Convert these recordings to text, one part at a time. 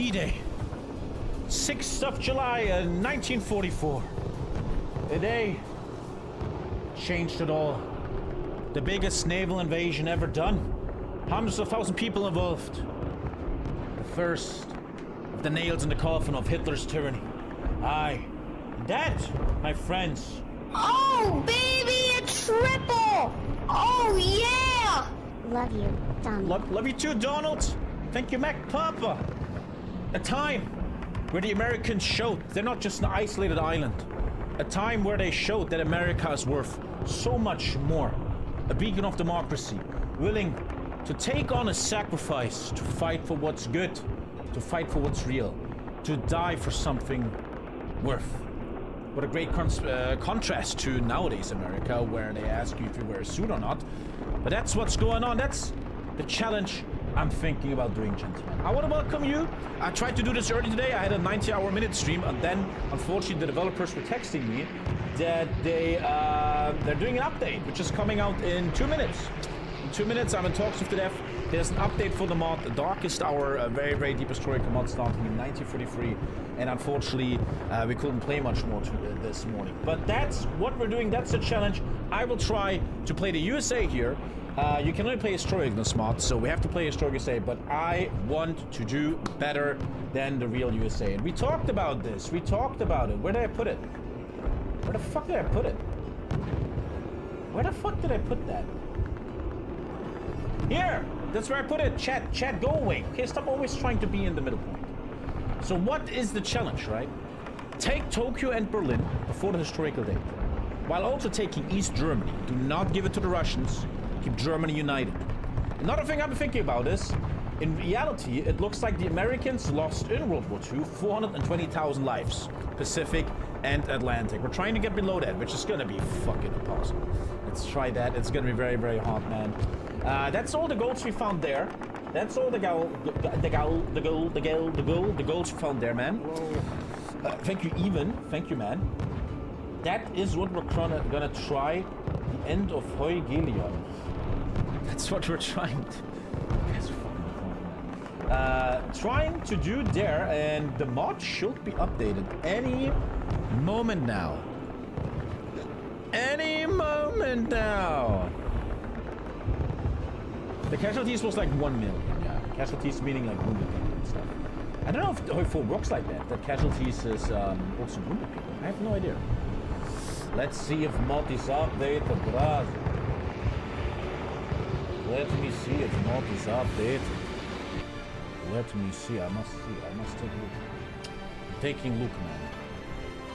D-Day. 6th of July, 1944. The day changed it all. The biggest naval invasion ever done. Hundreds of thousands of people involved. The first of the nails in the coffin of Hitler's tyranny. Aye. That, my friends. Oh, baby, a triple! Oh, yeah! Love you, Tommy. Love you too, Donald. Thank you, Mac Papa. A time where the Americans showed they're not just an isolated island. A time where they showed that America is worth so much more. A beacon of democracy, willing to take on a sacrifice, to fight for what's good, to fight for what's real, to die for something worth. What a great contrast to nowadays America, where they ask you if you wear a suit or not. But that's what's going on. That's the challenge I'm thinking about doing, gentlemen. I want to welcome you. I tried to do this early today. I had a 90-hour-minute stream, and then, unfortunately, the developers were texting me that they're doing an update, which is coming out in 2 minutes. In 2 minutes, I'm in talks with the dev. There's an update for the mod, the Darkest Hour, a very, very deep historical mod starting in 1943. And unfortunately, we couldn't play much more this morning. But that's what we're doing. That's the challenge. I will try to play the USA here. You can only play Historic in this mod, so we have to play Historic USA. But I want to do better than the real USA. And we talked about this. We talked about it. Where did I put it? Where the fuck did I put it? Where the fuck did I put that? Here! That's where I put it. Chat, go away. Okay, stop always trying to be in the middle point. So what is the challenge, right? Take Tokyo and Berlin before the historical date, while also taking East Germany. Do not give it to the Russians. Keep Germany united. Another thing I'm thinking about is, in reality, it looks like the Americans lost in World War II 420,000 lives, Pacific and Atlantic. We're trying to get below that, which is gonna be fucking impossible. Let's try that. It's gonna be very, very hard, man. That's all the golds we found there. That's all the golds we found there, man. Thank you, Even. Thank you, man. That is what we're gonna try. The end of Heugelion. That's what we're trying to. Trying to do there, and the mod should be updated any moment now. Any moment now. The casualties was like 1 million, yeah. Casualties meaning like wounded people and stuff. I don't know if Hoi4 works like that. That casualties is also wounded people. I have no idea. Let's see if mod is updated, brother. Let me see if mod is updated. Let me see. I must take a look. I'm taking a look, man.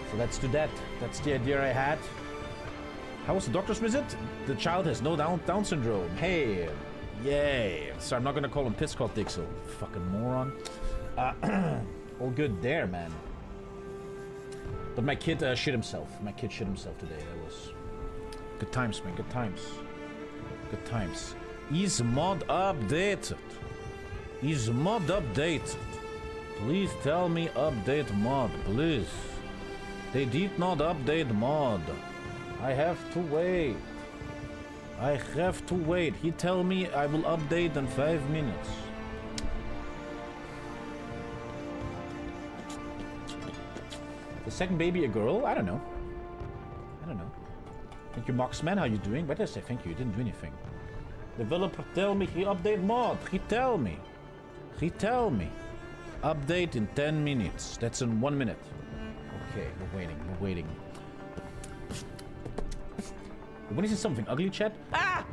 So let's do that. That's the idea I had. How was the doctor's visit? The child has no Down syndrome. Hey. Yay. So I'm not gonna call him Pisscott Dixel. Fucking moron. All good there, man. But my kid shit himself. My kid shit himself today. That was good times, man. Good times. Good times. Is mod updated? Is mod updated? Please tell me update mod, please. They did not update mod. I have to wait. I have to wait. He tell me I will update in 5 minutes. The second baby a girl? I don't know. I don't know. Thank you, Moxman. How you doing? Why did I say thank you? You didn't do anything. Developer tell me he update mod. He tell me. He tell me. Update in 10 minutes. That's in 1 minute. Okay, we're waiting. We're waiting. When is it something ugly, chat? Ah!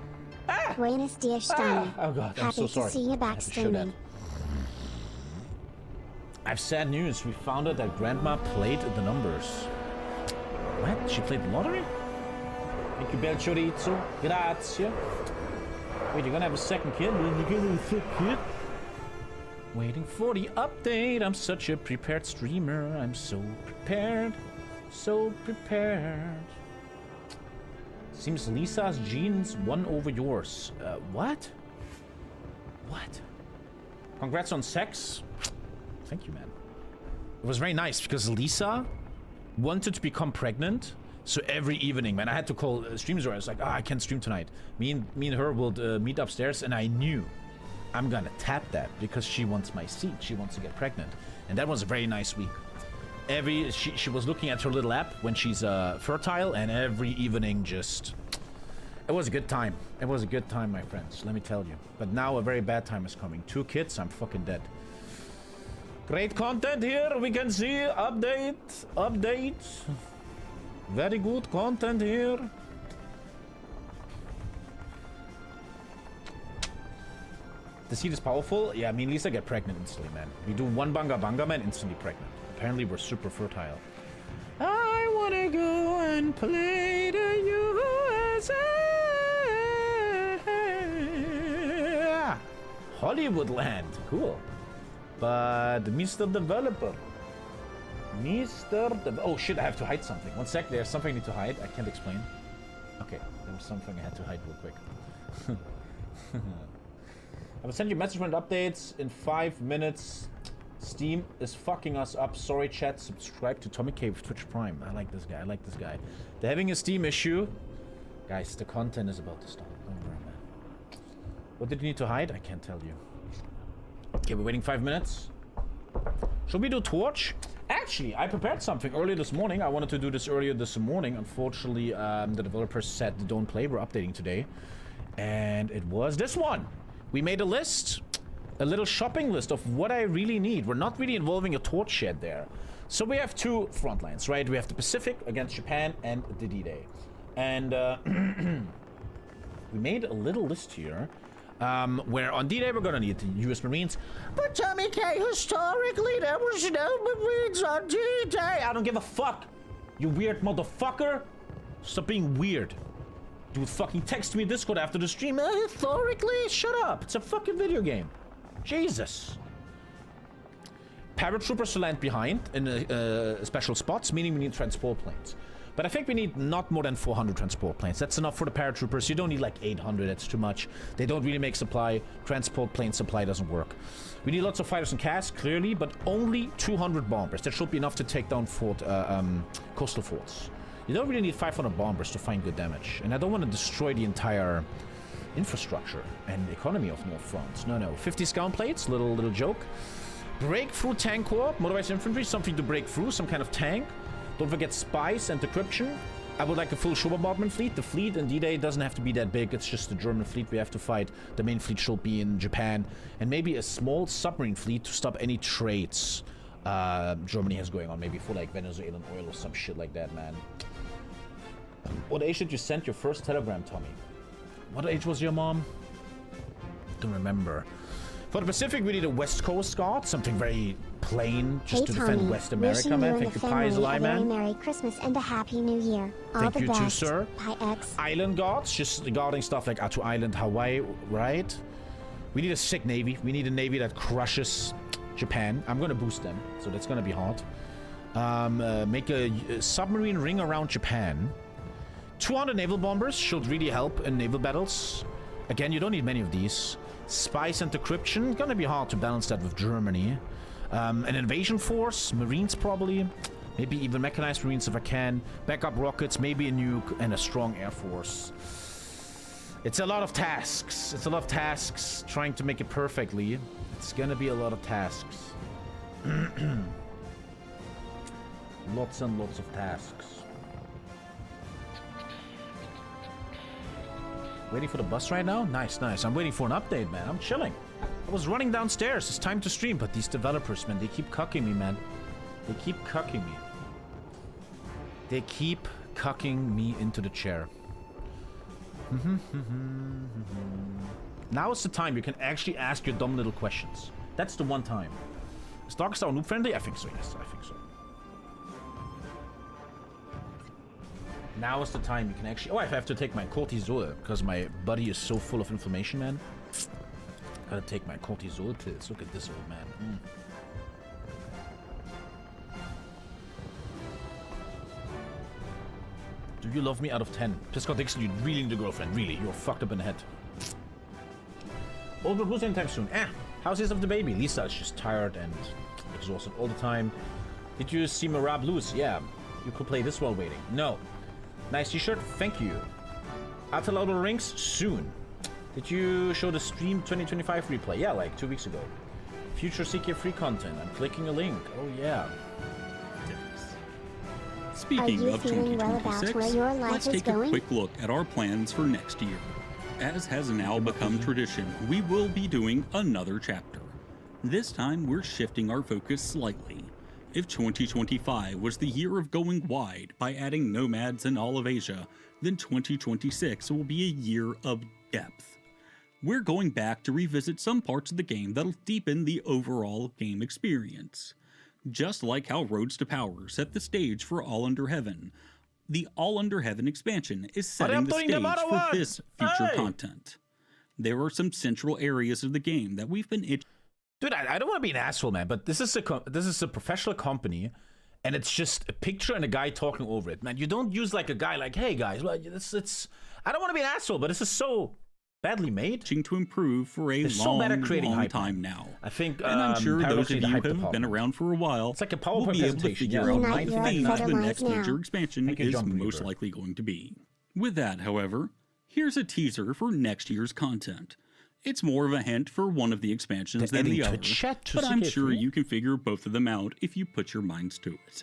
Ah! Buenos dias, Tommy. Oh god, I'm so sorry. Happy to see you back streaming. I have sad news. We found out that Grandma played the numbers. What? She played the lottery? Thank you, Bel Chorizo. Grazie. Wait, you're gonna have a second kid? You're gonna have a second kid? Waiting for the update. I'm such a prepared streamer. I'm so prepared. So prepared. Seems Lisa's genes won over yours. What? What? Congrats on sex. Thank you, man. It was very nice because Lisa wanted to become pregnant. So every evening, man, I had to call streams. I was like, I can't stream tonight. Me and her will meet upstairs, and I knew I'm gonna tap that because she wants my seat. She wants to get pregnant. And that was a very nice week. She was looking at her little app when she's fertile, and every evening just... It was a good time. It was a good time, my friends, let me tell you. But now a very bad time is coming. 2 kids, I'm fucking dead. Great content here, we can see. Update. Very good content here. The seed is powerful. Yeah, I mean, Lisa get pregnant instantly, man. We do one banga banga, man, instantly pregnant. Apparently, we're super fertile. I wanna go and play the USA. Hollywoodland, cool. But Mr. Developer. Oh shit, I have to hide something. One sec, there's something I need to hide. I can't explain. Okay, there was something I had to hide real quick. I will send you message when updates in 5 minutes. Steam is fucking us up. Sorry, chat. Subscribe to TommyKay with Twitch Prime. I like this guy. I like this guy. They're having a Steam issue. Guys, the content is about to start. Don't worry, man. What did you need to hide? I can't tell you. Okay, we're waiting 5 minutes. Should we do Torch? Actually, I prepared something earlier this morning. I wanted to do this earlier this morning. Unfortunately, the developers said they don't play. We're updating today. And it was this one. We made a list. A little shopping list of what I really need. We're not really involving a torch shed there. So we have 2 front lines, right? We have the Pacific against Japan and the D-Day. And we made a little list here. Where on D-Day we're gonna need the US Marines. But TommyKay, historically there was no Marines on D-Day. I don't give a fuck. You weird motherfucker. Stop being weird. Dude, fucking text me Discord after the stream. Historically, shut up. It's a fucking video game. Jesus. Paratroopers to land behind in special spots, meaning we need transport planes. But I think we need not more than 400 transport planes. That's enough for the paratroopers. You don't need like 800. That's too much. They don't really make supply. Transport plane supply doesn't work. We need lots of fighters and casks, clearly, but only 200 bombers. That should be enough to take down coastal forts. You don't really need 500 bombers to find good damage. And I don't want to destroy the entire infrastructure and economy of North France. No, no. 50 scout plates, little joke. Breakthrough tank corps, motorized infantry, something to break through, some kind of tank. Don't forget spies and decryption. I would like a full shore bombardment fleet. The fleet in D-Day doesn't have to be that big. It's just the German fleet we have to fight. The main fleet should be in Japan. And maybe a small submarine fleet to stop any trades Germany has going on. Maybe for like Venezuelan oil or some shit like that, man. What age did you send your first telegram, Tommy? What age was your mom? Don't remember. For the Pacific, we need a West Coast Guard, something very plain, just to defend West America, man. Thank you, Pi is alive, man. Merry Christmas and a Happy New Year. Thank you too, sir. Pi X. Island Guards, just guarding stuff like Atu Island, Hawaii, right? We need a sick navy. We need a navy that crushes Japan. I'm gonna boost them, so that's gonna be hard. Make a submarine ring around Japan. 200 naval bombers should really help in naval battles. Again, you don't need many of these. Spies and decryption, gonna be hard to balance that with Germany. An invasion force, Marines probably. Maybe even mechanized Marines if I can. Backup rockets, maybe a nuke, and a strong air force. It's a lot of tasks. It's a lot of tasks trying to make it perfectly. It's gonna be a lot of tasks. Lots and lots of tasks. Waiting for the bus right now? Nice, nice. I'm waiting for an update, man. I'm chilling. I was running downstairs. It's time to stream, but these developers, man, they keep cucking me, man. They keep cucking me. They keep cucking me into the chair. Now is the time you can actually ask your dumb little questions. That's the one time. Is Darkstar noob friendly? I think so, yes. I think so. Now is the time you can actually... Oh, I have to take my cortisol because my body is so full of inflammation, man. Gotta take my cortisol pills. Look at this old man. Do you love me out of 10? Piscott Dixon, you really need a girlfriend. Really, you're fucked up in the head. Older Blues anytime soon. How's this of the baby? Lisa is just tired and exhausted all the time. Did you see Marab lose? Yeah. You could play this while waiting. No. Nice t-shirt, thank you. Atalaudo rings soon. Did you show the Stream 2025 replay? Yeah, like 2 weeks ago. Future CK free content. I'm clicking a link. Oh, yeah. Speaking of feeling well about 2026, where your life let's is take going? a quick look at our plans for next year. As has now become tradition, we will be doing another chapter. This time, we're shifting our focus slightly. If 2025 was the year of going wide by adding nomads in all of Asia, then 2026 will be a year of depth. We're going back to revisit some parts of the game that'll deepen the overall game experience. Just like how Roads to Power set the stage for All Under Heaven, the All Under Heaven expansion is setting the stage for this future content. There are some central areas of the game that we've been Dude, I don't want to be an asshole, man, but this is a professional company, and it's just a picture and a guy talking over it, man. You don't use like a guy like, hey guys, well, it's. I don't want to be an asshole, but this is so badly made. To improve for a long time now. I think, and I'm sure those of you who have been around for a while it's like a PowerPoint will be able to figure out what the next major expansion is most likely going to be. With that, however, here's a teaser for next year's content. It's more of a hint for one of the expansions than the other, but I'm sure you can figure both of them out if you put your minds to it.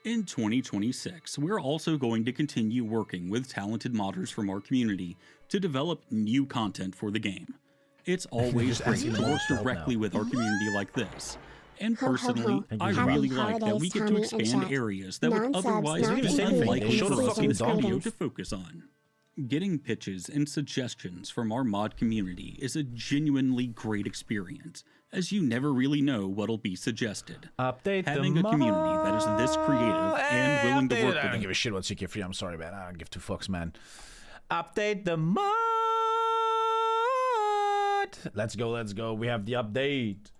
In 2026, we're also going to continue working with talented modders from our community to develop new content for the game. It's always great to work directly with our community like this. And personally, I really like that we get to expand areas that would otherwise be unlikely for us in the studio to focus on. Getting pitches and suggestions from our mod community is a genuinely great experience, as you never really know what'll be suggested. Having a community that is this creative and willing to work with I don't give a shit about CK Free. I'm sorry, man. I don't give two fucks, man. Update the mod. Let's go, let's go. We have the update.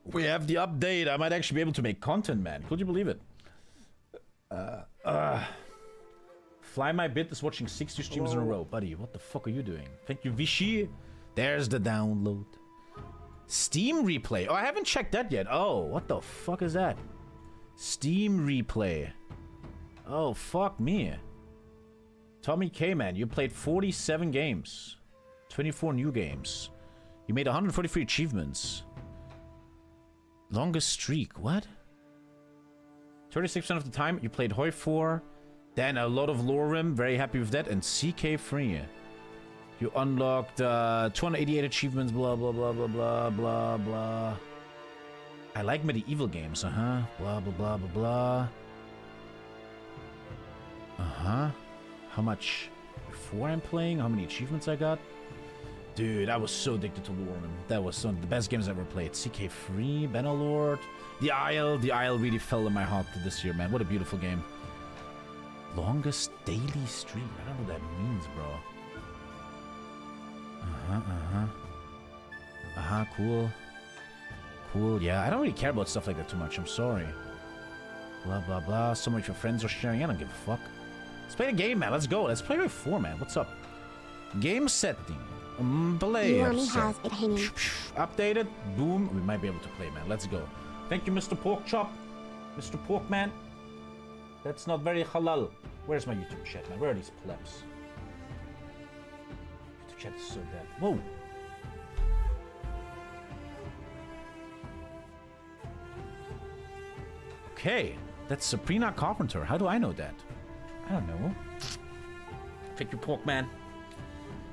We have the update. I might actually be able to make content, man. Could you believe it? Fly My Bit is watching 60 streams in a row. Buddy, what the fuck are you doing? Thank you, Vichy. There's the download. Steam replay. Oh, I haven't checked that yet. Oh, what the fuck is that? Steam replay. Oh, fuck me. TommyKay, man, you played 47 games. 24 new games. You made 143 achievements. Longest streak. What? 36% of the time you played Hoi 4. Then a lot of Lorem, very happy with that, and CK Free. You unlocked 288 achievements, blah, blah, blah, blah, blah, blah, blah. I like medieval games, blah, blah, blah, blah, blah. How much before I'm playing? How many achievements I got? Dude, I was so addicted to Lorem. That was some of the best games I ever played. CK Free, Bannerlord, The Isle really fell in my heart this year, man. What a beautiful game. Longest daily stream. I don't know what that means, bro. Cool. Cool, yeah. I don't really care about stuff like that too much. I'm sorry. Blah, blah, blah. So much your friends are sharing. I don't give a fuck. Let's play the game, man. Let's go. Let's play with 4, man. What's up? Game setting. Player set. Updated. Boom. We might be able to play, man. Let's go. Thank you, Mr. Pork Chop. Mr. Porkman. That's not very halal. Where's my YouTube chat, man? Where are these plebs? YouTube chat is so dead. Whoa. Okay. That's Sabrina Carpenter. How do I know that? I don't know. Thank you, Pork Man.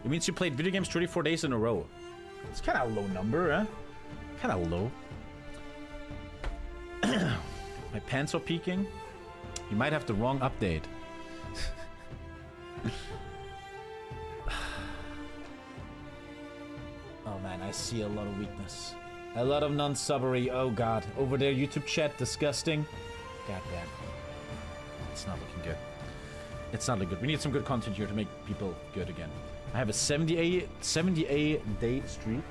It means you played video games 34 days in a row. It's kind of a low number, huh? Kind of low. My pants are peeking. You might have the wrong update. Oh man, I see a lot of weakness. A lot of non-subbery. Oh god. Over there, YouTube chat, disgusting. God damn. It's not looking good. It's not looking good. We need some good content here to make people good again. I have a 78 day streak.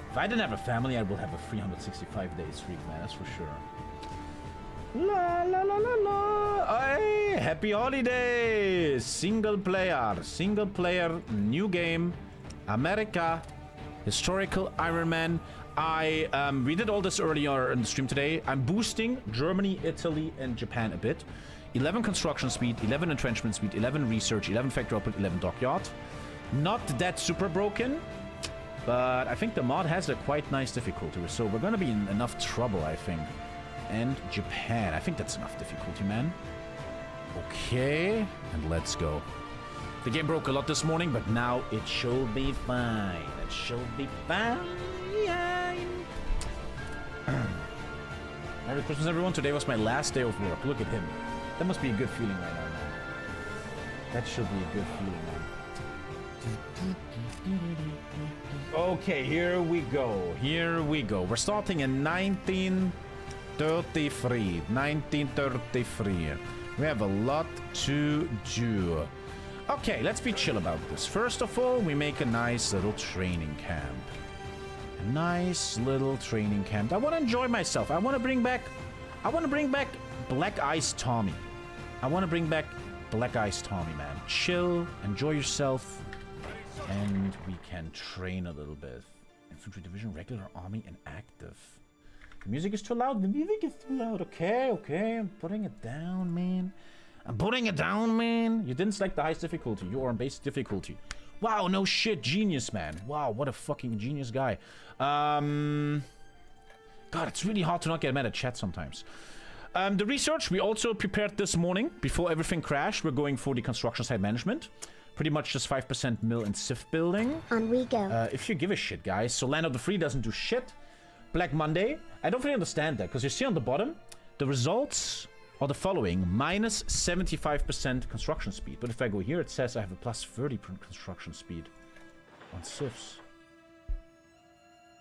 If I didn't have a family, I would have a 365 day streak, man. That's for sure. La la la la la. Hey, happy holidays. Single player, new game, America, historical Iron Man. We did all this earlier in the stream today. I'm boosting Germany, Italy, and Japan a bit. 11 construction speed, 11 entrenchment speed, 11 research, 11 factory output, 11 dockyard. Not that super broken, but I think the mod has a quite nice difficulty, so we're gonna be in enough trouble, I think. And Japan, I think that's enough difficulty, man. Okay, and let's go. The game broke a lot this morning, but now it should be fine. It should be fine. Merry Christmas, everyone. Today was my last day of work. Look at him. That must be a good feeling right now, man. That should be a good feeling, man. Okay, here we go. Here we go. We're starting in 1933. 1933. We have a lot to do. Okay, let's be chill about this. First of all, we make a nice little training camp. A nice little training camp. I want to enjoy myself. I want to bring back Black Ice Tommy. I want to bring back Black Ice Tommy, man. Chill, enjoy yourself, and we can train a little bit. Infantry division, regular army, and active. The music is too loud. The music is too loud. Okay, okay. I'm putting it down, man. I'm putting it down, man. You didn't select the highest difficulty. You are on basic difficulty. Wow, no shit. Genius, man. Wow, what a fucking genius guy. God, it's really hard to not get mad at chat sometimes. The research we also prepared this morning before everything crashed. We're going for the construction site management. Pretty much just 5% mill and civ building. On we go. If you give a shit, guys. So Land of the Free doesn't do shit. Black Monday. I don't really understand that, because you see on the bottom, the results are the following. Minus 75% construction speed. But if I go here, it says I have a plus 30% construction speed on civs.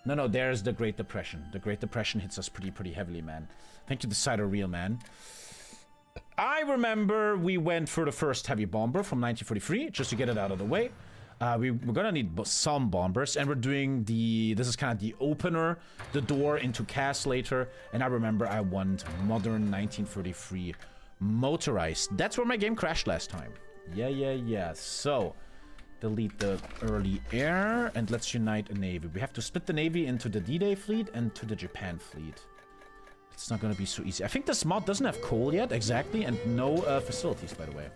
No, there's the Great Depression. The Great Depression hits us pretty heavily, man. Thank you, the Cider Real, man. I remember we went for the first heavy bomber from 1943, just to get it out of the way. We're gonna need some bombers, and we're doing this is kind of the opener, the door into CAS later. And I remember I want modern 1933 motorized. That's where my game crashed last time. Yeah. So, delete the early air, and let's unite a navy. We have to split the navy into the D-Day fleet and to the Japan fleet. It's not gonna be so easy. I think this mod doesn't have coal yet, exactly, and no facilities, by the way.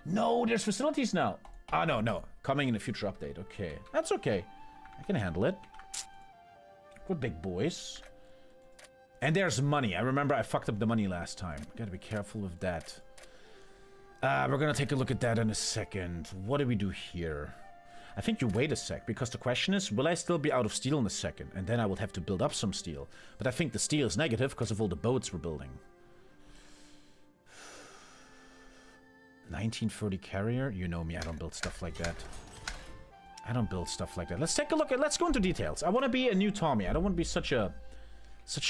No, there's facilities now. Ah, no. Coming in a future update. Okay. That's okay. I can handle it. We're big boys. And there's money. I remember I fucked up the money last time. Gotta be careful of that. We're gonna take a look at that in a second. What do we do here? I think you wait a sec, because the question is, will I still be out of steel in a second? And then I will have to build up some steel. But I think the steel is negative because of all the boats we're building. 1930 carrier? You know me, I don't build stuff like that. I don't build stuff like that. Let's take a look at... Let's go into details. I want to be a new Tommy. I don't want to be such a...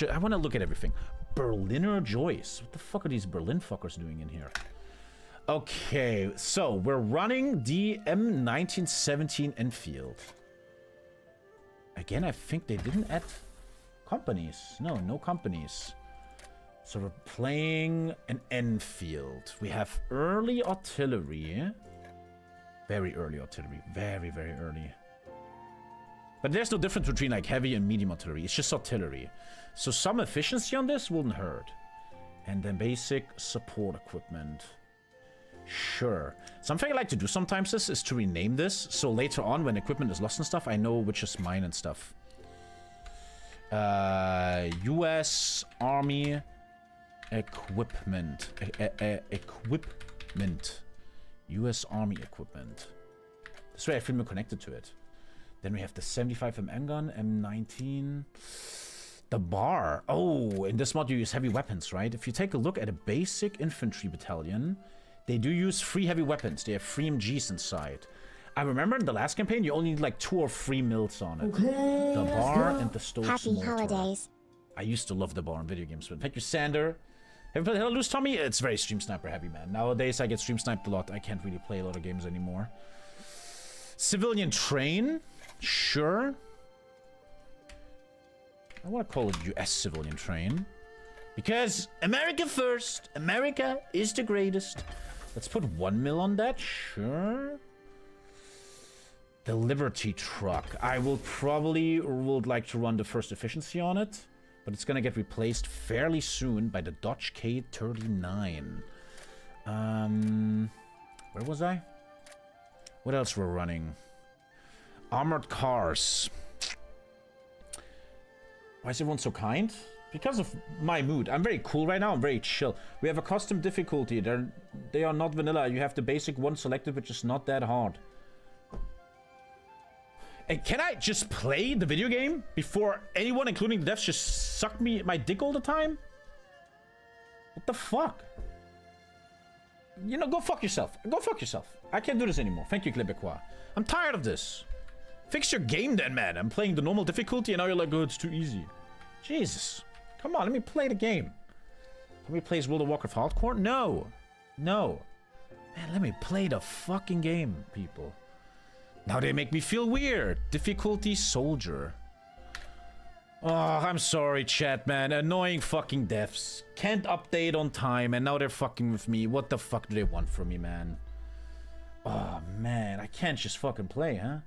I want to look at everything. Berliner Joyce. What the fuck are these Berlin fuckers doing in here? Okay, so we're running the M1917 Enfield. Again, I think they didn't add companies. No companies. So we're playing an Enfield. We have early artillery. Very early artillery. Very early. But there's no difference between like heavy and medium artillery. It's just artillery. So some efficiency on this wouldn't hurt. And then basic support equipment. Sure. Something I like to do sometimes is to rename this. So later on when equipment is lost and stuff, I know which is mine and stuff. US Army... Equipment. Equipment. US Army equipment. This way I feel more connected to it. Then we have the 75mm gun, M19. The bar. Oh, in this mod you use heavy weapons, right? If you take a look at a basic infantry battalion, they do use 3 heavy weapons. They have 3 MGs inside. I remember in the last campaign you only need like 2 or 3 mills on it. Okay, the bar and the Stokes Happy mortar. holidays. I used to love the bar in video games, but thank you, Sander. Have you played Hello Loose, Tommy? It's very Stream Sniper heavy, man. Nowadays I get Stream Sniped a lot. I can't really play a lot of games anymore. Civilian train? Sure. I want to call it US civilian train. Because America first. America is the greatest. Let's put 1 mil on that. Sure. The Liberty truck. I will probably would like to run the first efficiency on it. But it's going to get replaced fairly soon by the Dodge K39. Where was I? What else we're running? Armored cars. Why is everyone so kind? Because of my mood. I'm very cool right now. I'm very chill. We have a custom difficulty. They are not vanilla. You have the basic one selected, which is not that hard. And can I just play the video game before anyone, including the devs, just suck my dick all the time? What the fuck? You know, go fuck yourself. Go fuck yourself. I can't do this anymore. Thank you, Quebecois. I'm tired of this. Fix your game then, man. I'm playing the normal difficulty and now you're like, oh, it's too easy. Jesus. Come on, let me play the game. Let me play World of Warcraft Hardcore? No. No. Man, let me play the fucking game, people. Now they make me feel weird. Difficulty Soldier. Oh, I'm sorry, chat, man. Annoying fucking devs. Can't update on time, and now they're fucking with me. What the fuck do they want from me, man? Oh, man. I can't just fucking play, huh?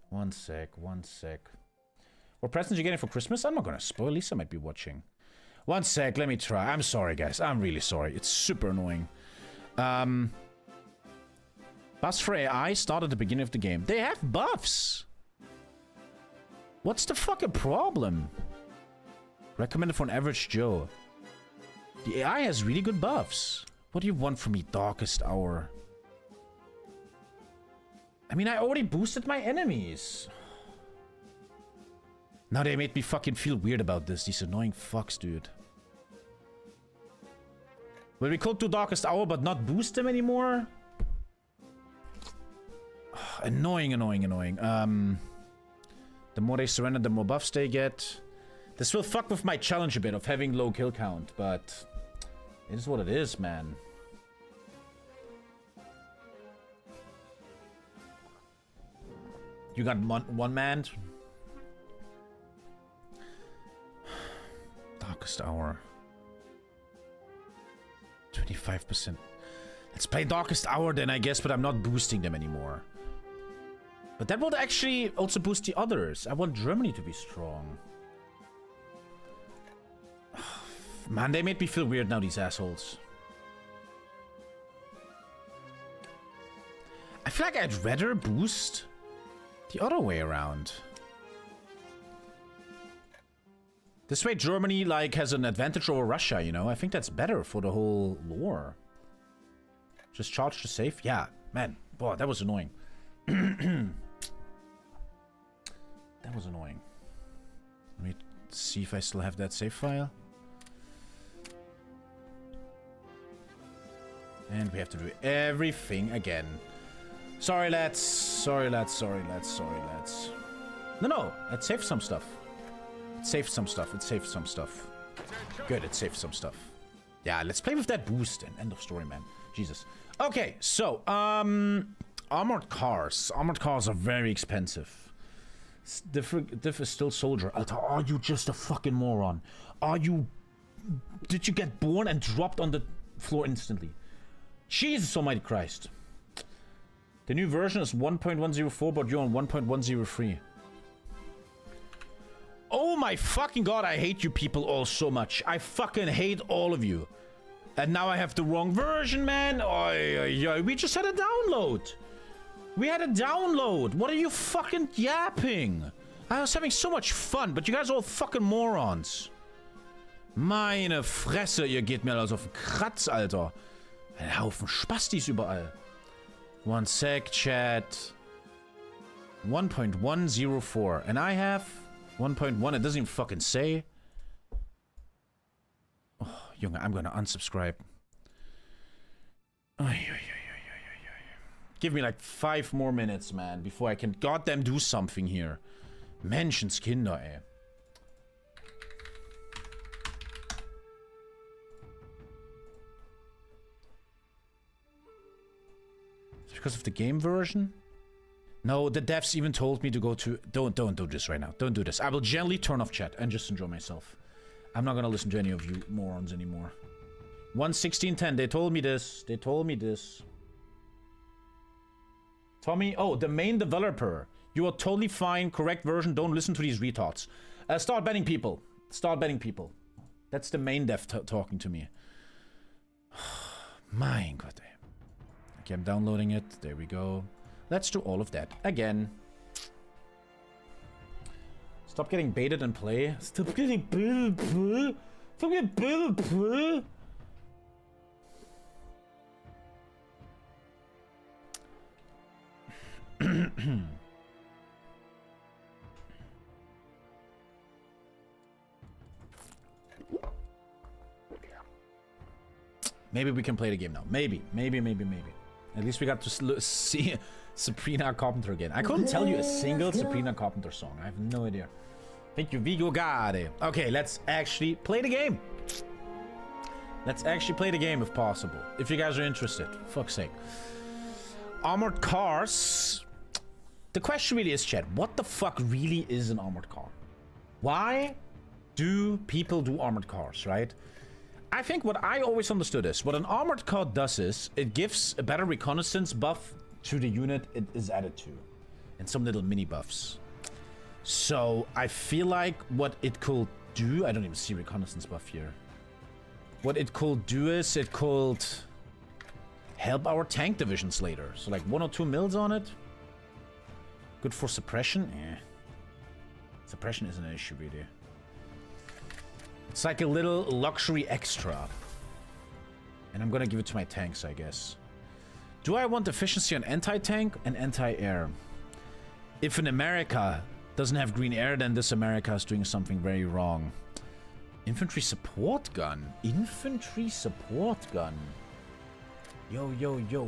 One sec. What presents you getting for Christmas? I'm not gonna spoil. Lisa might be watching. One sec. Let me try. I'm sorry, guys. I'm really sorry. It's super annoying. Buffs for AI start at the beginning of the game. They have buffs. What's the fucking problem? Recommended for an average Joe. The AI has really good buffs. What do you want from me, Darkest Hour? I mean, I already boosted my enemies. Now they made me fucking feel weird about this. These annoying fucks, dude. Will we could do Darkest Hour but not boost them anymore? Annoying. The more they surrender, the more buffs they get. This will fuck with my challenge a bit of having low kill count, but it is what it is, man. You got one man. Darkest Hour. 25%. Let's play Darkest Hour then, I guess, but I'm not boosting them anymore. But that would actually also boost the others. I want Germany to be strong. Man, they made me feel weird now, these assholes. I feel like I'd rather boost the other way around. This way Germany, like, has an advantage over Russia, you know? I think that's better for the whole lore. Just charge the safe? Yeah, man. Boy, that was annoying. That was annoying. Let me see if I still have that save file. And we have to do everything again. Sorry, lads. Sorry, lads. No. It saved some stuff. It saved some stuff. Good, it saved some stuff. Yeah, let's play with that boost and end of story, man. Jesus. Okay, so, armored cars. Armored cars are very expensive. Diff is still soldier. Alter, are you just a fucking moron? Did you get born and dropped on the floor instantly? Jesus almighty Christ. The new version is 1.104, but you're on 1.103. Oh my fucking god, I hate you people all so much. I fucking hate all of you. And now I have the wrong version, man. We just had a download. We had a download. What are you fucking yapping? I was having so much fun, but you guys are all fucking morons. Meine Fresse, ihr geht mir alles auf den Kratz, Alter. Ein Haufen Spastis überall. One sec, chat. 1.104. And I have 1.1. It doesn't even fucking say. Oh, Junge, I'm gonna unsubscribe. Give me like 5 more minutes, man, before I can goddamn do something here. Menschenskinder, ey. It's because of the game version? No, the devs even told me to go to... Don't do this right now. Don't do this. I will gently turn off chat and just enjoy myself. I'm not gonna listen to any of you morons anymore. 1:16:10. They told me this. They told me this. Tommy, oh, the main developer. You are totally fine. Correct version. Don't listen to these retards. Start banning people. Start banning people. That's the main dev talking to me. Mein Gott, ey. Okay, I'm downloading it. There we go. Let's do all of that again. Stop getting baited and play. Stop getting baited and play. Stop getting baited and play. Maybe we can play the game now. Maybe. At least we got to see Sabrina Carpenter again. I couldn't tell you a single Sabrina Carpenter song. I have no idea. Thank you, Vigo Gade. Okay, let's actually play the game. Let's actually play the game if possible. If you guys are interested. Fuck's sake. Armored cars. The question really is, chat, what the fuck really is an armored car? Why do people do armored cars, right? I think what I always understood is, what an armored car does is, it gives a better reconnaissance buff to the unit it is added to. And some little mini buffs. So, I feel like what it could do... I don't even see reconnaissance buff here. What it could do is, it could help our tank divisions later. So, like 1 or 2 mils on it. Good for suppression? Eh. Suppression isn't an issue, really. It's like a little luxury extra. And I'm gonna give it to my tanks, I guess. Do I want efficiency on anti-tank and anti-air? If an America doesn't have green air, then this America is doing something very wrong. Infantry support gun? Infantry support gun? Yo,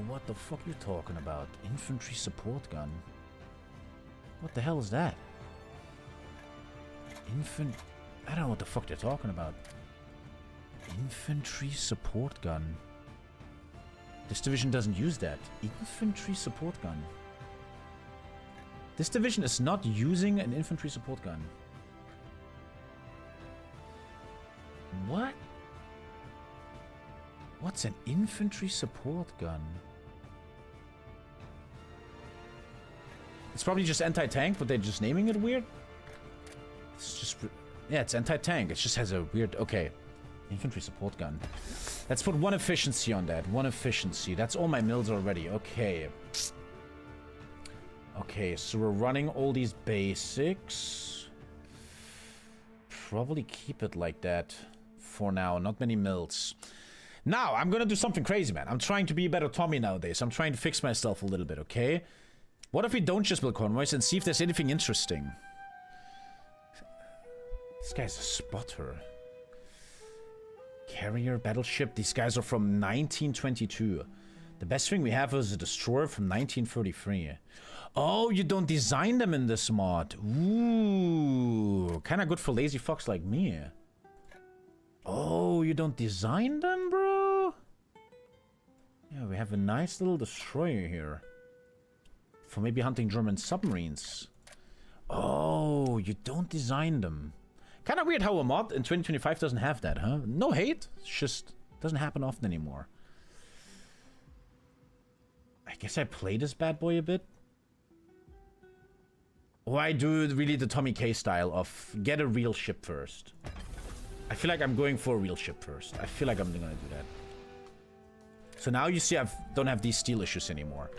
what the fuck are you talking about? Infantry support gun? What the hell is that? I don't know what the fuck they're talking about. Infantry support gun. This division doesn't use that. Infantry support gun. This division is not using an infantry support gun. What? What's an infantry support gun? It's probably just anti-tank, but they're just naming it weird. It's just... Yeah, it's anti-tank. It just has a weird... Okay. Infantry support gun. Let's put 1 efficiency on that. 1 efficiency. That's all my mills already. Okay. Okay, so we're running all these basics. Probably keep it like that for now. Not many mills. Now, I'm gonna do something crazy, man. I'm trying to be a better Tommy nowadays. I'm trying to fix myself a little bit, okay? What if we don't just build convoys and see if there's anything interesting? This guy's a spotter. Carrier, battleship. These guys are from 1922. The best thing we have is a destroyer from 1933. Oh, you don't design them in this mod. Ooh. Kind of good for lazy fucks like me. Oh, you don't design them, bro? Yeah, we have a nice little destroyer here. For maybe hunting German submarines. Oh, you don't design them. Kind of weird how a mod in 2025 doesn't have that, huh? No hate. It's just doesn't happen often anymore. I guess I play this bad boy a bit. Or I do really the TommyKay style of get a real ship first. I feel like I'm going for a real ship first. I feel like I'm gonna do that. So now you see I don't have these steel issues anymore.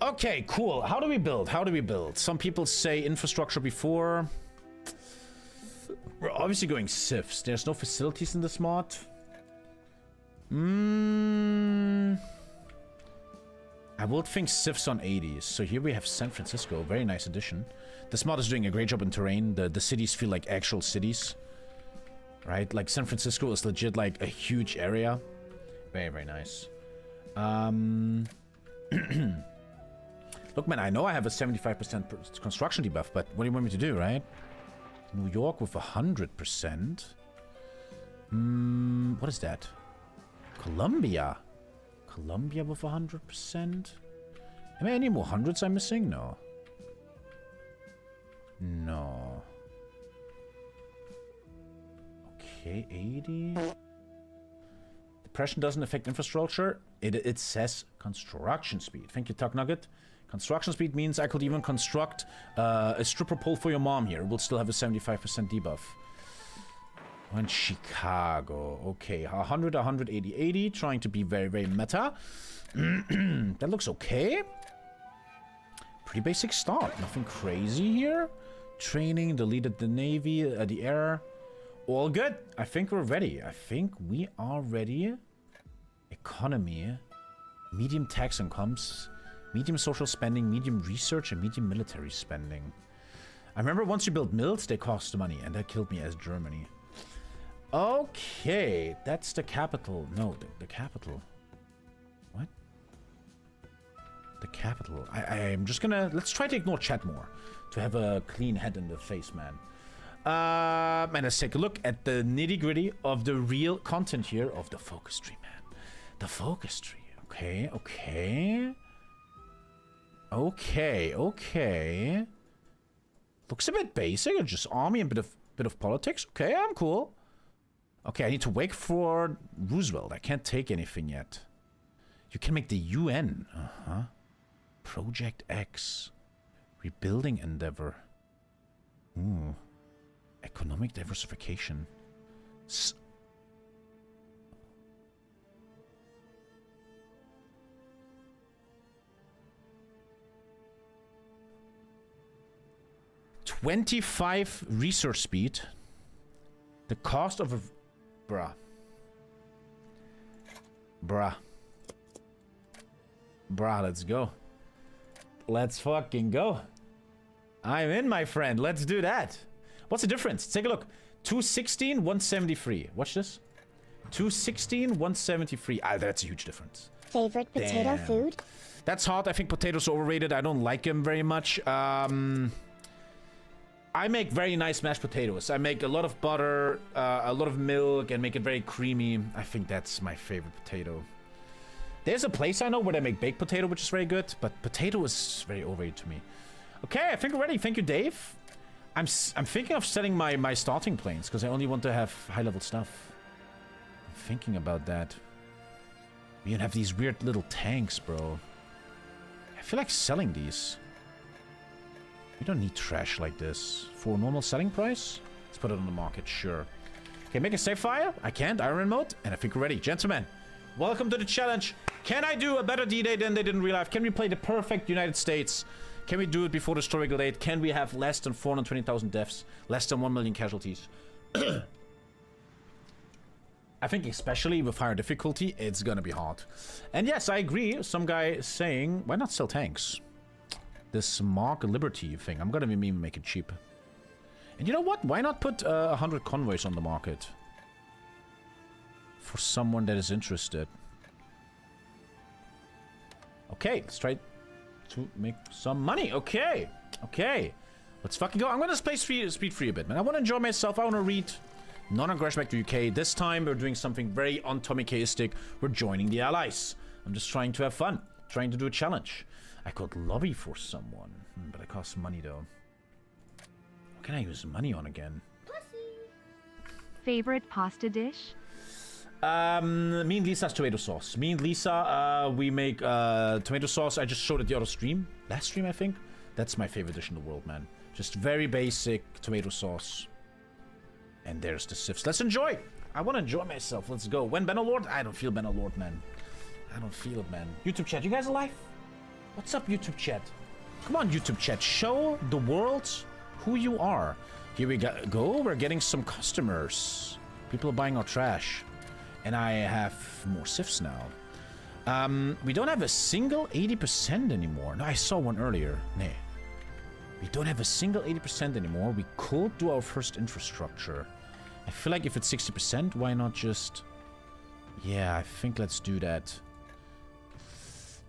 Okay, cool. How do we build? How do we build? Some people say infrastructure before. We're obviously going civs. There's no facilities in this mod. I would think civs on 80s. So here we have San Francisco. Very nice addition. This mod is doing a great job in terrain. The cities feel like actual cities. Right? Like San Francisco is legit like a huge area. Very, very nice. Look, man, I know I have a 75% construction debuff, but what do you want me to do, right? New York with 100%. What is that? Colombia. Colombia with 100%. Am I any more hundreds I'm missing? No. No. Okay, 80. Depression doesn't affect infrastructure. It says construction speed. Thank you, Tuck Nugget. Construction speed means I could even construct a stripper pole for your mom here. We'll still have a 75% debuff. And Chicago. Okay, 100, 180, 80. Trying to be very, very meta. That looks okay. Pretty basic start. Nothing crazy here. Training, deleted the Navy, the air. All good. I think we're ready. I think we are ready. Economy. Medium tax incomes. Medium social spending, medium research, and medium military spending. I remember once you build mills, they cost money, and that killed me as Germany. Okay, that's the capital. No, the capital. What? The capital. I'm just gonna... Let's try to ignore chat more. To have a clean head in the face, man. And let's take a look at the nitty-gritty of the real content here of the focus tree, man. The focus tree. Okay, okay. Okay, okay. Looks a bit basic. Just army and bit of politics. Okay, I'm cool. Okay, I need to wait for Roosevelt. I can't take anything yet. You can make the UN. Uh-huh. Project X. Rebuilding endeavor. Ooh. Economic diversification. 25 research speed. The cost of a... Bruh. Bruh. Bruh, let's go. Let's fucking go. I'm in, my friend. Let's do that. What's the difference? Take a look. 216, 173. Watch this. 216, 173. Ah, that's a huge difference. Favorite potato food? That's hot. I think potatoes are overrated. I don't like them very much. I make very nice mashed potatoes. I make a lot of butter, a lot of milk, and make it very creamy. I think that's my favorite potato. There's a place I know where they make baked potato, which is very good, but potato is very overrated to me. Okay, I think we're ready. Thank you, Dave. I'm thinking of setting my starting planes, because I only want to have high-level stuff. I'm thinking about that. We even have these weird little tanks, bro. I feel like selling these. We don't need trash like this. For a normal selling price? Let's put it on the market, sure. Okay, make a safe fire. I can't. Iron mode. And I think we're ready. Gentlemen, welcome to the challenge. Can I do a better D-Day than they did in real life? Can we play the perfect United States? Can we do it before the historical date? Can we have less than 420,000 deaths? Less than 1 million casualties? I think especially with higher difficulty, it's gonna be hard. And yes, I agree. Some guy is saying, why not sell tanks? This Mark Liberty thing. I'm gonna make it cheap. And you know what? Why not put 100 convoys on the market? For someone that is interested. Okay, let's try to make some money. Okay. Okay. Let's fucking go. I'm gonna play speed free a bit, man. I wanna enjoy myself. I wanna read non-aggression back to UK. This time we're doing something very un-TommyKayistic. We're joining the Allies. I'm just trying to have fun. Trying to do a challenge. I could lobby for someone, but it costs money though. What can I use money on again? Favorite pasta dish? Me and Lisa's tomato sauce. Me and Lisa, we make tomato sauce. I just showed it the other stream. Last stream, I think. That's my favorite dish in the world, man. Just very basic tomato sauce. And there's the sifts. Let's enjoy. I want to enjoy myself. Let's go. When Bannerlord? I don't feel Bannerlord, man. I don't feel it, man. YouTube chat, you guys alive? What's up, YouTube chat? Come on, YouTube chat. Show the world who you are. Here we go. We're getting some customers. People are buying our trash. And I have more sifts now. We don't have a single 80% anymore. No, I saw one earlier. Nay. We don't have a single 80% anymore. We could do our first infrastructure. I feel like if it's 60%, why not just... Yeah, I think let's do that.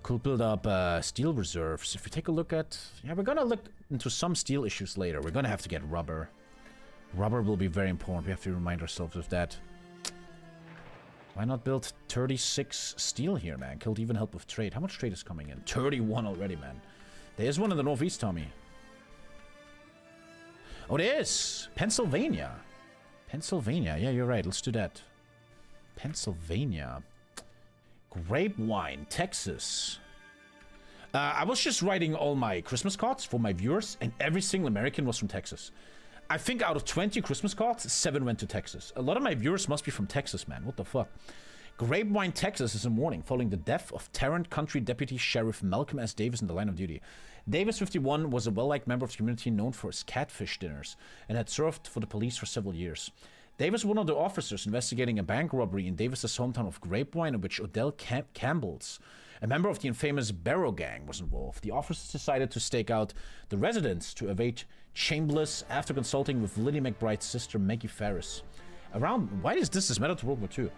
Could build up steel reserves. If we take a look at... Yeah, we're gonna look into some steel issues later. We're gonna have to get rubber. Rubber will be very important. We have to remind ourselves of that. Why not build 36 steel here, man? Could even help with trade. How much trade is coming in? 31 already, man. There's one in the northeast, Tommy. Oh, there is! Pennsylvania. Pennsylvania. Yeah, you're right. Let's do that. Pennsylvania. Grape wine. Texas. I was just writing all my Christmas cards for my viewers, and every single American was from Texas. I think out of 20 Christmas cards, 7 went to Texas. A lot of my viewers must be from Texas, man. What the fuck? Grapevine, Texas is in mourning following the death of Tarrant County Deputy Sheriff Malcolm S. Davis in the line of duty. Davis, 51, was a well-liked member of the community known for his catfish dinners and had served for the police for several years. Davis was one of the officers investigating a bank robbery in Davis's hometown of Grapevine in which Odell Campbell's, a member of the infamous Barrow Gang, was involved. The officers decided to stake out the residents to evade Chambliss after consulting with Lily McBride's sister Maggie Ferris. Why is this matter to World War II?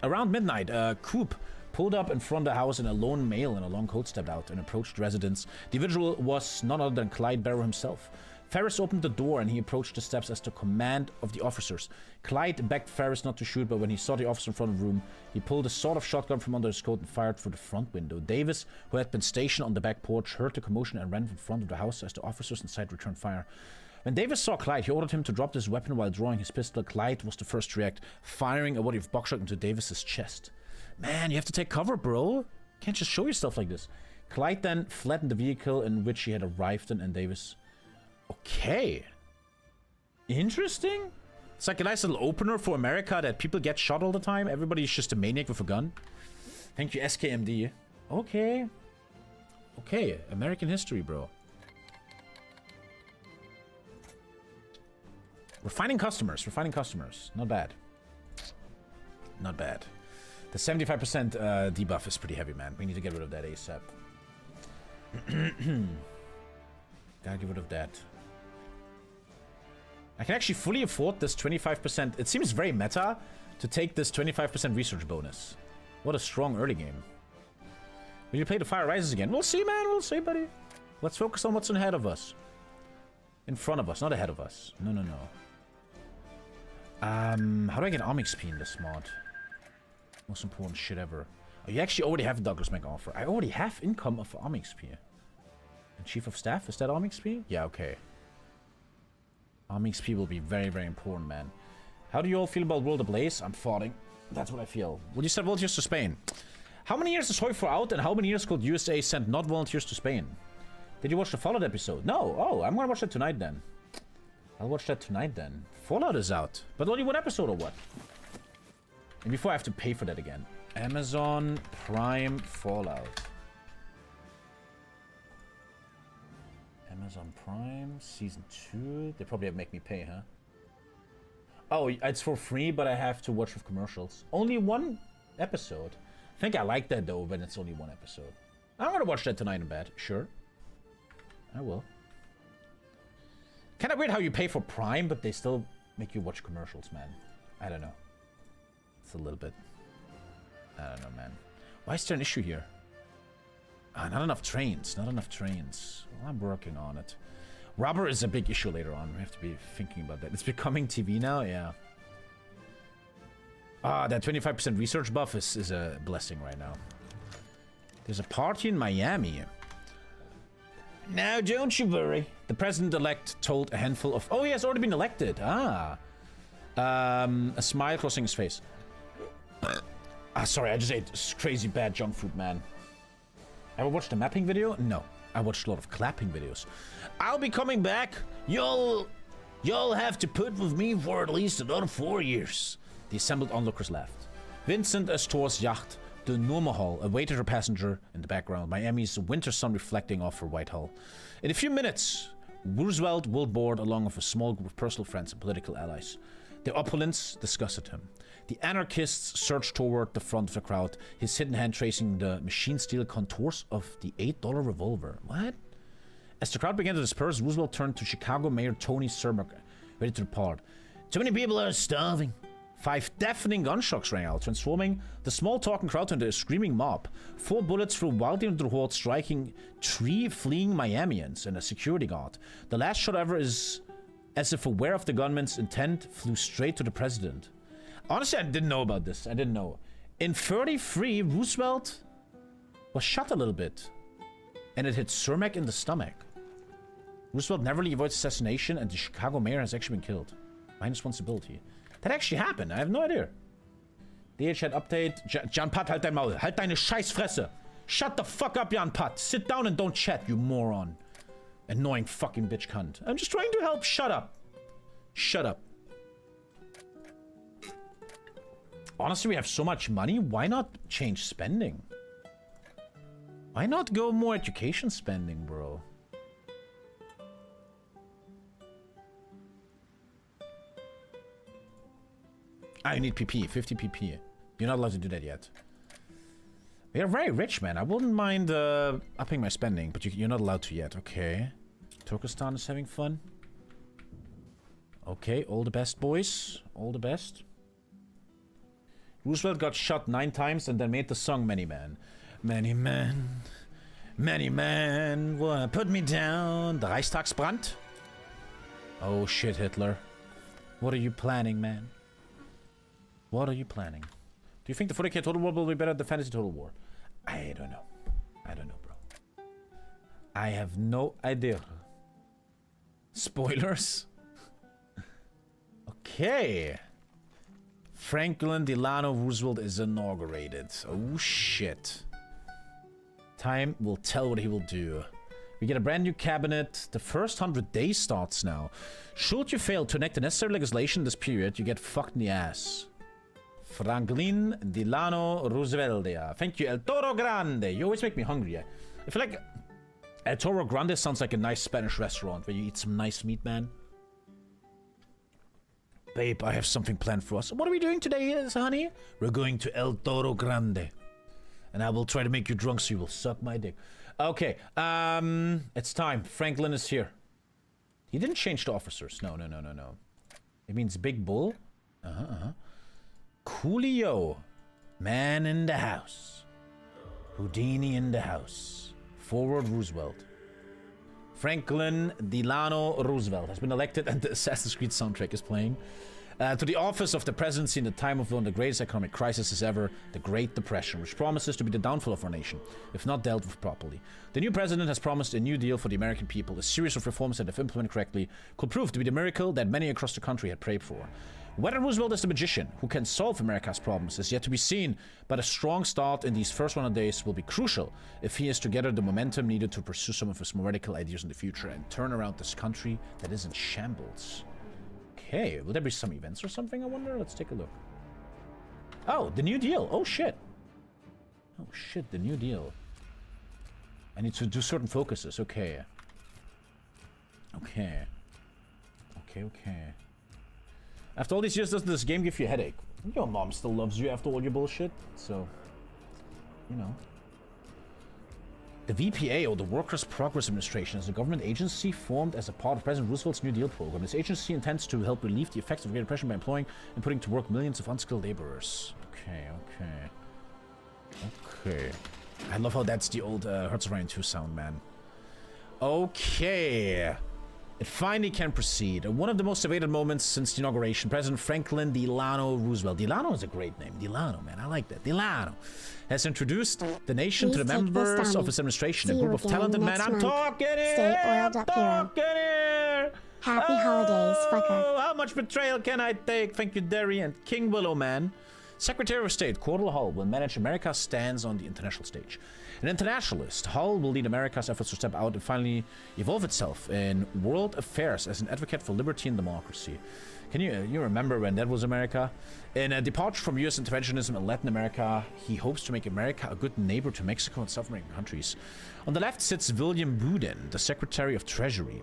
Around midnight, a coupe pulled up in front of the house and a lone male in a long coat stepped out and approached residents. The individual was none other than Clyde Barrow himself. Ferris opened the door and he approached the steps as the command of the officers. Clyde begged Ferris not to shoot, but when he saw the officer in front of the room, he pulled a sawed-off shotgun from under his coat and fired through the front window. Davis, who had been stationed on the back porch, heard the commotion and ran from front of the house as the officers inside returned fire. When Davis saw Clyde, he ordered him to drop his weapon while drawing his pistol. Clyde was the first to react, firing a volley of buckshot into Davis's chest. Man, you have to take cover, bro. Can't just show yourself like this. Clyde then fled in the vehicle in which he had arrived in, and Davis... Okay. Interesting. It's like a nice little opener for America that people get shot all the time. Everybody's just a maniac with a gun. Thank you, SKMD. Okay. Okay, American history, bro. We're finding customers. We're finding customers. Not bad. Not bad. The 75% debuff is pretty heavy, man. We need to get rid of that ASAP. Gotta get rid of that. I can actually fully afford this 25%. It seems very meta to take this 25% research bonus. What a strong early game. Will you play the Fire Rises again? We'll see, man. We'll see, buddy. Let's focus on what's ahead of us. In front of us, not ahead of us. No, no, no. How do I get arm XP in this mod? Most important shit ever. Oh, you actually already have Douglas MacArthur. I already have income of arm XP. And Chief of Staff, is that arm XP? Yeah, okay. Arm XP will be very, very important, man. How do you all feel about World Ablaze? I'm farting. That's what I feel. Will you send volunteers to Spain? How many years is Hoyfor out, and how many years could USA send not volunteers to Spain? Did you watch the Fallout episode? No. Oh, I'm gonna watch that tonight then. I'll watch that tonight then. Fallout is out. But only one episode or what? And before I have to pay for that again. Amazon Prime Fallout. Amazon Prime Season 2. They probably make me pay, huh? Oh, it's for free, but I have to watch with commercials. Only one episode. I think I like that though when it's only one episode. I'm gonna watch that tonight in bed. Sure. I will. Kind of weird how you pay for Prime, but they still make you watch commercials, man. I don't know. It's a little bit... I don't know, man. Why is there an issue here? Not enough trains. Not enough trains. Well, I'm working on it. Rubber is a big issue later on. We have to be thinking about that. It's becoming TV now? Yeah. That 25% research buff is a blessing right now. There's a party in Miami. Now, don't you worry. The president-elect told a handful of... Oh, he has already been elected. Ah. A smile crossing his face. Sorry, I just ate crazy bad junk food, man. Ever watched a mapping video? No. I watched a lot of clapping videos. I'll be coming back. You'll have to put with me for at least another 4 years. The assembled onlookers laughed. Vincent Astor's yacht, the Noormahal, awaited her passenger in the background, Miami's winter sun reflecting off her white hull. In a few minutes, Roosevelt will board along with a small group of personal friends and political allies. The opulence disgusted him. The anarchists surged toward the front of the crowd, his hidden hand tracing the machine steel contours of the $8 revolver. What? As the crowd began to disperse, Roosevelt turned to Chicago Mayor Tony Cermak, ready to depart. Too many people are starving. 5 deafening gunshots rang out, transforming the small talking crowd into a screaming mob. 4 bullets flew wildly into the horde, striking 3 fleeing Miamians and a security guard. The last shot ever is as if aware of the gunman's intent, flew straight to the president. Honestly, I didn't know about this. I didn't know. In 33, Roosevelt was shot a little bit, and it hit Cermak in the stomach. Roosevelt narrowly avoids assassination, and the Chicago mayor has actually been killed. My responsibility. That actually happened. I have no idea. DHChat update. Jan Pat, halt dein Maul. Halt deine Scheißfresse. Shut the fuck up, Jan Pat. Sit down and don't chat, you moron. Annoying fucking bitch cunt. I'm just trying to help. Shut up. Shut up. Honestly, we have so much money. Why not change spending? Why not go more education spending, bro? I need PP, 50 PP. You're not allowed to do that yet. We are very rich, man. I wouldn't mind upping my spending, but you're not allowed to yet. Okay. Turkestan is having fun. Okay, all the best, boys. All the best. Roosevelt got shot 9 times and then made the song Many Men. Many men, many men, put me down. The Reichstagsbrand? Oh shit, Hitler. What are you planning, man? What are you planning? Do you think the 40k Total War will be better than the Fantasy Total War? I don't know. I don't know, bro. I have no idea. Spoilers? Okay. Franklin Delano Roosevelt is inaugurated. Oh shit. Time will tell what he will do. We get a brand new cabinet. The first 100 days starts now. Should you fail to enact the necessary legislation in this period, you get fucked in the ass. Franklin Delano Roosevelt. Thank you, El Toro Grande. You always make me hungry. I feel like El Toro Grande sounds like a nice Spanish restaurant where you eat some nice meat, man. Babe, I have something planned for us. What are we doing today, honey? We're going to El Toro Grande. And I will try to make you drunk so you will suck my dick. Okay, it's time. Franklin is here. He didn't change the officers. No. It means Big Bull. Coolio. Man in the house. Houdini in the house. Forward Roosevelt. Franklin Delano Roosevelt has been elected and the Assassin's Creed soundtrack is playing. To the office of the presidency in the time of one of the greatest economic crises ever, the Great Depression, which promises to be the downfall of our nation, if not dealt with properly. The new president has promised a new deal for the American people. A series of reforms that, if implemented correctly, could prove to be the miracle that many across the country had prayed for. Whether Roosevelt is the magician who can solve America's problems is yet to be seen, but a strong start in these first 100 days will be crucial if he is to gather the momentum needed to pursue some of his more radical ideas in the future and turn around this country that is in shambles. Okay, will there be some events or something, I wonder? Let's take a look. Oh, the New Deal. Oh, shit. Oh, shit, the New Deal. I need to do certain focuses. Okay. After all these years, doesn't this game give you a headache? Your mom still loves you after all your bullshit, so... You know. The VPA, or the Workers' Progress Administration, is a government agency formed as a part of President Roosevelt's New Deal program. This agency intends to help relieve the effects of the Great Depression by employing and putting to work millions of unskilled laborers. Okay. I love how that's the old Hearts of Iron 2 sound, man. Okay. It finally can proceed. One of the most awaited moments since the inauguration, President Franklin Delano Roosevelt. Delano is a great name. Delano, man. I like that. Delano has introduced the nation to the members of his administration, a group of talented men. I'm talking here! Stay oiled up, hero. Here! Happy holidays, fucker. How much betrayal can I take? Thank you, Derry and King Willow, man. Secretary of State Cordell Hull will manage America's stance on the international stage. An internationalist, Hull will lead America's efforts to step out and finally evolve itself in world affairs as an advocate for liberty and democracy. Can you remember when that was America? In a departure from U.S. interventionism in Latin America, he hopes to make America a good neighbor to Mexico and South American countries. On the left sits William Boudin, the Secretary of Treasury.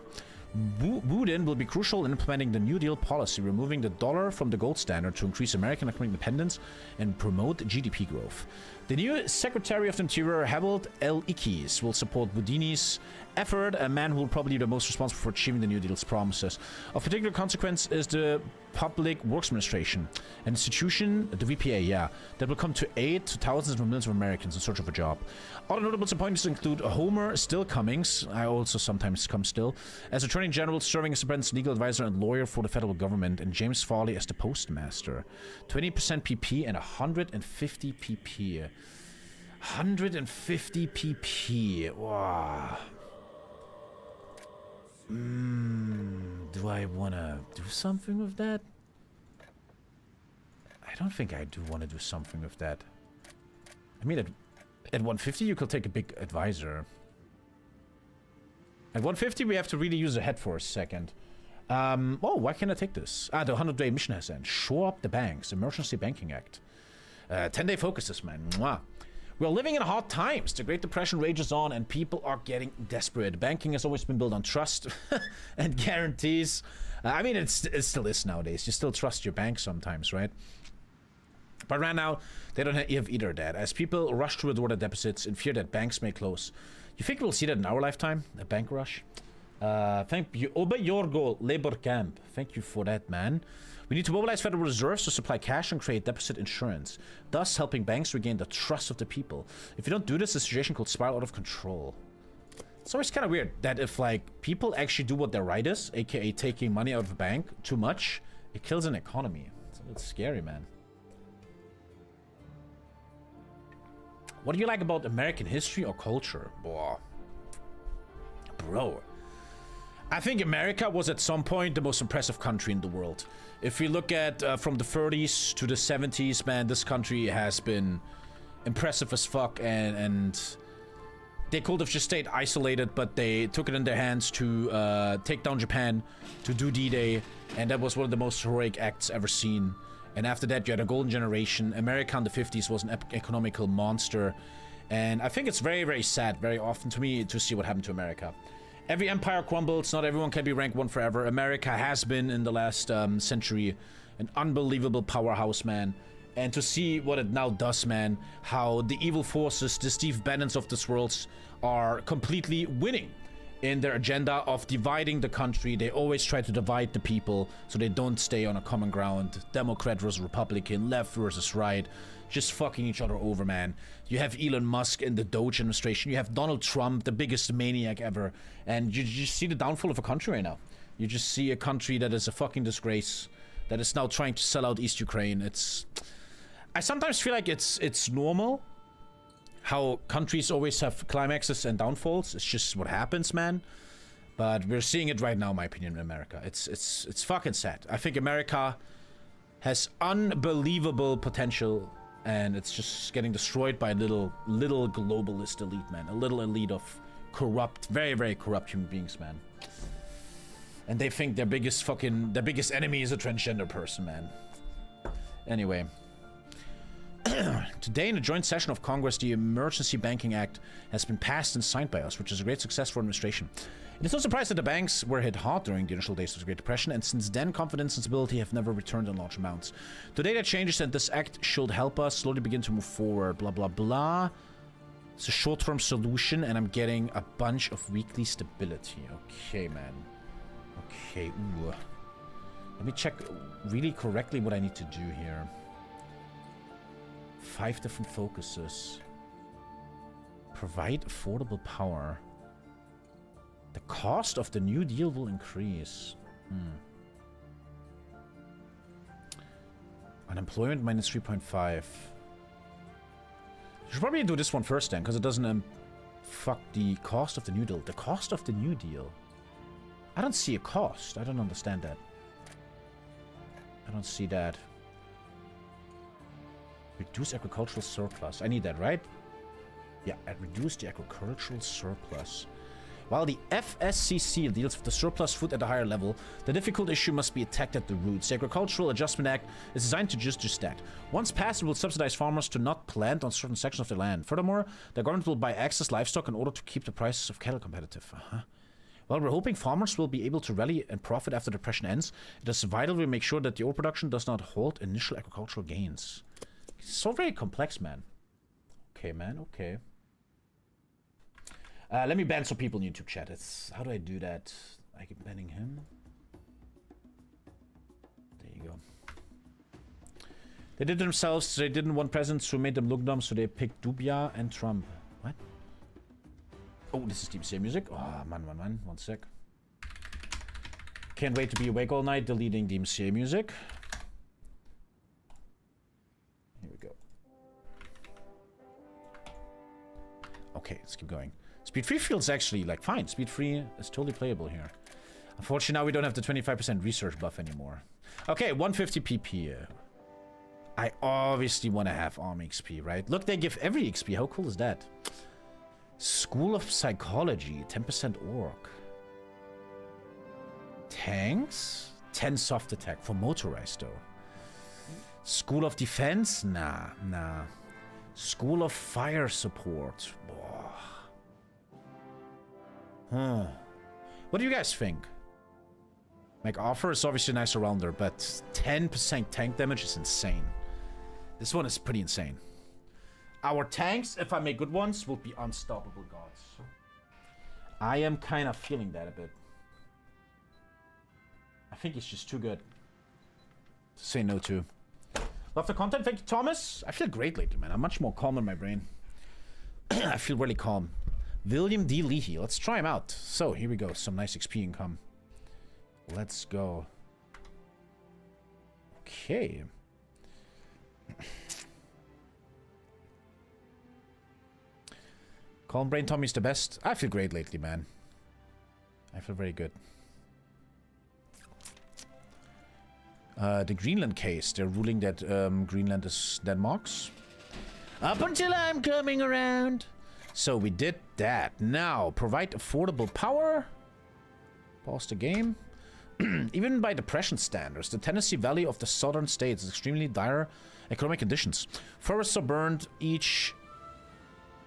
Boudin will be crucial in implementing the New Deal policy, removing the dollar from the gold standard to increase American economic independence and promote GDP growth. The new Secretary of the Interior, Harold L. Ickes, will support Boudini's effort, a man who will probably be the most responsible for achieving the New Deal's promises. Of particular consequence is the Public Works Administration, an institution, the VPA, that will come to aid to thousands of millions of Americans in search of a job. Other notable appointments include Homer Still Cummings, I also sometimes come still, as Attorney General, serving as the President's legal advisor and lawyer for the federal government, and James Farley as the Postmaster. 20% PP and 150 PP. 150 PP. Wow. Do I want to do something with that? I don't think I do want to do something with that. I mean, at 150, you could take a big advisor. At 150, we have to really use a head for a second. Oh, why can't I take this? The 100-day mission has ended. Shore up the banks. Emergency Banking Act. 10-day focuses, man. Mwah. We're living in hard times. The Great Depression rages on and people are getting desperate. Banking has always been built on trust and guarantees. I mean, it still is nowadays. You still trust your bank sometimes, right? But right now, they don't have either that. As people rush toward the deficits in fear that banks may close. You think we'll see that in our lifetime? A bank rush? Thank you. Obey your goal, labor camp. Thank you for that, man. We need to mobilize Federal Reserves to supply cash and create deposit insurance, thus helping banks regain the trust of the people. If you don't do this, the situation could spiral out of control. It's always kind of weird that if, like, people actually do what their right is, aka taking money out of a bank too much, it kills an economy. It's a bit scary, man. What do you like about American history or culture? Bro. I think America was at some point the most impressive country in the world. If we look at from the 30s to the 70s, man, this country has been impressive as fuck, and they could have just stayed isolated, but they took it in their hands to take down Japan, to do D-Day, and that was one of the most heroic acts ever seen. And after that, you had a golden generation. America in the 50s was an economical monster, and I think it's very, very sad, very often to me, to see what happened to America. Every empire crumbles, not everyone can be ranked one forever. America has been, in the last century, an unbelievable powerhouse, man. And to see what it now does, man, how the evil forces, the Steve Bannons of this world, are completely winning in their agenda of dividing the country. They always try to divide the people so they don't stay on a common ground. Democrat versus Republican, left versus right, just fucking each other over, man. You have Elon Musk in the Doge administration. You have Donald Trump, the biggest maniac ever. And you just see the downfall of a country right now. You just see a country that is a fucking disgrace, that is now trying to sell out East Ukraine. I sometimes feel like it's normal how countries always have climaxes and downfalls. It's just what happens, man. But we're seeing it right now, in my opinion, in America. It's fucking sad. I think America has unbelievable potential, and it's just getting destroyed by a little globalist elite, man. A little elite of corrupt, very, very corrupt human beings, man. And they think their biggest enemy is a transgender person, man. Anyway. Today, in a joint session of Congress, the Emergency Banking Act has been passed and signed by us, which is a great success for administration. It is no surprise that the banks were hit hard during the initial days of the Great Depression, and since then, confidence and stability have never returned in large amounts. Today, that changes, and this act should help us slowly begin to move forward. Blah, blah, blah. It's a short-term solution, and I'm getting a bunch of weekly stability. Okay, man. Okay, ooh. Let me check really correctly what I need to do here. 5 different focuses. Provide affordable power. The cost of the New Deal will increase. Unemployment minus 3.5. You should probably do this one first then, because it doesn't fuck the cost of the New Deal. The cost of the New Deal. I don't see a cost. I don't understand that. I don't see that. Reduce agricultural surplus. I need that, right? Yeah, reduce the agricultural surplus. While the FSCC deals with the surplus food at a higher level, the difficult issue must be attacked at the roots. The Agricultural Adjustment Act is designed to just that. Once passed, it will subsidize farmers to not plant on certain sections of their land. Furthermore, the government will buy excess livestock in order to keep the prices of cattle competitive. While we're hoping farmers will be able to rally and profit after the depression ends, it is vital we make sure that the overproduction does not halt initial agricultural gains. It's so very complex, man. Okay, man, okay. Let me ban some people in YouTube chat. How do I do that? I keep banning him. There you go. They did it themselves. They didn't want presidents who made them look dumb, so they picked Dubia and Trump. What? Oh, this is DMCA music. Oh, man. 1 sec. Can't wait to be awake all night deleting DMCA music. Here we go. Okay, let's keep going. Speed 3 feels actually, like, fine. Speed 3 is totally playable here. Unfortunately, now we don't have the 25% research buff anymore. Okay, 150 PP. I obviously want to have Army XP, right? Look, they give every XP. How cool is that? School of Psychology, 10% orc. Tanks? 10 soft attack for motorized, though. School of Defense? Nah. School of Fire Support. Huh. What do you guys think? MacArthur is obviously a nice all-rounder, but 10% tank damage is insane. This one is pretty insane. Our tanks, if I make good ones, will be unstoppable gods. I am kind of feeling that a bit. I think it's just too good to say no to. Love the content. Thank you, Thomas. I feel great lately, man. I'm much more calm in my brain. I feel really calm. William D. Leahy. Let's try him out. So, here we go. Some nice XP income. Let's go. Okay. Calm Brain Tommy's the best. I feel great lately, man. I feel very good. The Greenland case. They're ruling that Greenland is Denmark's. Up until I'm coming around. So we did that. Now, provide affordable power. Pause the game. Even by depression standards, the Tennessee Valley of the southern states is extremely dire economic conditions. Forests are burned each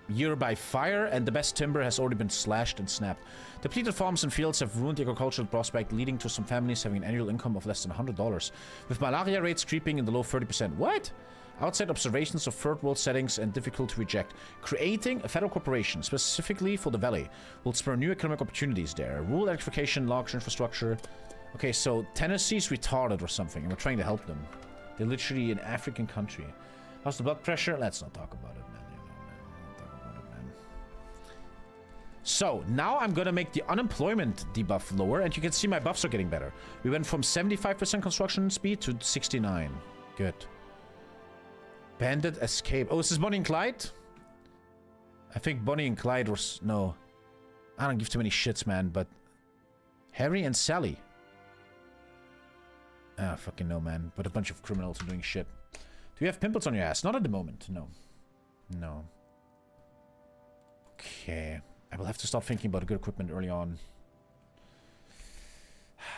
year by fire, and the best timber has already been slashed and snapped. Depleted farms and fields have ruined the agricultural prospect, leading to some families having an annual income of less than $100, with malaria rates creeping in the low 30%. What? Outside observations of third world settings and difficult to reject. Creating a federal corporation specifically for the valley will spur new economic opportunities there. Rural electrification, large infrastructure. Okay, so Tennessee's retarded or something, and we're trying to help them. They're literally an African country. How's the blood pressure? Let's not talk about it, man. You know, man. Don't talk about it, man. So, now I'm gonna make the unemployment debuff lower, and you can see my buffs are getting better. We went from 75% construction speed to 69. Good. Bandit escape. Oh, is this Bonnie and Clyde? I think Bonnie and Clyde was... No. I don't give too many shits, man, but... Harry and Sally. Ah, fucking no, man. But a bunch of criminals are doing shit. Do you have pimples on your ass? Not at the moment, no. No. Okay. I will have to start thinking about good equipment early on.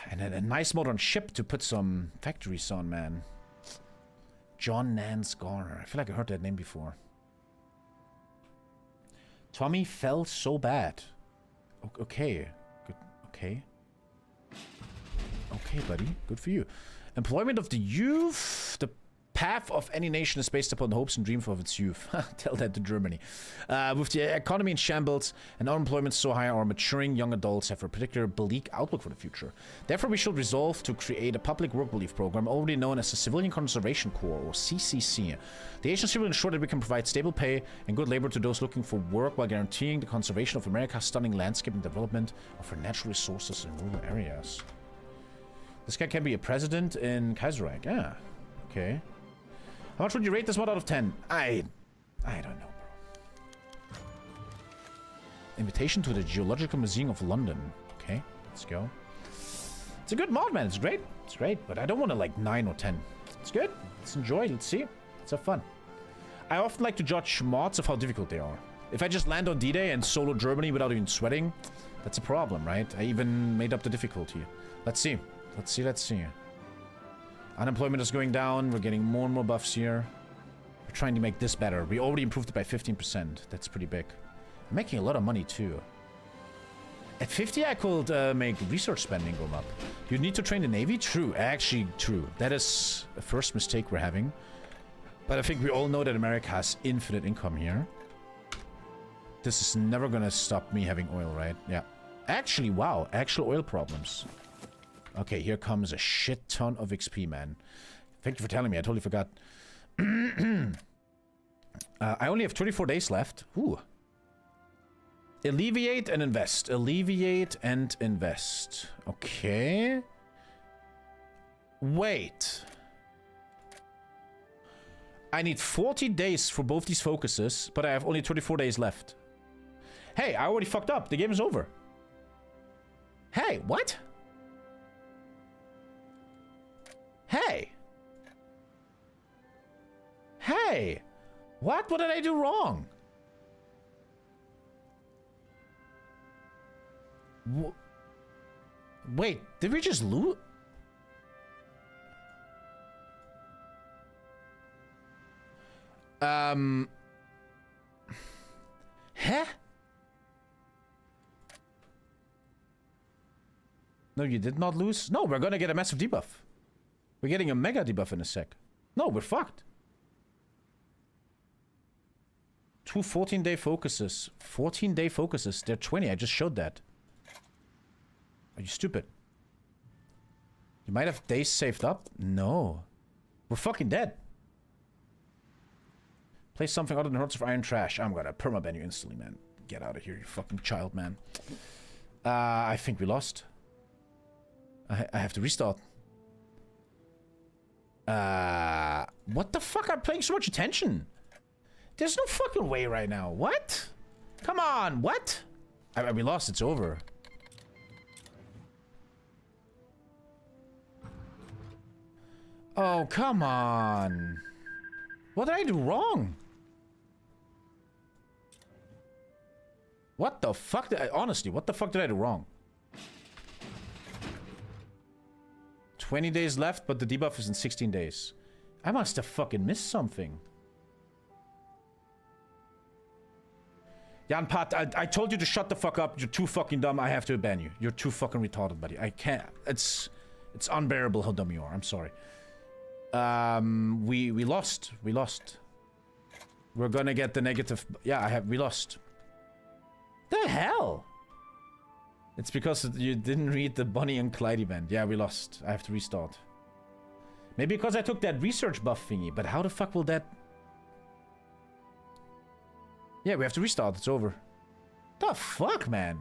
And then a nice modern ship to put some factories on, man. John Nance Garner. I feel like I heard that name before. Tommy fell so bad. Okay. Good. Okay. Okay, buddy. Good for you. Employment of the youth. The path of any nation is based upon the hopes and dreams of its youth. Tell that to Germany. With the economy in shambles and unemployment so high, our maturing young adults have a particular bleak outlook for the future. Therefore, we should resolve to create a public work relief program, already known as the Civilian Conservation Corps, or CCC. The agency will ensure that we can provide stable pay and good labor to those looking for work while guaranteeing the conservation of America's stunning landscape and development of our natural resources in rural areas. This guy can be a president in Kaiserreich. Yeah. Okay. How much would you rate this mod out of 10? I don't know, bro. Invitation to the Geological Museum of London. Okay, let's go. It's a good mod, man. It's great. It's great, but I don't want to like 9 or 10. It's good. Let's enjoy. Let's see. Let's have fun. I often like to judge mods of how difficult they are. If I just land on D-Day and solo Germany without even sweating, that's a problem, right? I even made up the difficulty. Let's see. Let's see. Let's see. Unemployment is going down. We're getting more and more buffs here. We're trying to make this better. We already improved it by 15%. That's pretty big. I'm making a lot of money too. At 50, I could make research spending go up. You need to train the Navy? True. Actually, true. That is the first mistake we're having. But I think we all know that America has infinite income here. This is never gonna stop me having oil, right? Yeah. Actually, wow. Actual oil problems. Okay, here comes a shit ton of XP, man. Thank you for telling me. I totally forgot. I only have 24 days left. Ooh. Alleviate and invest. Alleviate and invest. Okay. Wait. I need 40 days for both these focuses, but I have only 24 days left. Hey, I already fucked up. The game is over. Hey, what? Hey! Hey! What? What did I do wrong? Wait, did we just lose? Huh? No, you did not lose? No, we're gonna get a massive debuff. We're getting a mega debuff in a sec. No, we're fucked. 2 14-day focuses. 14-day focuses. They're 20. I just showed that. Are you stupid? You might have days saved up? No. We're fucking dead. Play something other than Hearts of Iron trash. I'm gonna permaban you instantly, man. Get out of here, you fucking child, man. I think we lost. I have to restart. What the fuck? I'm paying so much attention. There's no fucking way right now. What? Come on, what? We lost, it's over. Oh, come on. What did I do wrong? What the fuck did I... Honestly, what the fuck did I do wrong? 20 days left, but the debuff is in 16 days. I must have fucking missed something. Jan Pat, I told you to shut the fuck up. You're too fucking dumb. I have to ban you. You're too fucking retarded, buddy. I can't... It's unbearable how dumb you are. I'm sorry. We lost. We lost. We're gonna get the negative... Yeah, we lost. The hell? It's because you didn't read the Bonnie and Clyde event. Yeah, we lost. I have to restart. Maybe because I took that research buff thingy, but how the fuck will that... Yeah, we have to restart. It's over. The fuck, man?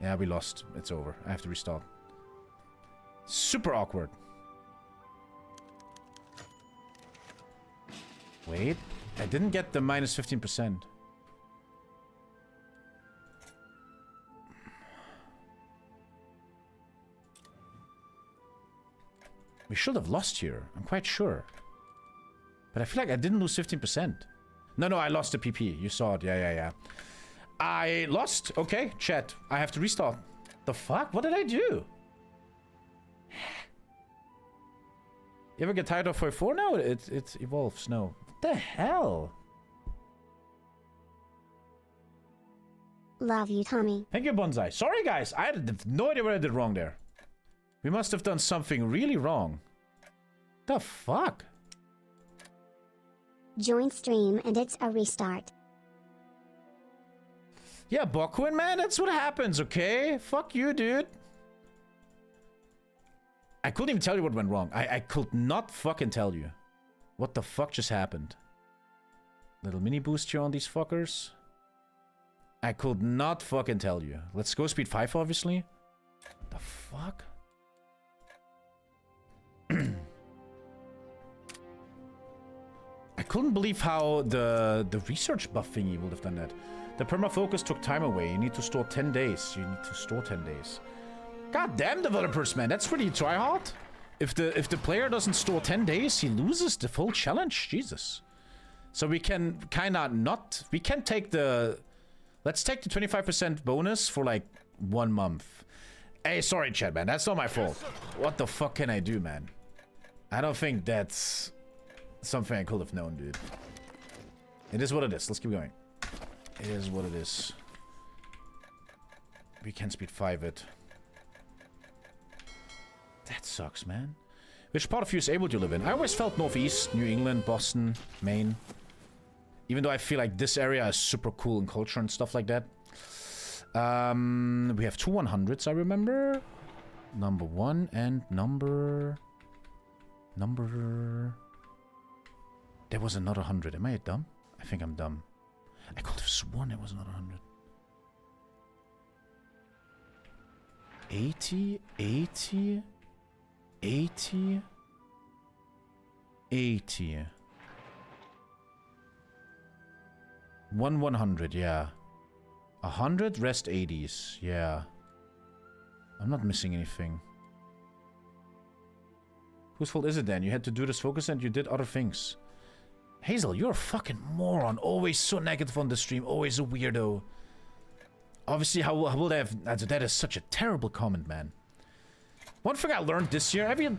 Yeah, we lost. It's over. I have to restart. Super awkward. Wait. I didn't get the minus 15%. We should have lost here. I'm quite sure. But I feel like I didn't lose 15%. No, I lost the PP. You saw it. Yeah. I lost. Okay, chat. I have to restart. The fuck? What did I do? You ever get tired of 4 now? It evolves. No. What the hell? Love you, Tommy. Thank you, Bonsai. Sorry, guys. I had no idea what I did wrong there. We must have done something really wrong. The fuck? Join stream and it's a restart. Yeah, Bokuin, man, that's what happens, okay? Fuck you, dude. I couldn't even tell you what went wrong. I could not fucking tell you. What the fuck just happened? Little mini boost here on these fuckers. I could not fucking tell you. Let's go speed 5, obviously. The fuck? I couldn't believe how the research buff thingy would have done that. The permafocus took time away. You need to store 10 days. You need to store 10 days. God damn, developers, man. That's pretty try-hard. If the player doesn't store 10 days, he loses the full challenge. Jesus. So we can kind of not... We can take the... Let's take the 25% bonus for like 1 month. Hey, sorry, chat, man. That's not my fault. What the fuck can I do, man? I don't think that's something I could have known, dude. It is what it is. Let's keep going. It is what it is. We can speed 5 it. That sucks, man. Which part of you is able to live in? I always felt Northeast, New England, Boston, Maine. Even though I feel like this area is super cool in culture and stuff like that. We have 2 100s, I remember. Number 1 and number... There was another 100. Am I dumb? I think I'm dumb. I could have sworn there was another 100. 80, 80, 80, 80. 100, yeah. 100, rest 80s, yeah. I'm not missing anything. Whose fault is it then? You had to do this focus and you did other things. Hazel, you're a fucking moron. Always so negative on the stream. Always a weirdo. Obviously, how will they have... That is such a terrible comment, man. One thing I learned this year, every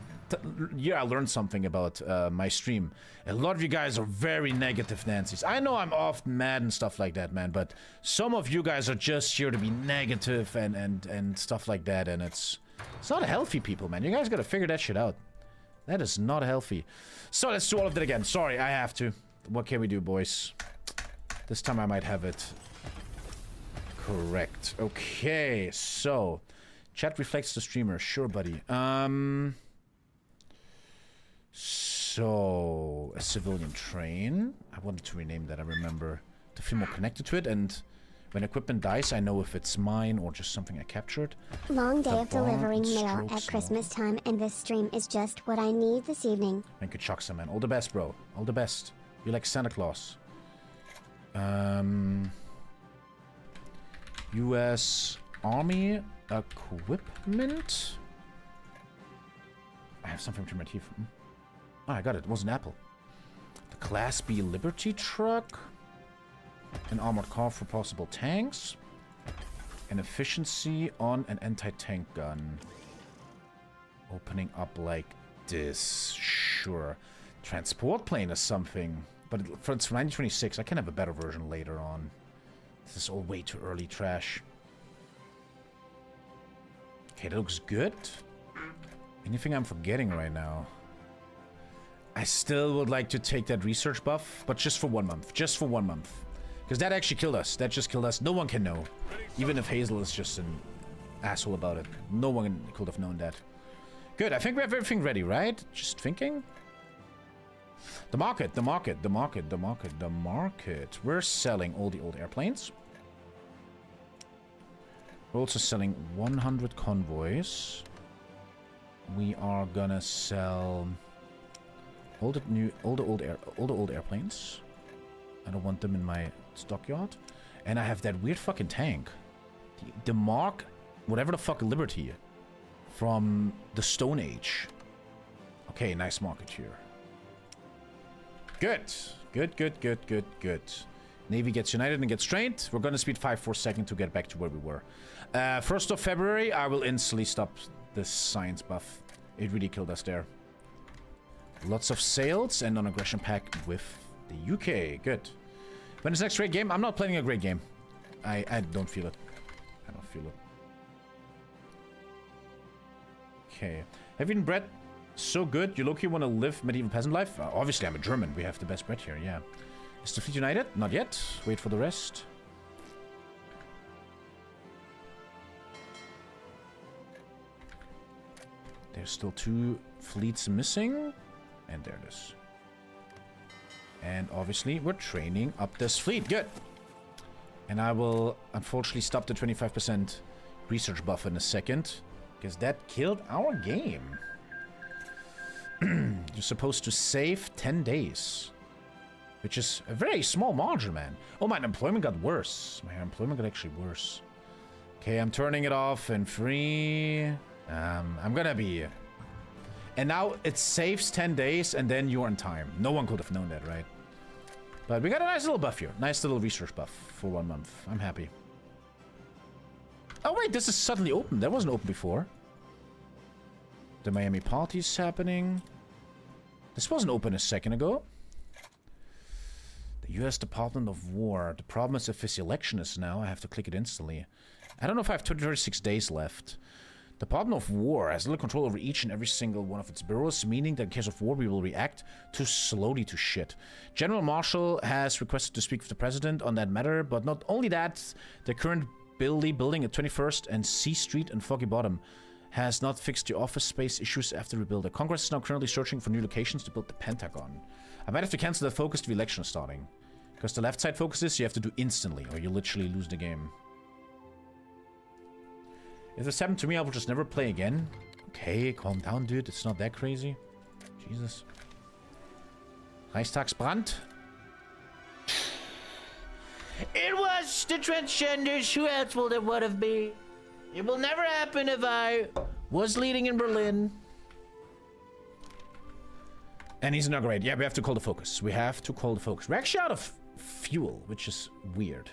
year I learned something about my stream. A lot of you guys are very negative Nancy's. I know I'm often mad and stuff like that, man, but some of you guys are just here to be negative and stuff like that, and it's not healthy, people, man. You guys gotta figure that shit out. That is not healthy. So let's do all of that again. Sorry, I have to. What can we do, boys? This time I might have it correct. Okay, so... Chat reflects the streamer. Sure, buddy. So... A civilian train. I wanted to rename that, I remember. To feel more connected to it, and... When equipment dies, I know if it's mine or just something I captured. Long day of delivering mail at Christmas time, and this stream is just what I need this evening. Thank you, Chucksa, man. All the best, bro. All the best. You're like Santa Claus. U.S. Army equipment? I have something to my teeth. Oh, I got it. It was an apple. The Class B Liberty truck. An armored car for possible tanks. An efficiency on an anti-tank gun. Opening up like this. Sure. Transport plane is something. But it's from 1926. I can have a better version later on. This is all way too early trash. Okay, that looks good. Anything I'm forgetting right now? I still would like to take that research buff, but just for 1 month. Just for 1 month. Because that actually killed us. That just killed us. No one can know. Even if Hazel is just an asshole about it. No one could have known that. Good. I think we have everything ready, right? Just thinking. The market. The market. The market. The market. The market. We're selling all the old airplanes. We're also selling 100 convoys. We are gonna sell all the old airplanes. I don't want them in my stockyard. And I have that weird fucking tank. The Mark, whatever the fuck, Liberty. From the Stone Age. Okay, nice market here. Good. Good, good, good, good, good. Navy gets united and gets trained. We're gonna speed 5 for a second to get back to where we were. 1st of February, I will instantly stop this science buff. It really killed us there. Lots of sales and an aggression pack with the UK. Good. When is next great game? I'm not playing a great game. I don't feel it. I don't feel it. Okay. Have you been bred so good? You low-key want to live medieval peasant life? Obviously, I'm a German. We have the best bread here, yeah. Is the fleet united? Not yet. Wait for the rest. There's still 2 fleets missing. And there it is. And obviously, we're training up this fleet. Good. And I will, unfortunately, stop the 25% research buff in a second. Because that killed our game. You're supposed to save 10 days. Which is a very small margin, man. Oh, my unemployment got worse. My unemployment got actually worse. Okay, I'm turning it off in 3. I'm gonna be... And now it saves 10 days and then you're in time. No one could have known that, right? But we got a nice little buff here. Nice little research buff for 1 month. I'm happy. Oh, wait, this is suddenly open. That wasn't open before. The Miami party's happening. This wasn't open a second ago. The U.S. Department of War. The problem is if this election is now, I have to click it instantly. I don't know if I have 36 days left. The Department of War has little control over each and every single one of its bureaus, meaning that in case of war we will react too slowly to shit. General Marshall has requested to speak with the President on that matter, but not only that, the current building at 21st and C Street and Foggy Bottom has not fixed the office space issues after rebuild. The Congress is now currently searching for new locations to build the Pentagon. I might have to cancel that focus to the election starting. Because the left side focuses, you have to do instantly, or you literally lose the game. If this happened to me, I will just never play again. Okay, calm down, dude. It's not that crazy. Jesus. Reichstagsbrand. It was the transgenders. Who else will it would have been? It will never happen if I was leading in Berlin. And he's not great. Yeah, we have to call the focus. We have to call the focus. We're actually out of fuel, which is weird.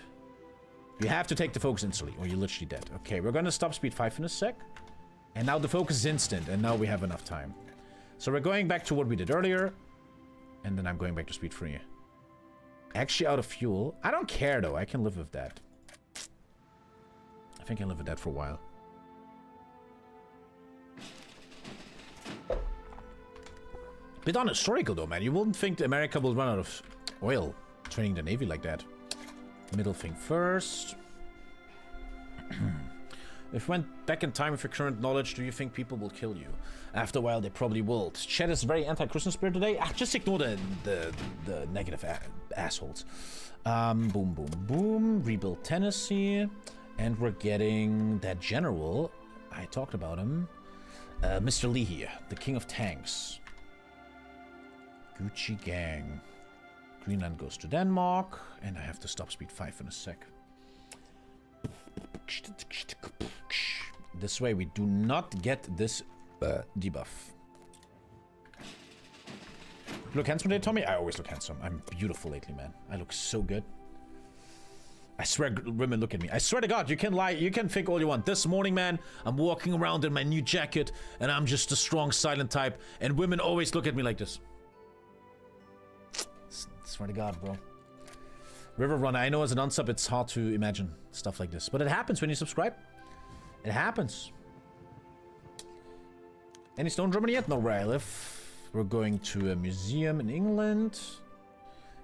You have to take the focus instantly, or you're literally dead. Okay, we're gonna stop speed 5 in a sec. And now the focus is instant, and now we have enough time. So we're going back to what we did earlier, and then I'm going back to speed 3. Actually out of fuel. I don't care though, I can live with that. I think I can live with that for a while. Bit unhistorical though, man. You wouldn't think America will run out of oil training the Navy like that. Middle thing first. If you went back in time with your current knowledge, do you think people will kill you? After a while, they probably will. Chat is very anti-Christmas spirit today. Just ignore the negative assholes. Boom, boom, boom. Rebuild Tennessee. And we're getting that general. I talked about him. Mr. Lee here, the king of tanks. Gucci gang. Greenland goes to Denmark. And I have to stop speed 5 in a sec. This way we do not get this debuff. You look handsome today, Tommy? I always look handsome. I'm beautiful lately, man. I look so good. I swear women look at me. I swear to God, you can lie. You can think all you want. This morning, man, I'm walking around in my new jacket and I'm just a strong, silent type. And women always look at me like this. Swear to God, bro. River Runner, I know as an unsub it's hard to imagine stuff like this, but it happens when you subscribe. It happens. Any snow in Germany yet? Not where I live. We're going to a museum in England.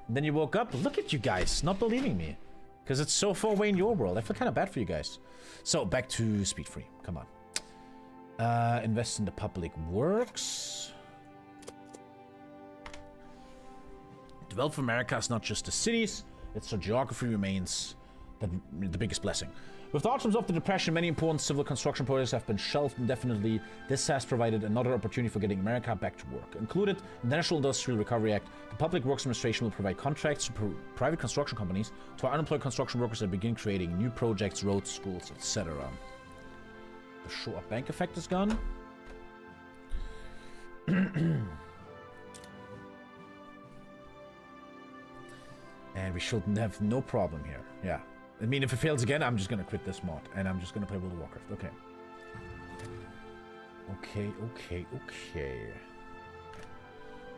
And then you woke up. Look at you guys not believing me. Because it's so far away in your world. I feel kind of bad for you guys. So back to speed 3. Come on. Invest in the public works. Develop America is not just the cities. Its geography remains the biggest blessing. With the outcomes of the Depression, many important civil construction projects have been shelved indefinitely. This has provided another opportunity for getting America back to work. Included in the National Industrial Recovery Act, the Public Works Administration will provide contracts to private construction companies to our unemployed construction workers and begin creating new projects, roads, schools, etc. The show-up bank effect is gone. And we should have no problem here. Yeah. I mean, if it fails again, I'm just gonna quit this mod. And I'm just gonna play World of Warcraft. Okay. Okay.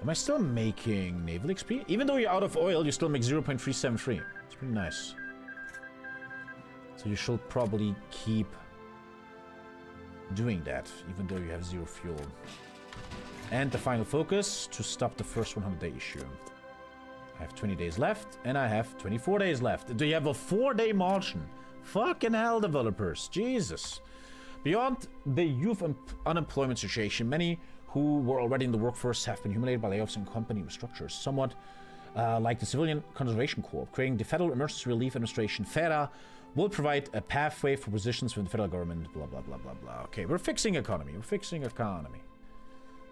Am I still making naval XP? Even though you're out of oil, you still make 0.373. It's pretty nice. So you should probably keep doing that, even though you have 0 fuel. And the final focus, to stop the first 100-day issue. I have 20 days left, and I have 24 days left. Do you have a 4-day margin? Fucking hell, developers. Jesus. Beyond the youth unemployment situation, many who were already in the workforce have been humiliated by layoffs and company restructures, somewhat like the Civilian Conservation Corps. Creating the Federal Emergency Relief Administration, FERA, will provide a pathway for positions with the federal government, blah, blah, blah, blah, blah. Okay, we're fixing economy. We're fixing economy.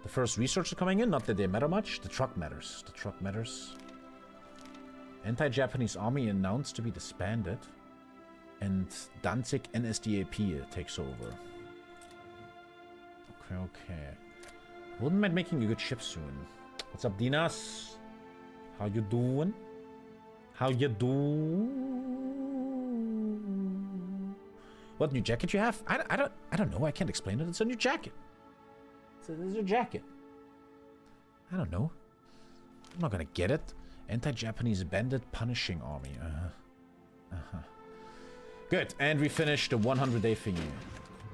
The first researchers coming in, not that they matter much. The truck matters. The truck matters. Anti-Japanese army announced to be disbanded, and Danzig NSDAP takes over. Okay. Wouldn't mind making a good ship soon. What's up, Dinas? How you doing? How you doing? What new jacket you have? I don't know. I can't explain it. It's a new jacket. It's a jacket. I don't know. I'm not gonna get it. Anti-Japanese bandit punishing army. Good. And we finished the 100-day thingy,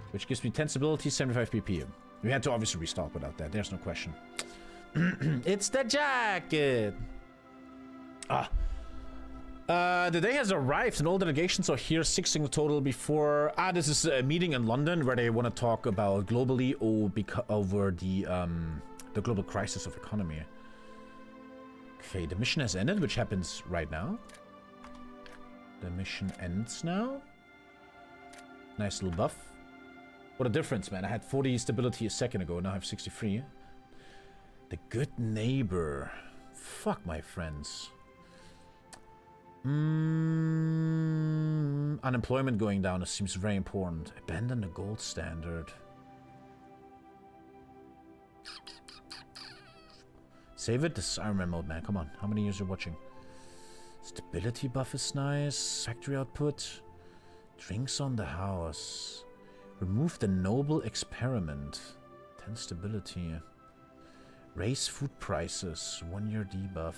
which gives me 10 stability, 75 PP. We had to obviously restart without that. There's no question. It's the jacket. The day has arrived and all delegations are here, 6 in total before... this is a meeting in London where they want to talk about globally over the global crisis of economy. Okay, the mission has ended, which happens right now. The mission ends now. Nice little buff. What a difference, man. I had 40 stability a second ago, now I have 63. The good neighbor. Fuck, my friends. Unemployment going down, it seems very important. Abandon the gold standard. Save it. This is Iron Man mode, man. Come on. How many years are watching? Stability buff is nice. Factory output. Drinks on the house. Remove the noble experiment. 10 stability. Raise food prices. 1-year debuff.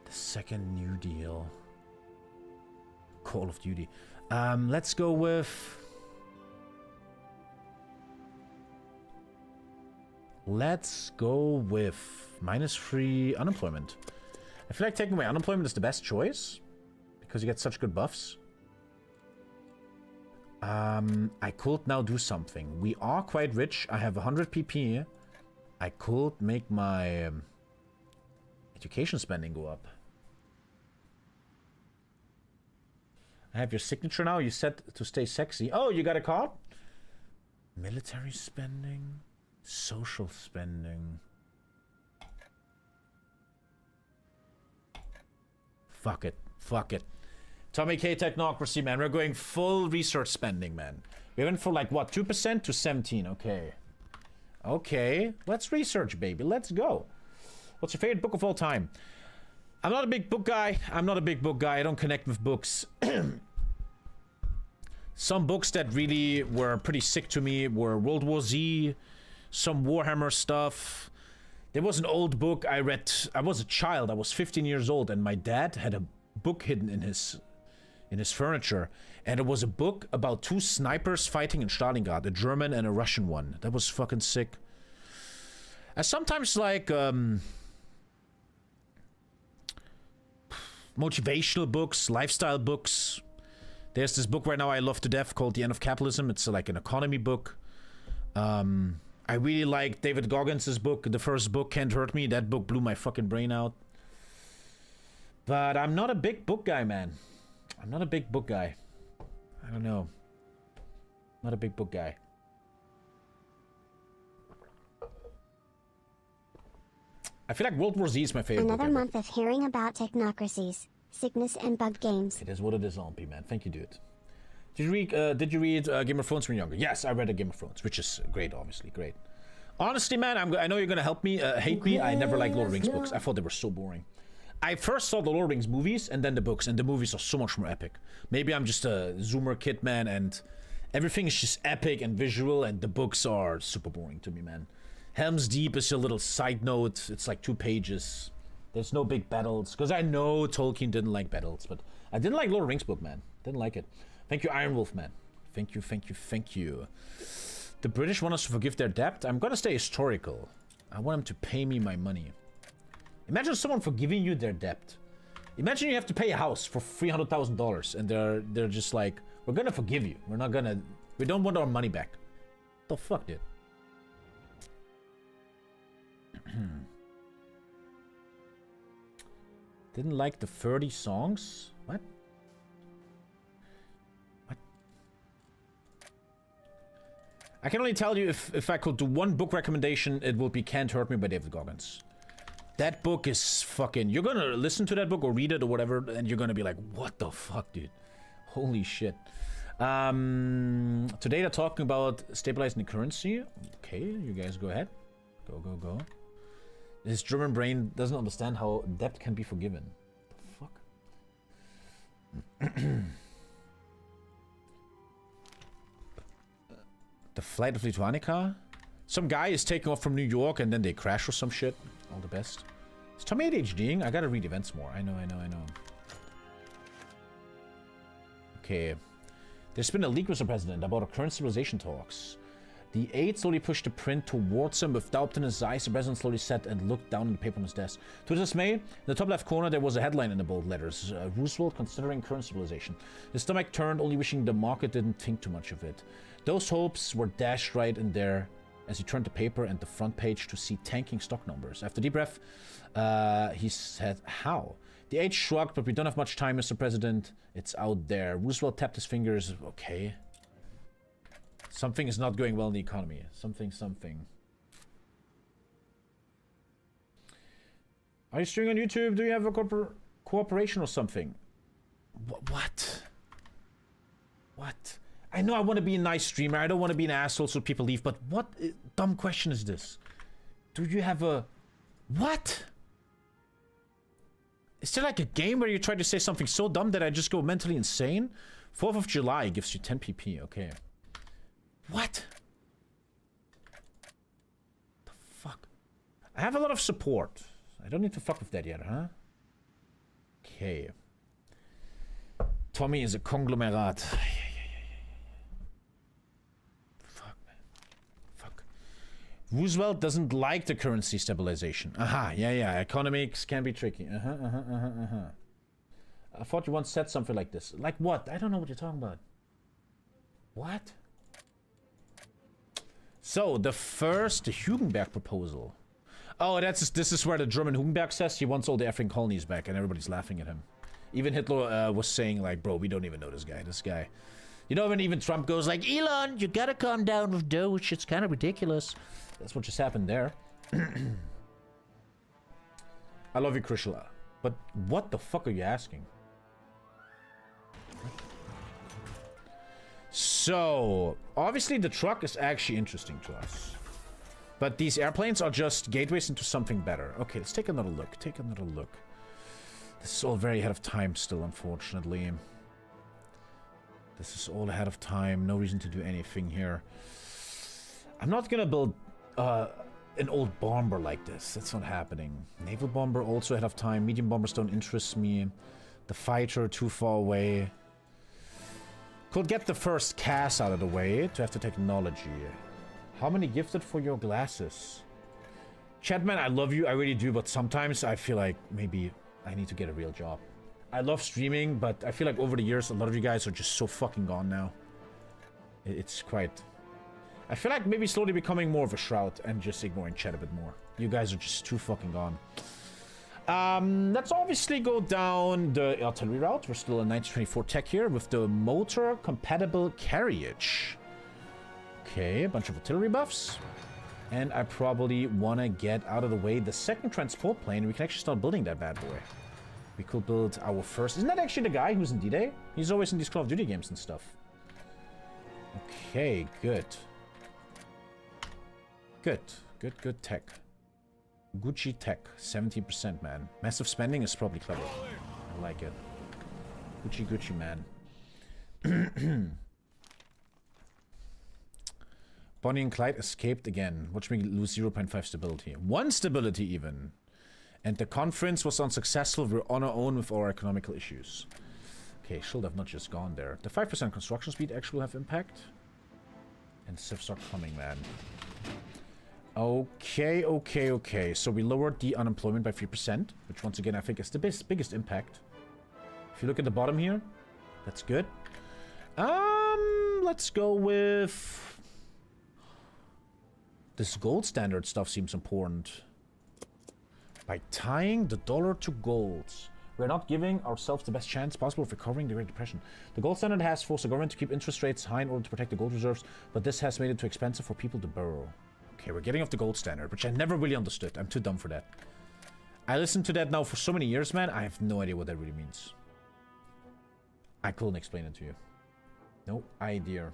The second New Deal. Call of Duty. Let's go with... Let's go with -3 unemployment. I feel like taking away unemployment is the best choice. Because you get such good buffs. I could now do something. We are quite rich. I have 100 PP. I could make my education spending go up. I have your signature now. You said to stay sexy. Oh, you got a card? Military spending. Social spending. Fuck it. Fuck it. TommyKay Technocracy, man. We're going full research spending, man. We went from like, what, 2% to 17. Okay. Okay. Let's research, baby. Let's go. What's your favorite book of all time? I'm not a big book guy. I'm not a big book guy. I don't connect with books. Some books that really were pretty sick to me were World War Z, some Warhammer stuff. There was an old book I read. I was a child. I was 15 years old, and my dad had a book hidden in his furniture, and it was a book about 2 snipers fighting in Stalingrad, a German and a Russian one. That was fucking sick. I sometimes like motivational books, lifestyle books. There's this book right now I love to death called The End of Capitalism. It's like an economy book. I really like David Goggins' book, the first book, Can't Hurt Me. That book blew my fucking brain out. But I'm not a big book guy, man. I'm not a big book guy. I don't know. Not a big book guy. I feel like World War Z is my favorite Another book month of hearing about technocracies, sickness, and bug games. It is what it is, Zombie, man. Thank you, dude. Did you read Game of Thrones when you were younger? Yes, I read Game of Thrones, which is great, obviously. Great. Honestly, man, I know you're going to help me, hate me. I never liked Lord of the Rings books. I thought they were so boring. I first saw the Lord of the Rings movies and then the books, and the movies are so much more epic. Maybe I'm just a Zoomer kid, man, and everything is just epic and visual, and the books are super boring to me, man. Helm's Deep is a little side note. It's like 2 pages. There's no big battles, because I know Tolkien didn't like battles, but I didn't like Lord of the Rings book, man. Didn't like it. Thank you, Iron Wolf, man. Thank you, thank you, thank you. The British want us to forgive their debt. I'm gonna stay historical. I want them to pay me my money. Imagine someone forgiving you their debt. Imagine you have to pay a house for $300,000 and they're just like, we're gonna forgive you. We don't want our money back. The fuck, dude? Didn't like the 30 songs? What? What? I can only tell you if I could do one book recommendation, it would be Can't Hurt Me by David Goggins. That book is fucking... You're gonna listen to that book or read it or whatever, and you're gonna be like, what the fuck, dude? Holy shit. Today they're talking about stabilizing the currency. Okay, you guys go ahead. Go, go, go. His German brain doesn't understand how debt can be forgiven. The fuck? The Flight of Lituanica? Some guy is taking off from New York and then they crash or some shit. All the best. Is Tommy ADHDing? I gotta read events more. I know. Okay. There's been a leak, Mr. President, about our current civilization talks. The aide slowly pushed the print towards him with doubt in his eyes. The president slowly sat and looked down at the paper on his desk. To his dismay, in the top left corner there was a headline in the bold letters. Roosevelt considering current civilization. His stomach turned, only wishing the market didn't think too much of it. Those hopes were dashed right in there as he turned the paper and the front page to see tanking stock numbers. After a deep breath, he said, how? The aide shrugged, but we don't have much time, Mr. President. It's out there. Roosevelt tapped his fingers. Okay. Something is not going well in the economy. Something. Are you streaming on YouTube? Do you have a cooperation or something? What? I know I want to be a nice streamer. I don't want to be an asshole so people leave, but what dumb question is this? Do you have a... What? Is there like a game where you try to say something so dumb that I just go mentally insane? 4th of July gives you 10 PP. Okay. What? The fuck? I have a lot of support. I don't need to fuck with that yet, huh? Okay. Tommy is a conglomerate. Fuck, man. Fuck. Roosevelt doesn't like the currency stabilization. Aha, yeah. Economics can be tricky. I thought you once said something like this. Like what? I don't know what you're talking about. What? So, the Hugenberg proposal. Oh, this is where the German Hugenberg says he wants all the effing colonies back, and everybody's laughing at him. Even Hitler was saying, like, bro, we don't even know this guy. You know, when even Trump goes like, Elon, you gotta calm down with Doge, it's kind of ridiculous. That's what just happened there. I love you, Krishla. But what the fuck are you asking? So, obviously the truck is actually interesting to us. But these airplanes are just gateways into something better. Okay, let's take another look. This is all very ahead of time still, unfortunately. This is all ahead of time. No reason to do anything here. I'm not gonna build an old bomber like this. That's not happening. Naval bomber also ahead of time. Medium bombers don't interest me. The fighter too far away. Could get the first CAS out of the way to have the technology. How many gifted for your glasses? Chatman, I love you, I really do, but sometimes I feel like maybe I need to get a real job. I love streaming, but I feel like over the years, a lot of you guys are just so fucking gone now. It's quite... I feel like maybe slowly becoming more of a shroud and just ignoring chat a bit more. You guys are just too fucking gone. Let's obviously go down the artillery route. We're still in 1924 tech here with the motor compatible carriage. Okay, a bunch of artillery buffs. And I probably want to get out of the way the second transport plane. We can actually start building that bad boy. We could build our first... Isn't that actually the guy who's in D-Day? He's always in these Call of Duty games and stuff. Okay, good. Good tech. Gucci tech, 17%, man. Massive spending is probably clever. I like it. Gucci, man. Bonnie and Clyde escaped again. Watch me lose 0.5 stability. 1 stability even. And the conference was unsuccessful. We're on our own with our economical issues. Okay, should have not just gone there. The 5% construction speed actually will have impact. And civs are coming, man. Okay. So we lowered the unemployment by 3%, which once again I think is the biggest impact. If you look at the bottom here, that's good. Let's go with... This gold standard stuff seems important. By tying the dollar to gold, we're not giving ourselves the best chance possible of recovering the Great Depression. The gold standard has forced the government to keep interest rates high in order to protect the gold reserves, but this has made it too expensive for people to borrow. Okay, we're getting off the gold standard, which I never really understood. I'm too dumb for that. I listened to that now for so many years, man. I have no idea what that really means. I couldn't explain it to you. No idea.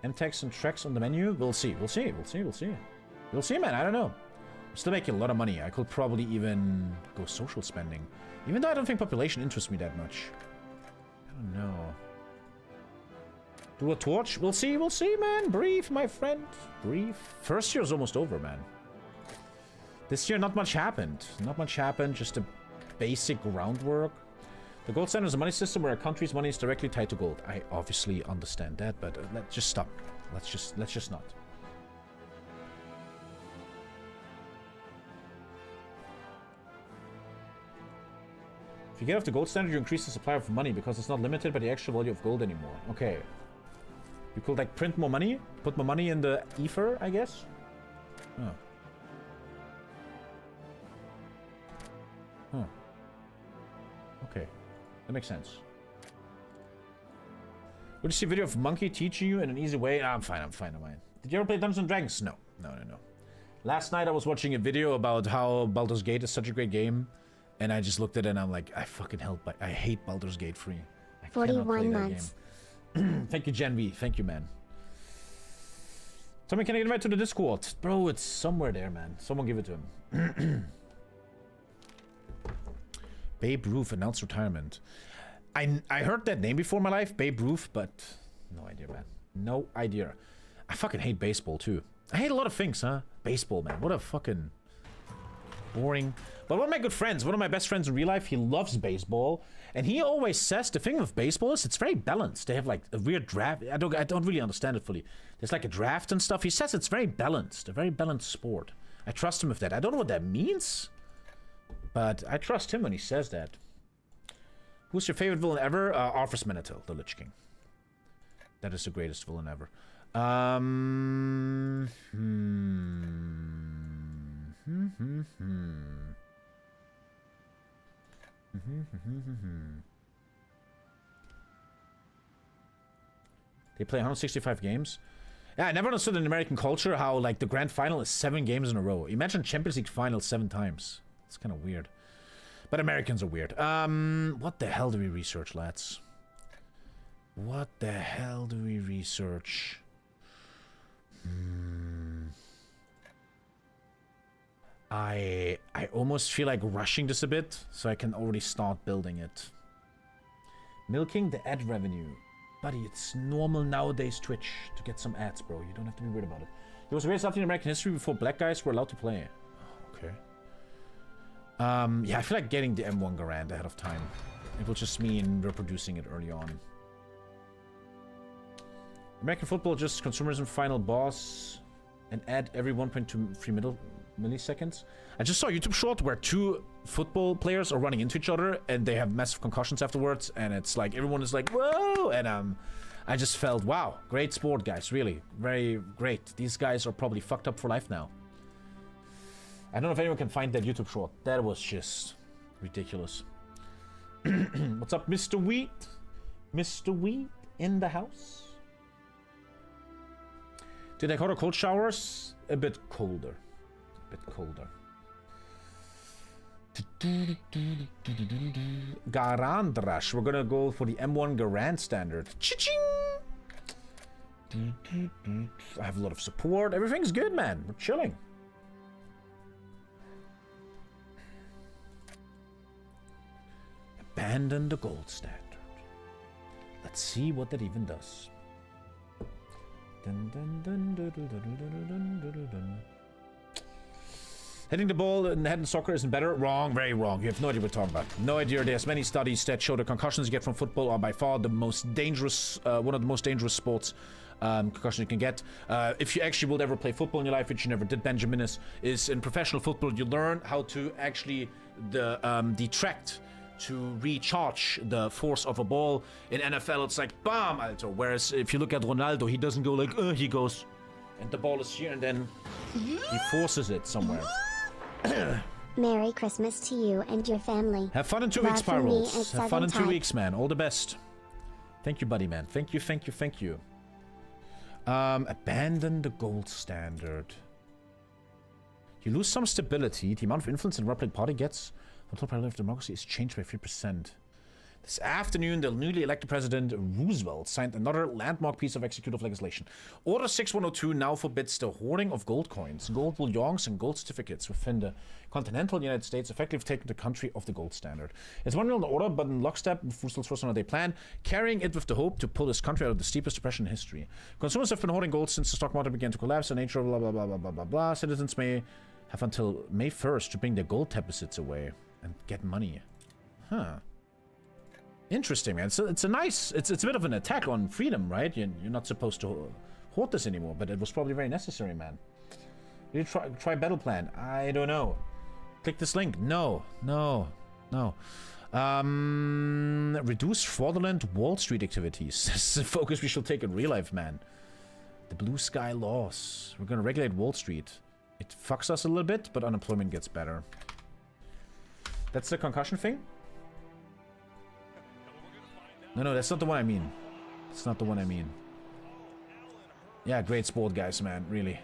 MTEX and tracks on the menu? We'll see, man. I don't know. I'm still making a lot of money. I could probably even go social spending. Even though I don't think population interests me that much. I don't know. Do a torch? We'll see, man. Brief, my friend. Brief. First year's almost over, man. This year, not much happened. Just a basic groundwork. The gold standard is a money system where a country's money is directly tied to gold. I obviously understand that, but let's just stop. Let's just not. If you get off the gold standard, you increase the supply of money because it's not limited by the actual value of gold anymore. Okay. You could like print more money, put more money in the ether, I guess. Oh. Huh. Okay. That makes sense. Would you see a video of Monkey teaching you in an easy way? I'm fine. Did you ever play Dungeons & Dragons? No. Last night I was watching a video about how Baldur's Gate is such a great game. And I just looked at it and I'm like, I hate Baldur's Gate 3. I 41 months. Thank you, Gen V. Thank you, man. Tommy, can I get invited to the Discord? Bro, it's somewhere there, man. Someone give it to him. Babe Ruth announced retirement. I heard that name before in my life, Babe Ruth, but no idea, man. No idea. I fucking hate baseball too. I hate a lot of things, huh? Baseball, man. What a fucking boring. But one of my good friends, one of my best friends in real life, he loves baseball, and he always says the thing with baseball is it's very balanced. They have like a weird draft. I don't really understand it fully. There's like a draft and stuff. He says it's very balanced, a very balanced sport. I trust him with that. I don't know what that means, but I trust him when he says that. Who's your favorite villain ever? Arthas Menethil, the Lich King. That is the greatest villain ever. They play 165 games. Yeah, I never understood in American culture how like the grand final is 7 games in a row. Imagine Champions League final 7 times. It's kind of weird. But Americans are weird. What the hell do we research, lads? What the hell do we research? I almost feel like rushing this a bit, so I can already start building it. Milking the ad revenue. Buddy, it's normal nowadays Twitch to get some ads, bro. You don't have to be weird about it. It was the greatest in American history before black guys were allowed to play. Okay. Yeah, I feel like getting the M1 Garand ahead of time. It will just mean reproducing it early on. American football, just consumerism final boss and add every 1.23 milliseconds. I just saw a YouTube short where 2 football players are running into each other and they have massive concussions afterwards, and it's like everyone is like, whoa! And I just felt, wow, great sport, guys, really. Very great. These guys are probably fucked up for life now. I don't know if anyone can find that YouTube short. That was just ridiculous. What's up, Mr. Wheat? Mr. Wheat in the house? Did I call her cold showers? A bit colder. A bit colder. Garandrash. We're gonna go for the M1 Garand standard. Cha-ching! I have a lot of support. Everything's good, man. We're chilling. Abandon the gold standard. Let's see what that even does. Dun, dun, dun, dun, dun, dun, dun, dun, dun, dun. Hitting the ball in the head in soccer isn't better. Wrong, very wrong. You have no idea what we're talking about. No idea. There's many studies that show the concussions you get from football are by far the most dangerous, one of the most dangerous sports concussion you can get. If you actually will ever play football in your life, which you never did, Benjamin, is in professional football, you learn how to actually detract to recharge the force of a ball. In NFL, it's like, bam, Alter. Whereas if you look at Ronaldo, he doesn't go like, he goes, and the ball is here, and then he forces it somewhere. Merry Christmas to you and your family. Have fun in 2 weeks, Spirals. Have fun in 2 weeks, man. All the best. Thank you, buddy, man. Thank you, thank you, thank you. Abandon the gold standard. You lose some stability. The amount of influence the Republican Party gets on top of democracy is changed by 3%. This afternoon, the newly elected president, Roosevelt, signed another landmark piece of executive legislation. Order 6102 now forbids the hoarding of gold coins, gold bullions, and gold certificates within the continental United States, effectively taking the country off the gold standard. It's one real order, but in lockstep with Roosevelt's first 100-day plan, carrying it with the hope to pull this country out of the steepest depression in history. Consumers have been hoarding gold since the stock market began to collapse, the nature of blah, blah, blah, blah, blah, blah, blah. Citizens may have until May 1st to bring their gold deposits away and get money. Huh. Interesting, man. So it's a nice, it's a bit of an attack on freedom, right? You're not supposed to hoard this anymore, but it was probably very necessary, man. You try battle plan. I don't know. Click this link. No. Reduce fraudulent Wall Street activities. This is the focus we should take in real life, man. The blue sky laws. We're gonna regulate Wall Street. It fucks us a little bit, but unemployment gets better. That's the concussion thing? No, that's not the one I mean. It's not the one I mean. Yeah, great sport, guys, man. Really.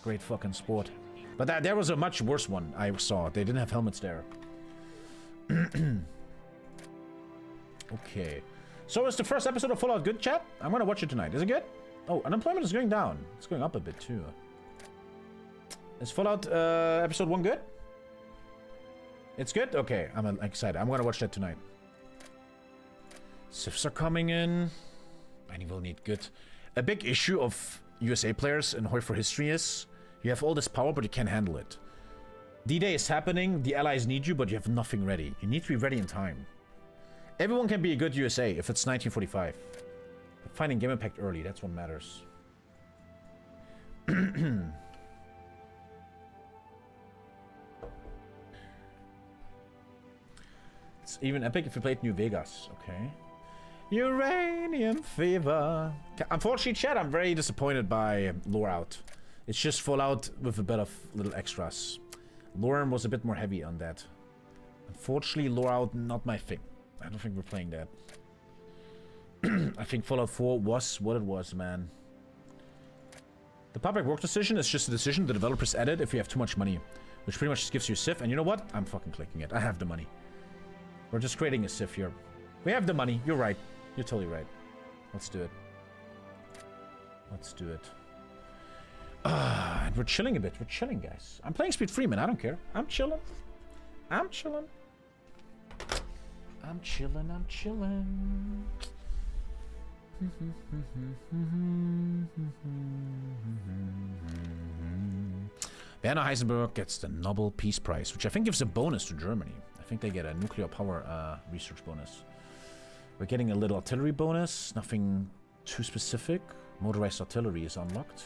Great fucking sport. But there was a much worse one I saw. They didn't have helmets there. Okay. So is the first episode of Fallout good, chat? I'm gonna watch it tonight. Is it good? Oh, unemployment is going down. It's going up a bit, too. Is Fallout episode 1 good? It's good? Okay, I'm excited. I'm gonna watch that tonight. Sifs are coming in. And you will need good. A big issue of USA players in Hoi for history is you have all this power, but you can't handle it. D-Day is happening, the allies need you, but you have nothing ready. You need to be ready in time. Everyone can be a good USA if it's 1945. Finding game impact early, that's what matters. It's even epic if you played New Vegas, okay. Uranium fever. Unfortunately, chat, I'm very disappointed by lore out. It's just Fallout with a bit of little extras. Lore was a bit more heavy on that. Unfortunately, lore out, not my thing. I don't think we're playing that. I think Fallout 4 was what it was, man. The public work decision is just a decision the developers added if you have too much money. Which pretty much just gives you a Civ, and you know what? I'm fucking clicking it. I have the money. We're just creating a Civ here. We have the money. You're right. You're totally right. Let's do it. Let's do it. And we're chilling a bit. We're chilling, guys. I'm playing Speed Freeman. I don't care. I'm chilling. I'm chilling. I'm chilling. I'm chilling. Werner Heisenberg gets the Nobel Peace Prize, which I think gives a bonus to Germany. I think they get a nuclear power research bonus. We're getting a little artillery bonus. Nothing too specific. Motorized artillery is unlocked.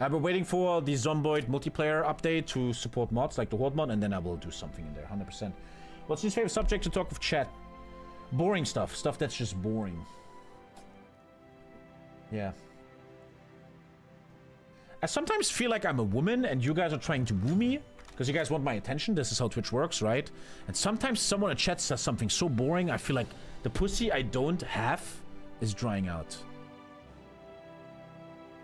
We're waiting for the Zomboid multiplayer update to support mods like the Horde mod, and then I will do something in there, 100%. What's his favorite subject to talk with chat? Boring stuff. Stuff that's just boring. Yeah. I sometimes feel like I'm a woman and you guys are trying to woo me because you guys want my attention. This is how Twitch works, right? And sometimes someone in chat says something so boring, I feel like the pussy I don't have is drying out.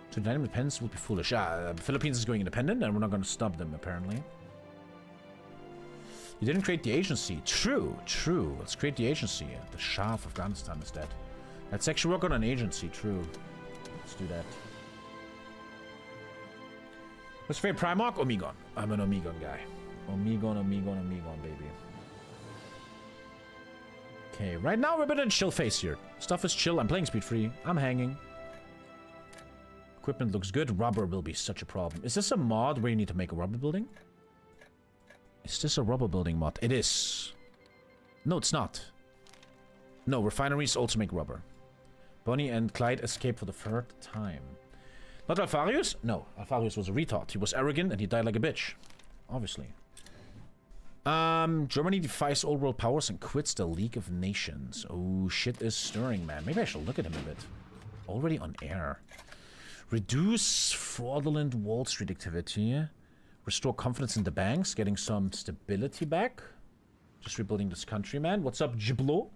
So the independence would be foolish. Philippines is going independent and we're not going to stop them, apparently. You didn't create the agency. True, true. Let's create the agency. The Shah of Afghanistan is dead. Let's actually work on an agency, true. Let's do that. What's your favorite Primarch? Omegon. I'm an Omegon guy. Omegon, Omegon, Omegon, baby. Okay, right now we're a bit in a chill phase here. Stuff is chill. I'm playing speed free. I'm hanging. Equipment looks good. Rubber will be such a problem. Is this a mod where you need to make a rubber building? Is this a rubber building mod? It is. No, it's not. No, refineries also make rubber. Bonnie and Clyde escape for the third time. Not Alfarius? No, Alfarius was a retard. He was arrogant and he died like a bitch. Obviously. Germany defies all world powers and quits the League of Nations. Oh, shit is stirring, man. Maybe I should look at him a bit. Already on air. Reduce fraudulent Wall Street activity. Restore confidence in the banks. Getting some stability back. Just rebuilding this country, man. What's up, Giblo?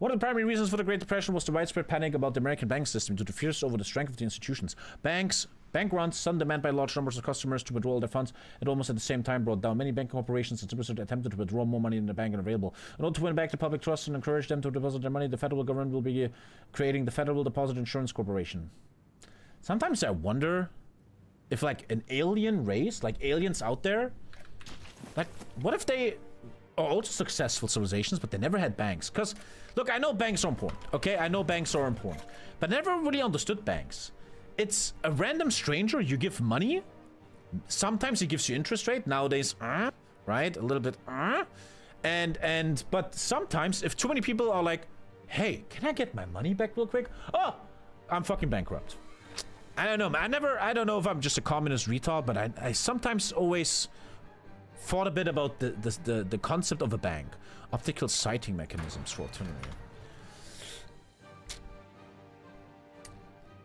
One of the primary reasons for the Great Depression was the widespread panic about the American bank system due to fears over the strength of the institutions. Bank runs, sudden demand by large numbers of customers to withdraw their funds, and almost at the same time brought down many banking operations and simply attempted to withdraw more money than the bank and available. In order to win back the public trust and encourage them to deposit their money, the federal government will be creating the Federal Deposit Insurance Corporation. Sometimes I wonder if, like, an alien race, like aliens out there, like, what if they are also successful civilizations, but they never had banks? Because, look, I know banks are important, okay? I know banks are important, but I never really understood banks. It's a random stranger you give money. Sometimes he gives you interest rate. Nowadays, right? A little bit, but sometimes if too many people are like, hey, can I get my money back real quick? Oh, I'm fucking bankrupt. I don't know, man. I don't know if I'm just a communist retard, but I sometimes always thought a bit about the concept of a bank. Optical sighting mechanisms for artillery.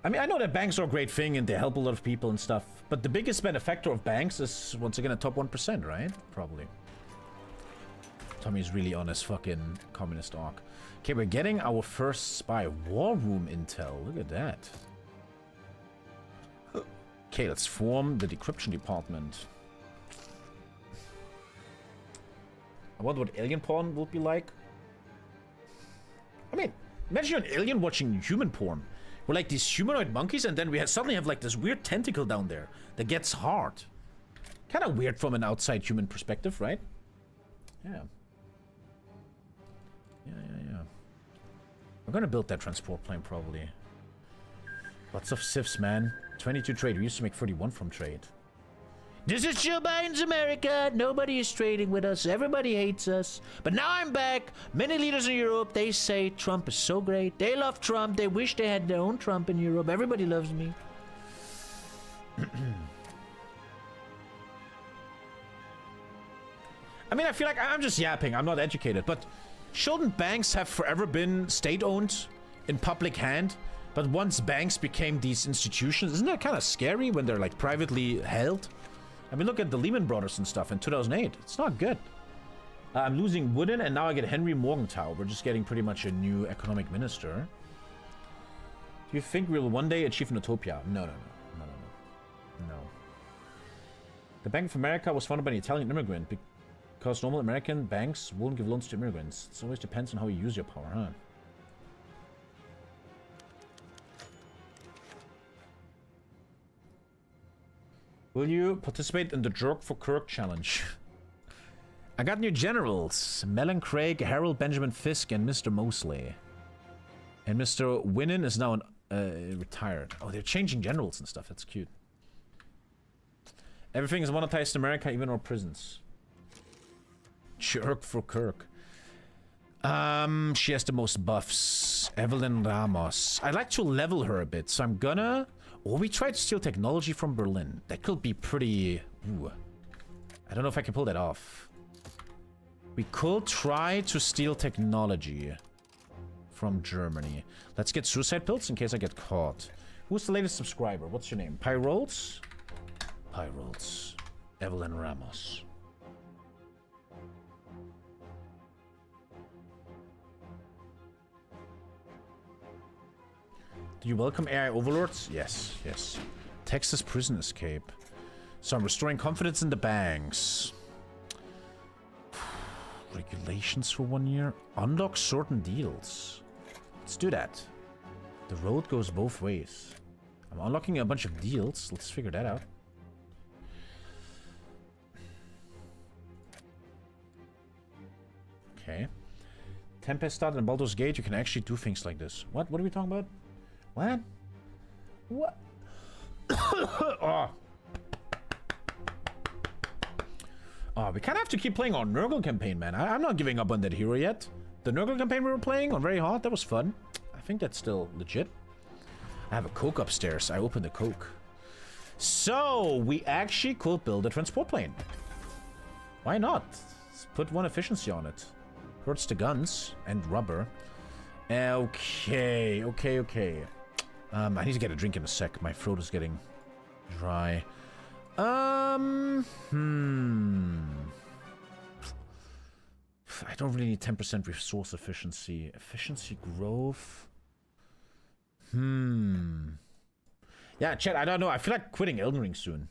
I mean, I know that banks are a great thing and they help a lot of people and stuff, but the biggest benefactor of banks is, once again, a top 1%, right? Probably. Tommy's really on his fucking communist arc. Okay, we're getting our first spy war room intel. Look at that. Okay, let's form the decryption department. I wonder what alien porn would be like. I mean, imagine you're an alien watching human porn. We're like these humanoid monkeys, and then we suddenly have like this weird tentacle down there that gets hard. Kind of weird from an outside human perspective, right? Yeah. Yeah. We're gonna build that transport plane, probably. Lots of civs, man. 22 trade. We used to make 31 from trade. This is Joe Biden's America. Nobody is trading with us. Everybody hates us. But now I'm back. Many leaders in Europe, they say Trump is so great. They love Trump. They wish they had their own Trump in Europe. Everybody loves me. I mean, I feel like I'm just yapping. I'm not educated. But shouldn't banks have forever been state-owned in public hand? But once banks became these institutions, isn't that kind of scary when they're like privately held? I mean, look at the Lehman Brothers and stuff in 2008. It's not good. I'm losing Wooden, and now I get Henry Morgenthau. We're just getting pretty much a new economic minister. Do you think we'll one day achieve an utopia? No. The Bank of America was founded by an Italian immigrant because normal American banks won't give loans to immigrants. It always depends on how you use your power, huh? Will you participate in the Jerk for Kirk challenge? I got new generals. Mellon Craig, Harold Benjamin Fisk, and Mr. Mosley. And Mr. Winnan is now retired. Oh, they're changing generals and stuff. That's cute. Everything is monetized in America, even our prisons. Jerk for Kirk. She has the most buffs. Evelyn Ramos. I'd like to level her a bit, so I'm gonna... Or we try to steal technology from Berlin. That could be pretty... Ooh. I don't know if I can pull that off. We could try to steal technology from Germany. Let's get suicide pills in case I get caught. Who's the latest subscriber? What's your name? Pyrolls? Pyrolls. Evelyn Ramos. Do you welcome AI overlords? Yes, yes. Texas prison escape. So I'm restoring confidence in the banks. Regulations for 1 year. Unlock certain deals. Let's do that. The road goes both ways. I'm unlocking a bunch of deals. Let's figure that out. Okay. Tempestad and Baldur's Gate, you can actually do things like this. What? What are we talking about? What? What? Oh. Oh, we kind of have to keep playing our Nurgle campaign, man. I'm not giving up on that hero yet. The Nurgle campaign we were playing on Very Hot, that was fun. I think that's still legit. I have a Coke upstairs. I opened the Coke. So, we actually could build a transport plane. Why not? Let's put one efficiency on it. Hurts the guns and rubber. Okay. I need to get a drink in a sec. My throat is getting dry. I don't really need 10% resource efficiency. Efficiency growth. Yeah, chat, I don't know. I feel like quitting Elden Ring soon.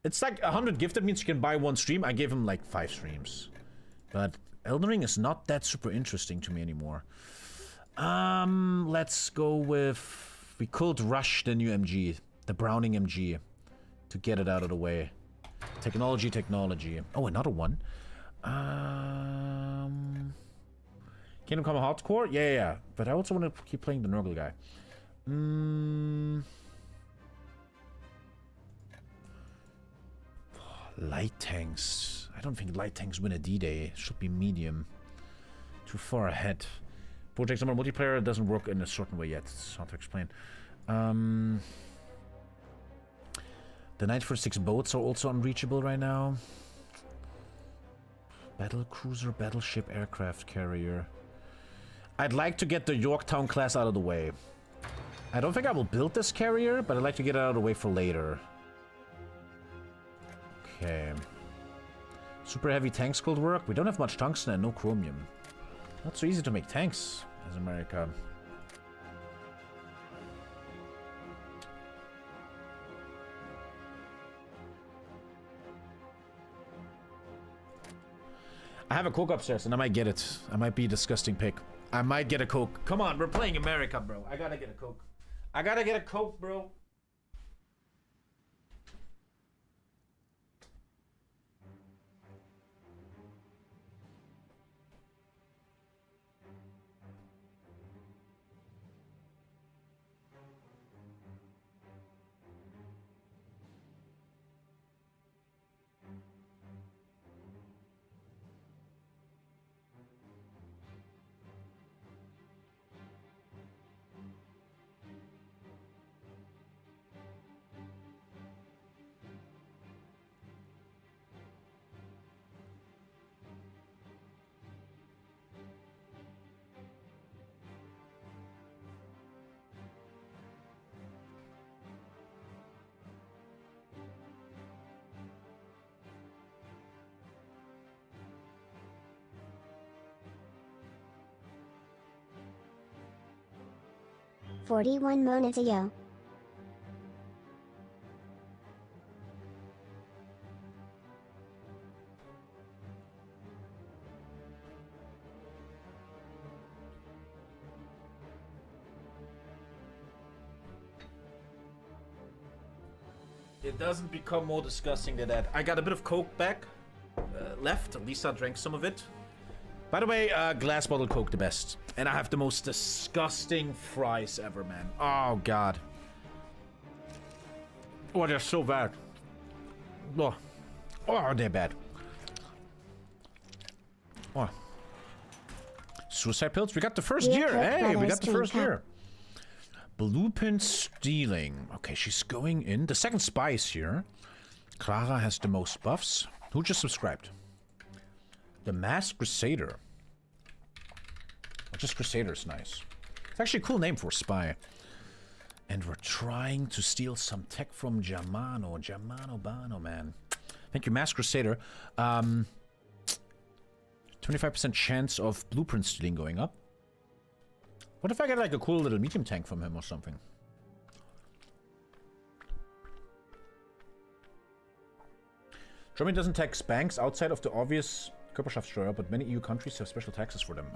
It's like 100 gifted means you can buy one stream. I gave him like 5 streams. But Elden Ring is not that super interesting to me anymore. Let's go with... We could rush the new MG. The Browning MG. To get it out of the way. Technology. Oh, another one. Kingdom Come Hardcore? Yeah. But I also want to keep playing the Nurgle guy. Light tanks. I don't think light tanks win a D-Day. Should be medium. Too far ahead. Project Summer multiplayer doesn't work in a certain way yet. It's hard to explain. The 946 boats are also unreachable right now. Battle cruiser, battleship, aircraft carrier. I'd like to get the Yorktown class out of the way. I don't think I will build this carrier, but I'd like to get it out of the way for later. Okay. Super heavy tanks could work. We don't have much tungsten and no chromium. Not so easy to make tanks as America. I have a Coke upstairs and I might get it. I might be a disgusting pick. I might get a Coke. Come on, we're playing America, bro. I gotta get a Coke. I gotta get a Coke, bro. 41 Monetayo. It doesn't become more disgusting than that. I got a bit of Coke back left. Lisa drank some of it. By the way, glass bottle Coke the best. And I have the most disgusting fries ever, man. Oh, God. Oh, they're so bad. Oh, they're bad. Oh. Suicide pills? We got the first year. Hey, we got the first year. Blueprint stealing. Okay, she's going in. The second spice here. Clara has the most buffs. Who just subscribed? The Masked Crusader. Oh, just Crusader is nice. It's actually a cool name for a spy. And we're trying to steal some tech from Germano. Germano Bano, man. Thank you, Masked Crusader. 25% chance of blueprint stealing going up. What if I get like a cool little medium tank from him or something? Germany doesn't tax banks outside of the obvious Körperschaftssteuer, but many EU countries have special taxes for them.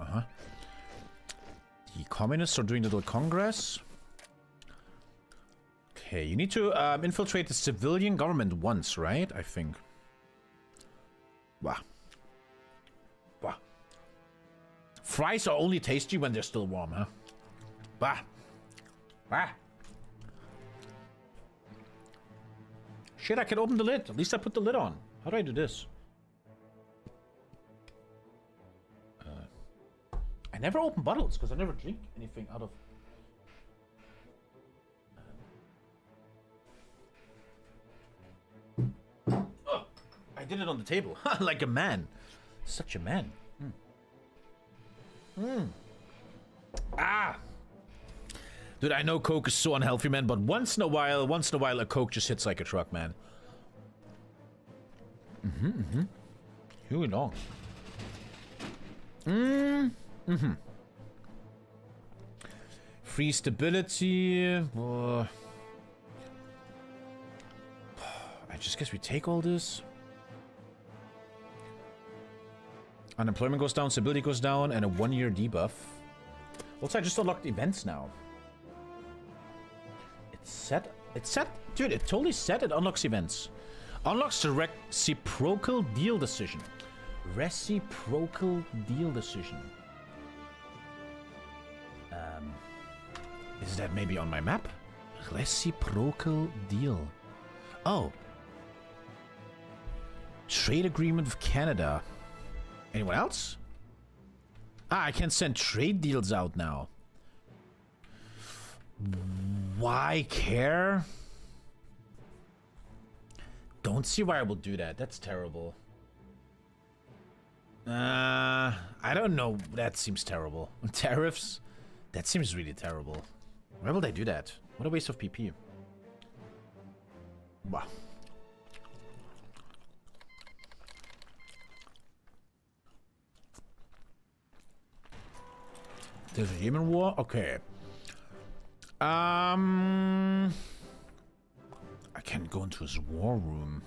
The communists are doing the little congress. Okay, you need to infiltrate the civilian government once, right? I think. Wow. Wow. Fries are only tasty when they're still warm, huh? Bah. Bah. Shit, I can open the lid. At least I put the lid on. How do I do this? I never open bottles because I never drink anything out of... Oh, I did it on the table. Like a man. Such a man. Ah! Dude, I know Coke is so unhealthy, man, but once in a while, a Coke just hits like a truck, man. Here long. Free stability. I just guess we take all this. Unemployment goes down, stability goes down, and a 1-year debuff. Also, I just unlocked events now. It's set. It's set. Dude, it totally set. It unlocks events. Unlocks the reciprocal deal decision. Reciprocal deal decision. Is that maybe on my map? Reciprocal deal. Oh. Trade agreement with Canada. Anyone else? Ah, I can send trade deals out now. Why care? Don't see why I will do that. That's terrible. I don't know. That seems terrible. Tariffs? That seems really terrible. Why will they do that? What a waste of PP. Wow. There's a Yemen war? Okay. I can't go into his war room.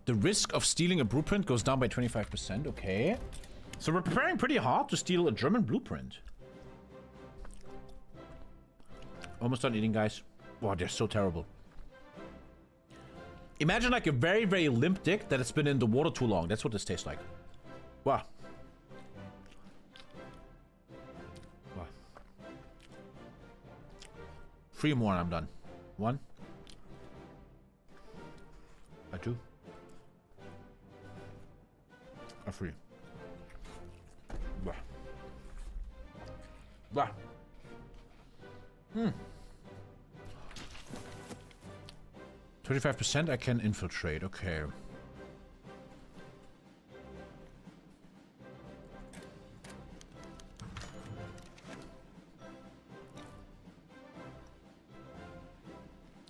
The risk of stealing a blueprint goes down by 25%. Okay. So we're preparing pretty hard to steal a German blueprint. Almost done eating, guys. Wow, they're so terrible. Imagine like a very, very limp dick that has been in the water too long. That's what this tastes like. Wow. Wow. 3 more and I'm done. 1. 2. 3. Wow. Wow. 35% I can infiltrate. Okay.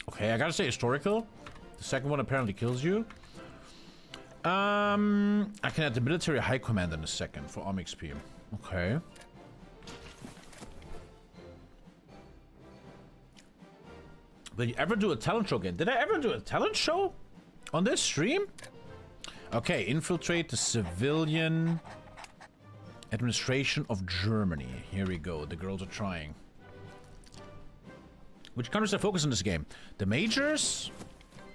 Okay, I gotta say historical. The second one apparently kills you. I can add the military high command in a second for army XP. Okay. Did you ever do a talent show again? Did I ever do a talent show on this stream? Okay, infiltrate the civilian administration of Germany. Here we go. The girls are trying. Which countries are focused on this game? The majors,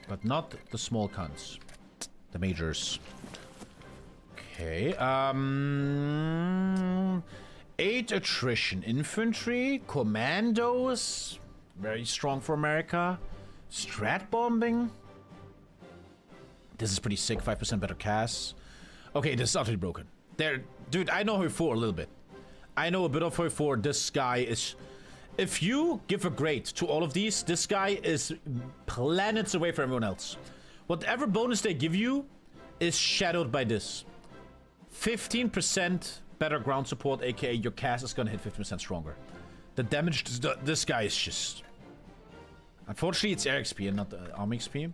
but not the small cunts. The majors. Okay. 8 attrition. Infantry, commandos. Very strong for America. Strat bombing. This is pretty sick. 5% better CAS. Okay, this is utterly broken. There, dude, I know Hoi 4 a little bit. I know a bit of Hoi 4. This guy is... If you give a grade to all of these, this guy is planets away from everyone else. Whatever bonus they give you is shadowed by this. 15% better ground support, aka your CAS is gonna hit 50% stronger. The damage, this guy is just... Unfortunately, it's air XP and not army XP.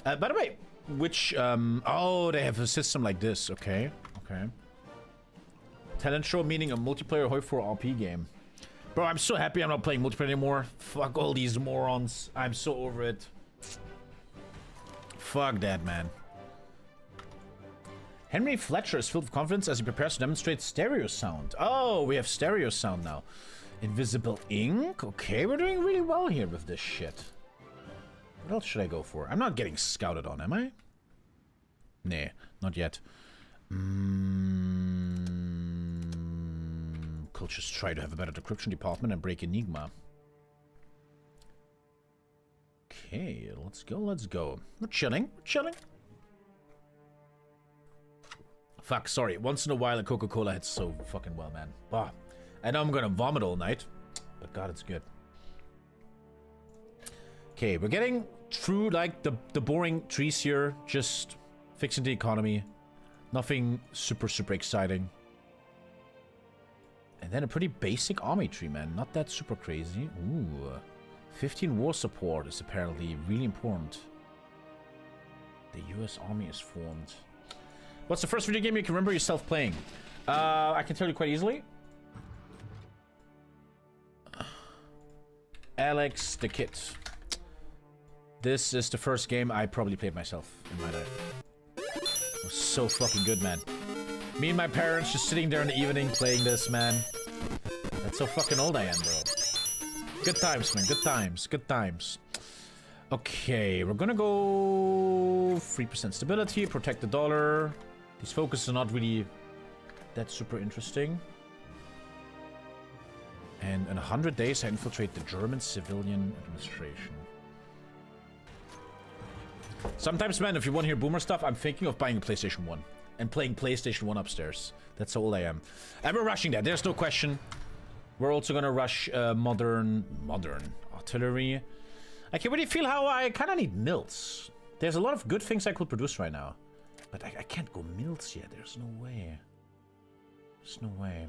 By the way, which... oh, they have a system like this. Okay, okay. Talent show meaning a multiplayer Hoi 4 RP game. Bro, I'm so happy I'm not playing multiplayer anymore. Fuck all these morons. I'm so over it. Fuck that, man. Henry Fletcher is filled with confidence as he prepares to demonstrate stereo sound. Oh, we have stereo sound now. Invisible ink? Okay, we're doing really well here with this shit. What else should I go for? I'm not getting scouted on, am I? Nah, not yet. Could just try to have a better decryption department and break Enigma. Okay, let's go, let's go. We're chilling, we're chilling. Fuck, sorry. Once in a while a Coca-Cola hits so fucking well, man. Bah. I know I'm gonna vomit all night, but God, it's good. Okay, we're getting through, like, the boring trees here. Just fixing the economy. Nothing super, super exciting. And then a pretty basic army tree, man. Not that super crazy. Ooh. 15 war support is apparently really important. The US Army is formed. What's the first video game you can remember yourself playing? I can tell you quite easily. Alex the Kid. This is the first game I probably played myself in my life. It was so fucking good, man. Me and my parents just sitting there in the evening playing this, man. That's how fucking old I am, bro. Good times, man. Good times. Good times. Okay, we're gonna go 3% stability, protect the dollar. These focuses are not really that super interesting. And in 100 days, I infiltrate the German civilian administration. Sometimes, man, if you want to hear boomer stuff, I'm thinking of buying a PlayStation 1 and playing PlayStation 1 upstairs. That's how old I am. And we're rushing that. There's no question. We're also gonna rush modern artillery. I can really feel how I kind of need mills. There's a lot of good things I could produce right now. But I can't go mills yet. There's no way. There's no way.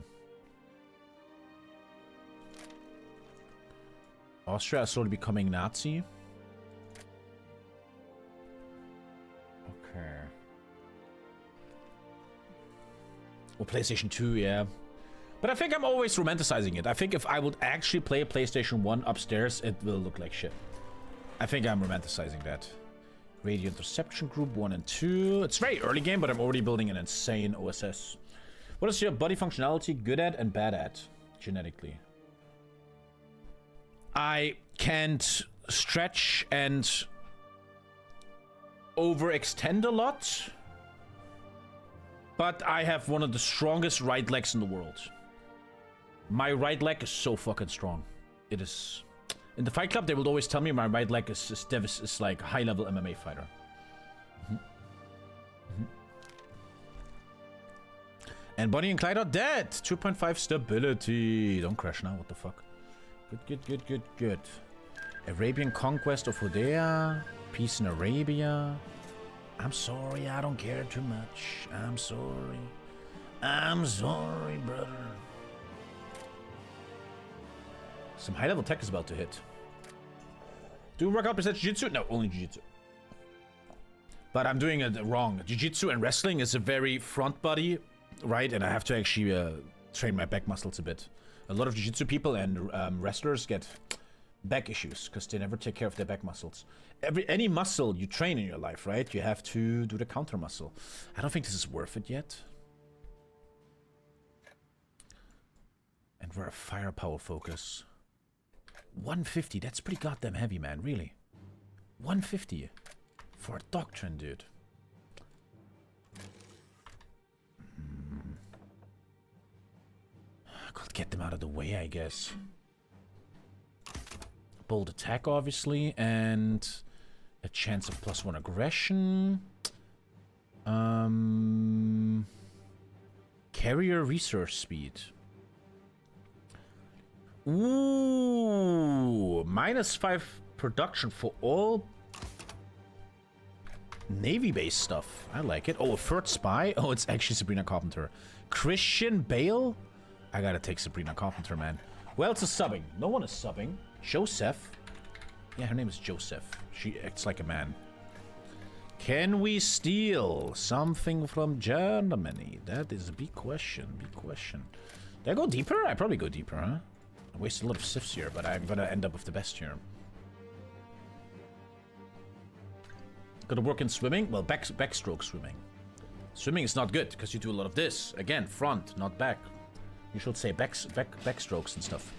Austria is slowly becoming Nazi. Okay. Or PlayStation 2, yeah. But I think I'm always romanticizing it. I think if I would actually play a PlayStation 1 upstairs, it will look like shit. I think I'm romanticizing that. Radio Interception Group 1 and 2. It's very early game, but I'm already building an insane OSS. What is your body functionality good at and bad at, genetically? I can't stretch and overextend a lot. But I have one of the strongest right legs in the world. My right leg is so fucking strong. It is... In the Fight Club, they will always tell me my right leg is like a high-level MMA fighter. And Bonnie and Clyde are dead. 2.5 stability. Don't crash now. What the fuck? Good. Arabian conquest of Judea. Peace in Arabia. I'm sorry, I don't care too much. I'm sorry. I'm sorry, brother. Some high-level tech is about to hit. Do workout percent jiu-jitsu? No, only jiu-jitsu. But I'm doing it wrong. Jiu-jitsu and wrestling is a very front body, right? And I have to actually train my back muscles a bit. A lot of jiu-jitsu people and wrestlers get back issues because they never take care of their back muscles. Any muscle you train in your life, right? You have to do the counter muscle. I don't think this is worth it yet. And we're a firepower focus. 150, that's pretty goddamn heavy, man, really. 150 for a doctrine, dude. I could get them out of the way, I guess. Bold attack, obviously, and a chance of +1 aggression. Carrier research speed. Ooh, -5 production for all Navy-based stuff. I like it. Oh, a third spy? Oh, it's actually Sabrina Carpenter. Christian Bale? I gotta take Sabrina Carpenter, man. Well, it's a subbing. No one is subbing. Joseph. Yeah, her name is Joseph. She acts like a man. Can we steal something from Germany? That is a big question. Big question. Did I go deeper? I probably go deeper, huh? I wasted a lot of sifs here, but I'm gonna end up with the best here. Gotta work in swimming? Well, backstroke swimming. Swimming is not good, because you do a lot of this. Again, front, not back. You should say backstrokes and stuff.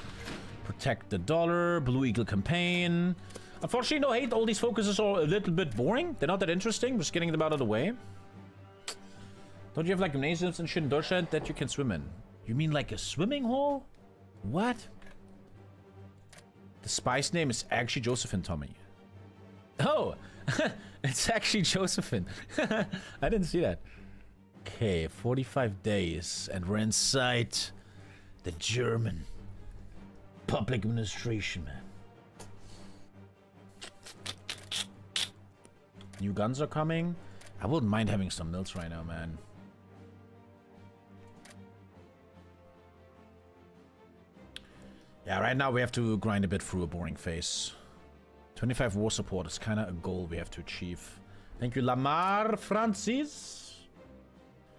Protect the dollar, Blue Eagle campaign. Unfortunately, no hate. All these focuses are a little bit boring. They're not that interesting. Just getting them out of the way. Don't you have like gymnasiums and shit in Deutschland that you can swim in? You mean like a swimming hole? What? The spy's name is actually Josephine, Tommy. Oh, it's actually Josephine. I didn't see that. Okay, 45 days, and we're inside the German public administration, man. New guns are coming. I wouldn't mind having some mills right now, man. Yeah, right now we have to grind a bit through a boring phase. 25 war support is kind of a goal we have to achieve. Thank you, Lamar Francis.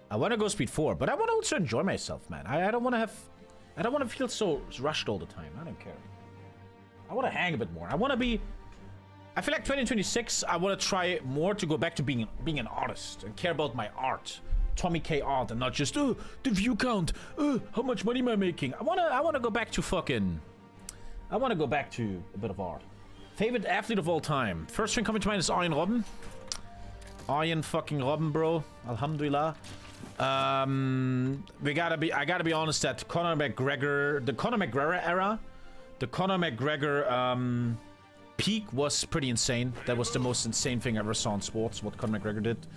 I want to go speed 4, but I want to also enjoy myself, man. I don't want to have... I don't want to feel so rushed all the time. I don't care. I want to hang a bit more. I want to be... I feel like 2026, I want to try more to go back to being an artist and care about my art. TommyKay art and not just, oh, the view count. How much money am I making? I want to go back to fucking... I want to go back to a bit of art. Favorite athlete of all time. First thing coming to mind is Arjen Robben. Arjen fucking Robben, bro. Alhamdulillah. I gotta be honest that Conor McGregor, the Conor McGregor era, the Conor McGregor peak was pretty insane. That was the most insane thing I ever saw in sports, what Conor McGregor did.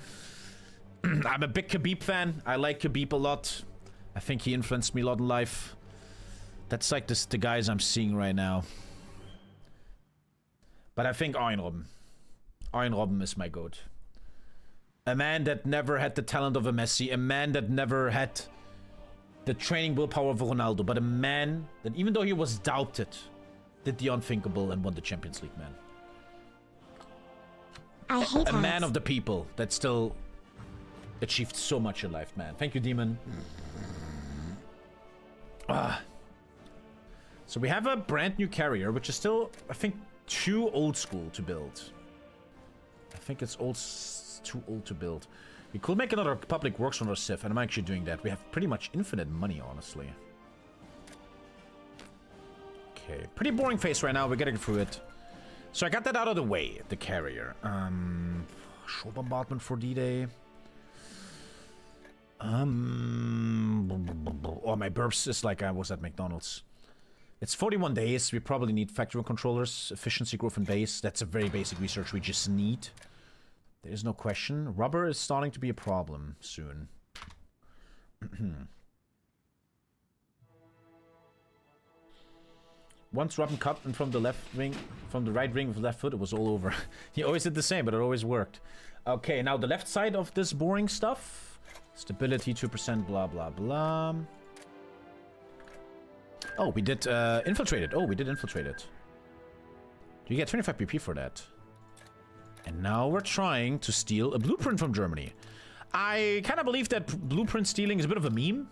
I'm a big Khabib fan. I like Khabib a lot. I think he influenced me a lot in life. That's like the guys I'm seeing right now. But I think Arjen Robben. Arjen Robben is my goat. A man that never had the talent of a Messi. A man that never had the training willpower of Ronaldo. But a man that, even though he was doubted, did the unthinkable and won the Champions League, man. I hate a man of the people that still achieved so much in life, man. Thank you, Demon. So we have a brand new carrier, which is still, I think, too old school to build. I think it's too old to build. We could make another public works on our Civ, and I'm actually doing that. We have pretty much infinite money, honestly. Okay, pretty boring phase right now. We're getting through it. So I got that out of the way, the carrier. Shore bombardment for D-Day. Oh, my burps is like I was at McDonald's. It's 41 days. We probably need factory controllers, efficiency growth and base. That's a very basic research we just need. There is no question. Rubber is starting to be a problem soon. Once Robin cut in from the left wing, from the right wing with the left foot, it was all over. He always did the same, but it always worked. Okay, now the left side of this boring stuff. Stability 2%, blah, blah, blah. Oh, we did infiltrate it. Oh, we did infiltrate it. You get 25 PP for that. And now we're trying to steal a blueprint from Germany. I kind of believe that blueprint stealing is a bit of a meme.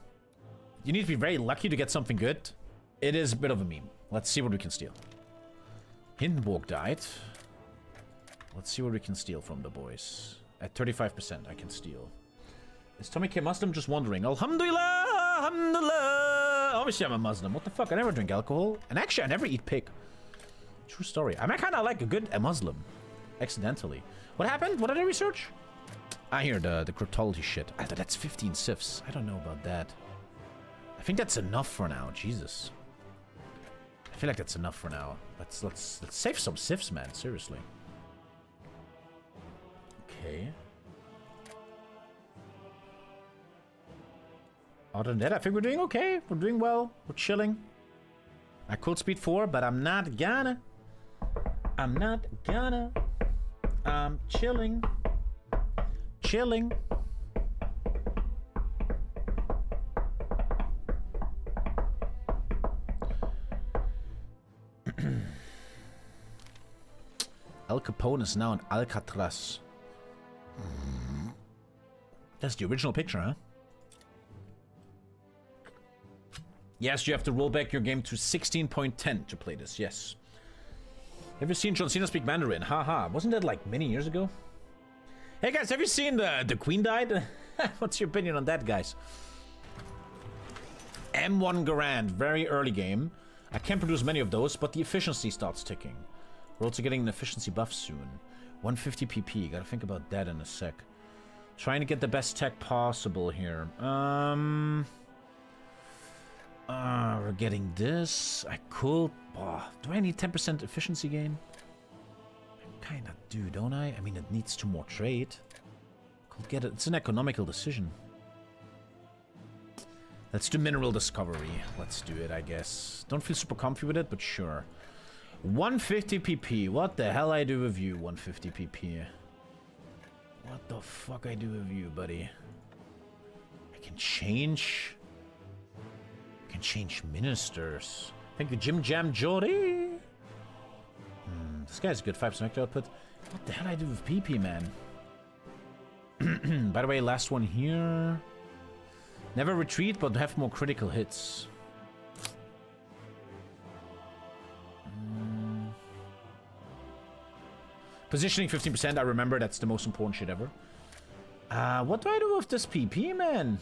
You need to be very lucky to get something good. It is a bit of a meme. Let's see what we can steal. Hindenburg died. Let's see what we can steal from the boys. At 35%, I can steal. Is TommyKay Muslim? Just wondering. Alhamdulillah! Alhamdulillah! Obviously, I'm a Muslim. What the fuck? I never drink alcohol. And actually, I never eat pig. True story. I mean, I kind of like a Muslim. Accidentally. What happened? What did I research? I hear the cryptology shit. That's 15 sifs. I don't know about that. I think that's enough for now. Jesus. I feel like that's enough for now. Let's save some sifs, man. Seriously. Okay. Other than that, I think we're doing okay. We're doing well. We're chilling. I could speed 4, but I'm not gonna. I'm not gonna. I'm chilling. Chilling. Al Capone is now in Alcatraz. That's the original picture, huh? Yes, you have to roll back your game to 16.10 to play this, yes. Have you seen John Cena speak Mandarin? Haha, wasn't that like many years ago? Hey guys, have you seen the Queen died? What's your opinion on that, guys? M1 Garand, very early game. I can't produce many of those, but the efficiency starts ticking. We're also getting an efficiency buff soon. 150 PP, gotta think about that in a sec. Trying to get the best tech possible here. We're getting this. I could... Oh, do I need 10% efficiency gain? I kinda do, don't I? I mean, it needs 2 more trade. Could get it. It's an economical decision. Let's do mineral discovery. Let's do it, I guess. Don't feel super comfy with it, but sure. 150 PP. What the hell I do with you, 150 PP? What the fuck I do with you, buddy? I can change... I can change ministers. Thank you, Jim Jam Jody. This guy's good. 5% active output. What the hell I do with PP, man? By the way, last one here. Never retreat, but have more critical hits. Positioning 15%, I remember. That's the most important shit ever. What do I do with this PP, man?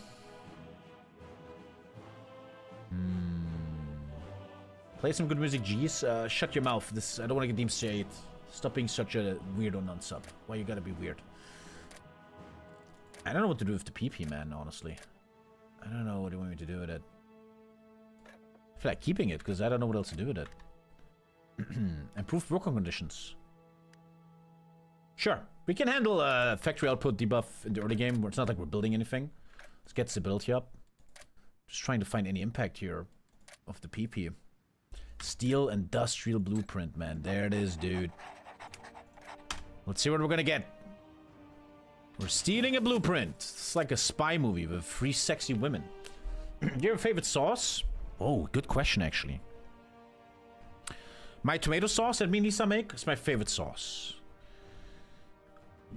Play some good music, G's. Shut your mouth. This I don't want to get deemed straight. Stop being such a weirdo non-sub. Why you gotta be weird? I don't know what to do with the PP, man, honestly. I don't know what you want me to do with it. I feel like keeping it, because I don't know what else to do with it. Improved working conditions. Sure. We can handle factory output debuff in the early game, where it's not like we're building anything. Let's get stability up. Just trying to find any impact here of the PP. Steel industrial blueprint, man. There it is, dude. Let's see what we're gonna get. We're stealing a blueprint. It's like a spy movie with 3 sexy women. Do you have a favorite sauce? Oh, good question, actually. My tomato sauce that me and Lisa make is my favorite sauce.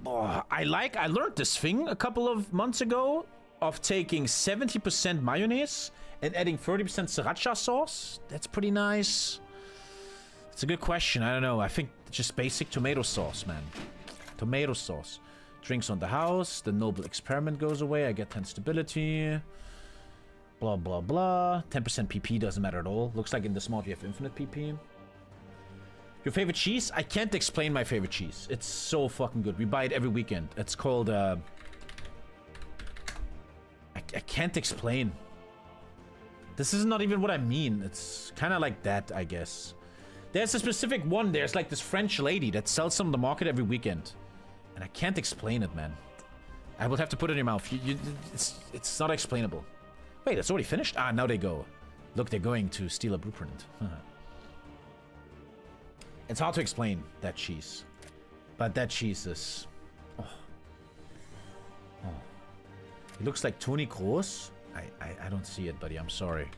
Oh, I learned this thing a couple of months ago of taking 70% mayonnaise and adding 30% sriracha sauce. That's pretty nice. It's a good question. I don't know. I think just basic tomato sauce, man. Tomato sauce. Drinks on the house. The noble experiment goes away. I get 10 stability. Blah, blah, blah. 10% PP doesn't matter at all. Looks like in this mod you have infinite PP. Your favorite cheese? I can't explain my favorite cheese. It's so fucking good. We buy it every weekend. It's called... I can't explain. This is not even what I mean. It's kind of like that, I guess. There's a specific one. There's like this French lady that sells some on the market every weekend. And I can't explain it, man. I will have to put it in your mouth. It's not explainable. Wait, it's already finished? Ah, now they go. Look, they're going to steal a blueprint. It's hard to explain, that cheese. But that cheese is... Oh. Oh. It looks like Tony Kroos. I don't see it, buddy. I'm sorry.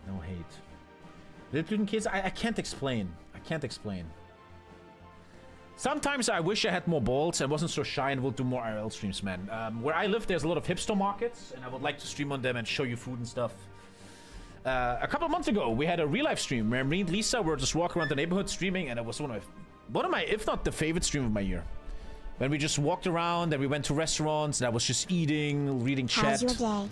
No hate. Little Gluten Kids, I can't explain. I can't explain. Sometimes I wish I had more balls and wasn't so shy and would do more IRL streams, man. Where I live, there's a lot of hipster markets, and I would like to stream on them and show you food and stuff. A couple of months ago, we had a real life stream where me and Lisa were just walking around the neighborhood streaming, and it was one of my, if not the favorite stream of my year. When we just walked around and we went to restaurants, and I was just eating, reading chat. How's your day?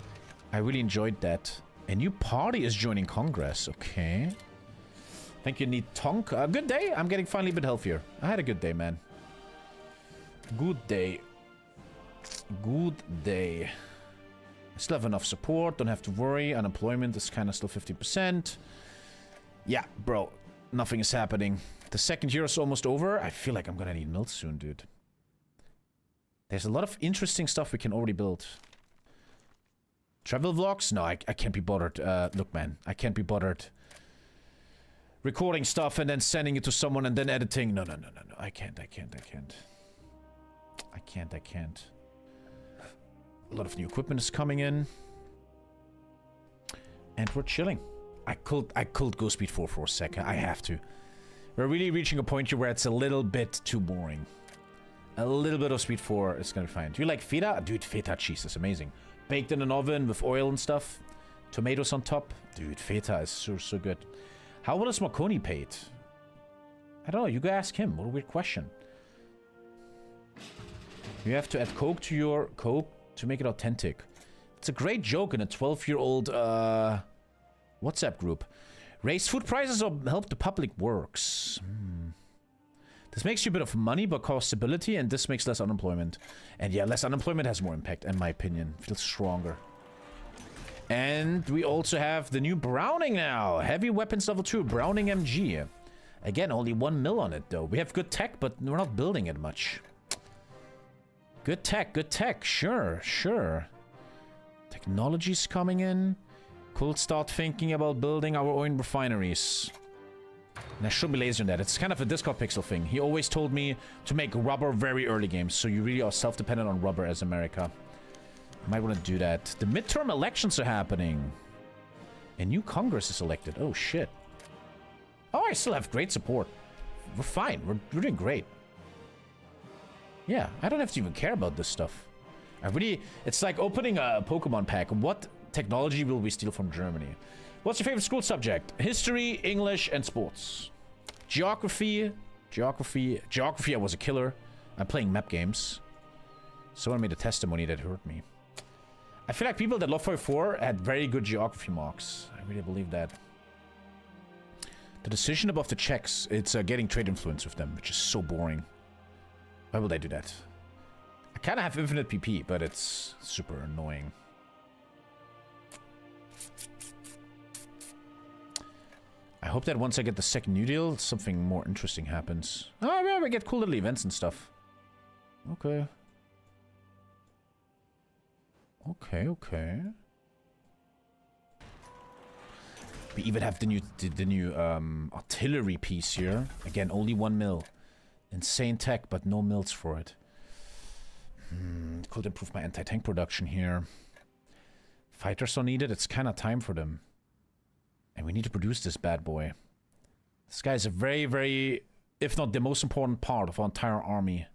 I really enjoyed that. A new party is joining Congress. Okay. Thank you, Neat Tonk. Good day. I'm getting finally a bit healthier. I had a good day, man. Good day. Good day. I still have enough support. Don't have to worry. Unemployment is kind of still 50%. Yeah, bro. Nothing is happening. The second year is almost over. I feel like I'm gonna need milk soon, dude. There's a lot of interesting stuff we can already build. Travel vlogs? No, I can't be bothered. Look, man. I can't be bothered recording stuff and then sending it to someone and then editing. No. I can't. A lot of new equipment is coming in. And we're chilling. I could go speed 4 for a second. I have to. We're really reaching a point here where it's a little bit too boring. A little bit of speed 4 is gonna be fine. Do you like feta? Dude, feta cheese is amazing. Baked in an oven with oil and stuff. Tomatoes on top. Dude, feta is so good. How well is Marconi paid? I don't know. You go ask him. What a weird question. You have to add Coke to your Coke to make it authentic. It's a great joke in a 12-year-old WhatsApp group. Raise food prices or help the public works. This makes you a bit of money, but costs stability, and this makes less unemployment. And yeah, less unemployment has more impact, in my opinion. Feels stronger. And we also have the new Browning now. Heavy weapons level 2, Browning MG. Again, only 1 mil on it, though. We have good tech, but we're not building it much. Good tech. Sure. Technology's coming in. Could start thinking about building our own refineries. And I should be lazy on that. It's kind of a Discord Pixel thing. He always told me to make rubber very early games, so you really are self-dependent on rubber as America. Might want to do that. The midterm elections are happening. A new Congress is elected. Oh, shit. Oh, I still have great support. We're fine. We're doing great. Yeah, I don't have to even care about this stuff. It's like opening a Pokemon pack. What technology will we steal from Germany? What's your favorite school subject? History, English, and sports. Geography, I was a killer. I'm playing map games. Someone made a testimony that hurt me. I feel like people that love 4 had very good geography marks. I really believe that. The decision above the Czechs, it's getting trade influence with them, which is so boring. Why would I do that? I kind of have infinite PP, but it's super annoying. I hope that once I get the second New Deal, something more interesting happens. Oh, yeah, we get cool little events and stuff. Okay. We even have the new artillery piece here. Again, only 1 mil. Insane tech, but no mills for it. Could improve my anti-tank production here. Fighters are needed. It's kind of time for them. And we need to produce this bad boy. This guy is a very, very, if not the most important part of our entire army.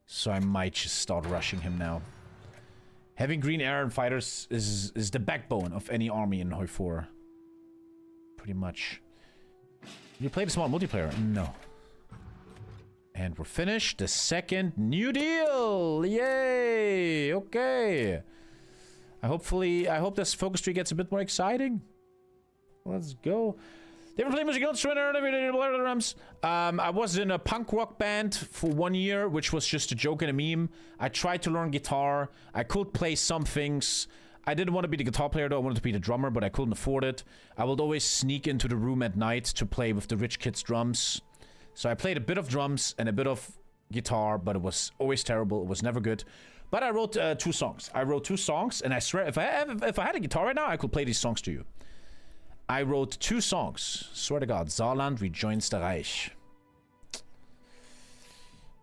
So I might just start rushing him now. Having green air and fighters is the backbone of any army in Hoi 4. Pretty much. You play the small multiplayer? No. And we're finished. The second New Deal! Yay! Okay. I hope this focus tree gets a bit more exciting. Let's go. Different play music instrument drums. I was in a punk rock band for 1 year, which was just a joke and a meme. I tried to learn guitar. I could play some things. I didn't want to be the guitar player though. I wanted to be the drummer, but I couldn't afford it. I would always sneak into the room at night to play with the rich kids' drums. So I played a bit of drums and a bit of guitar, but it was always terrible. It was never good. But I wrote 2 songs. I wrote 2 songs, and I swear, if I had a guitar right now, I could play these songs to you. I wrote 2 songs. Swear to God. Saarland rejoins the Reich.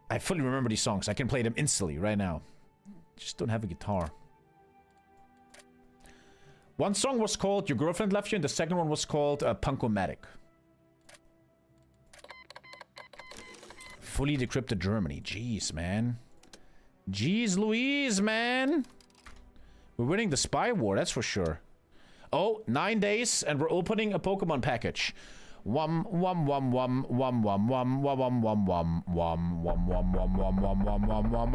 I fully remember these songs. I can play them instantly right now. Just don't have a guitar. One song was called Your Girlfriend Left You, and the second one was called Punk-O-Matic. Fully decrypted Germany. Jeez, man. Jeez Louise, man. We're winning the spy war, that's for sure. Oh, 9 days, and we're opening a Pokemon package. Wum wum wum wum wum wum wum wum wum wum wum wum wum wum wum wum wum wum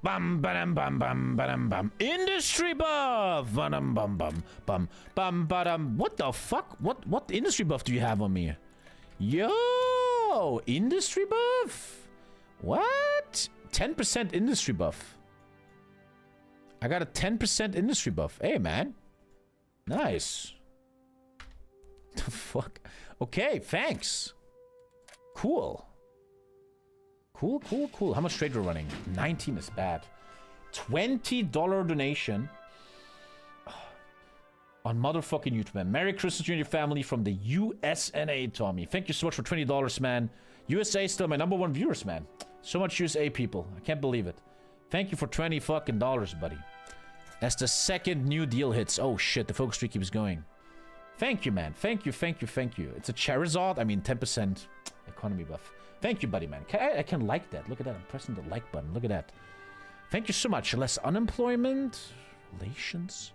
bum bam bam bam bam bam. Industry buff. Bum bum bum bum bum bum. What the fuck? What industry buff do you have on me? Yo, industry buff. What? 10% industry buff. I got a 10% industry buff. Hey, man. Nice. The fuck? Okay, thanks. Cool. Cool, cool, cool. How much trade we're running? 19 is bad. $20 donation on motherfucking YouTube, man. Merry Christmas to you and your family from the USNA, Tommy. Thank you so much for $20, man. USA still my #1 viewers, man. So much USA people. I can't believe it. Thank you for $20 fucking dollars, buddy. As the second new deal hits. Oh shit, the focus tree keeps going. Thank you, man. Thank you, thank you, thank you. It's a Charizard. I mean, 10% economy buff. Thank you, buddy, man. I can like that. Look at that. I'm pressing the like button. Look at that. Thank you so much. Less unemployment. Relations.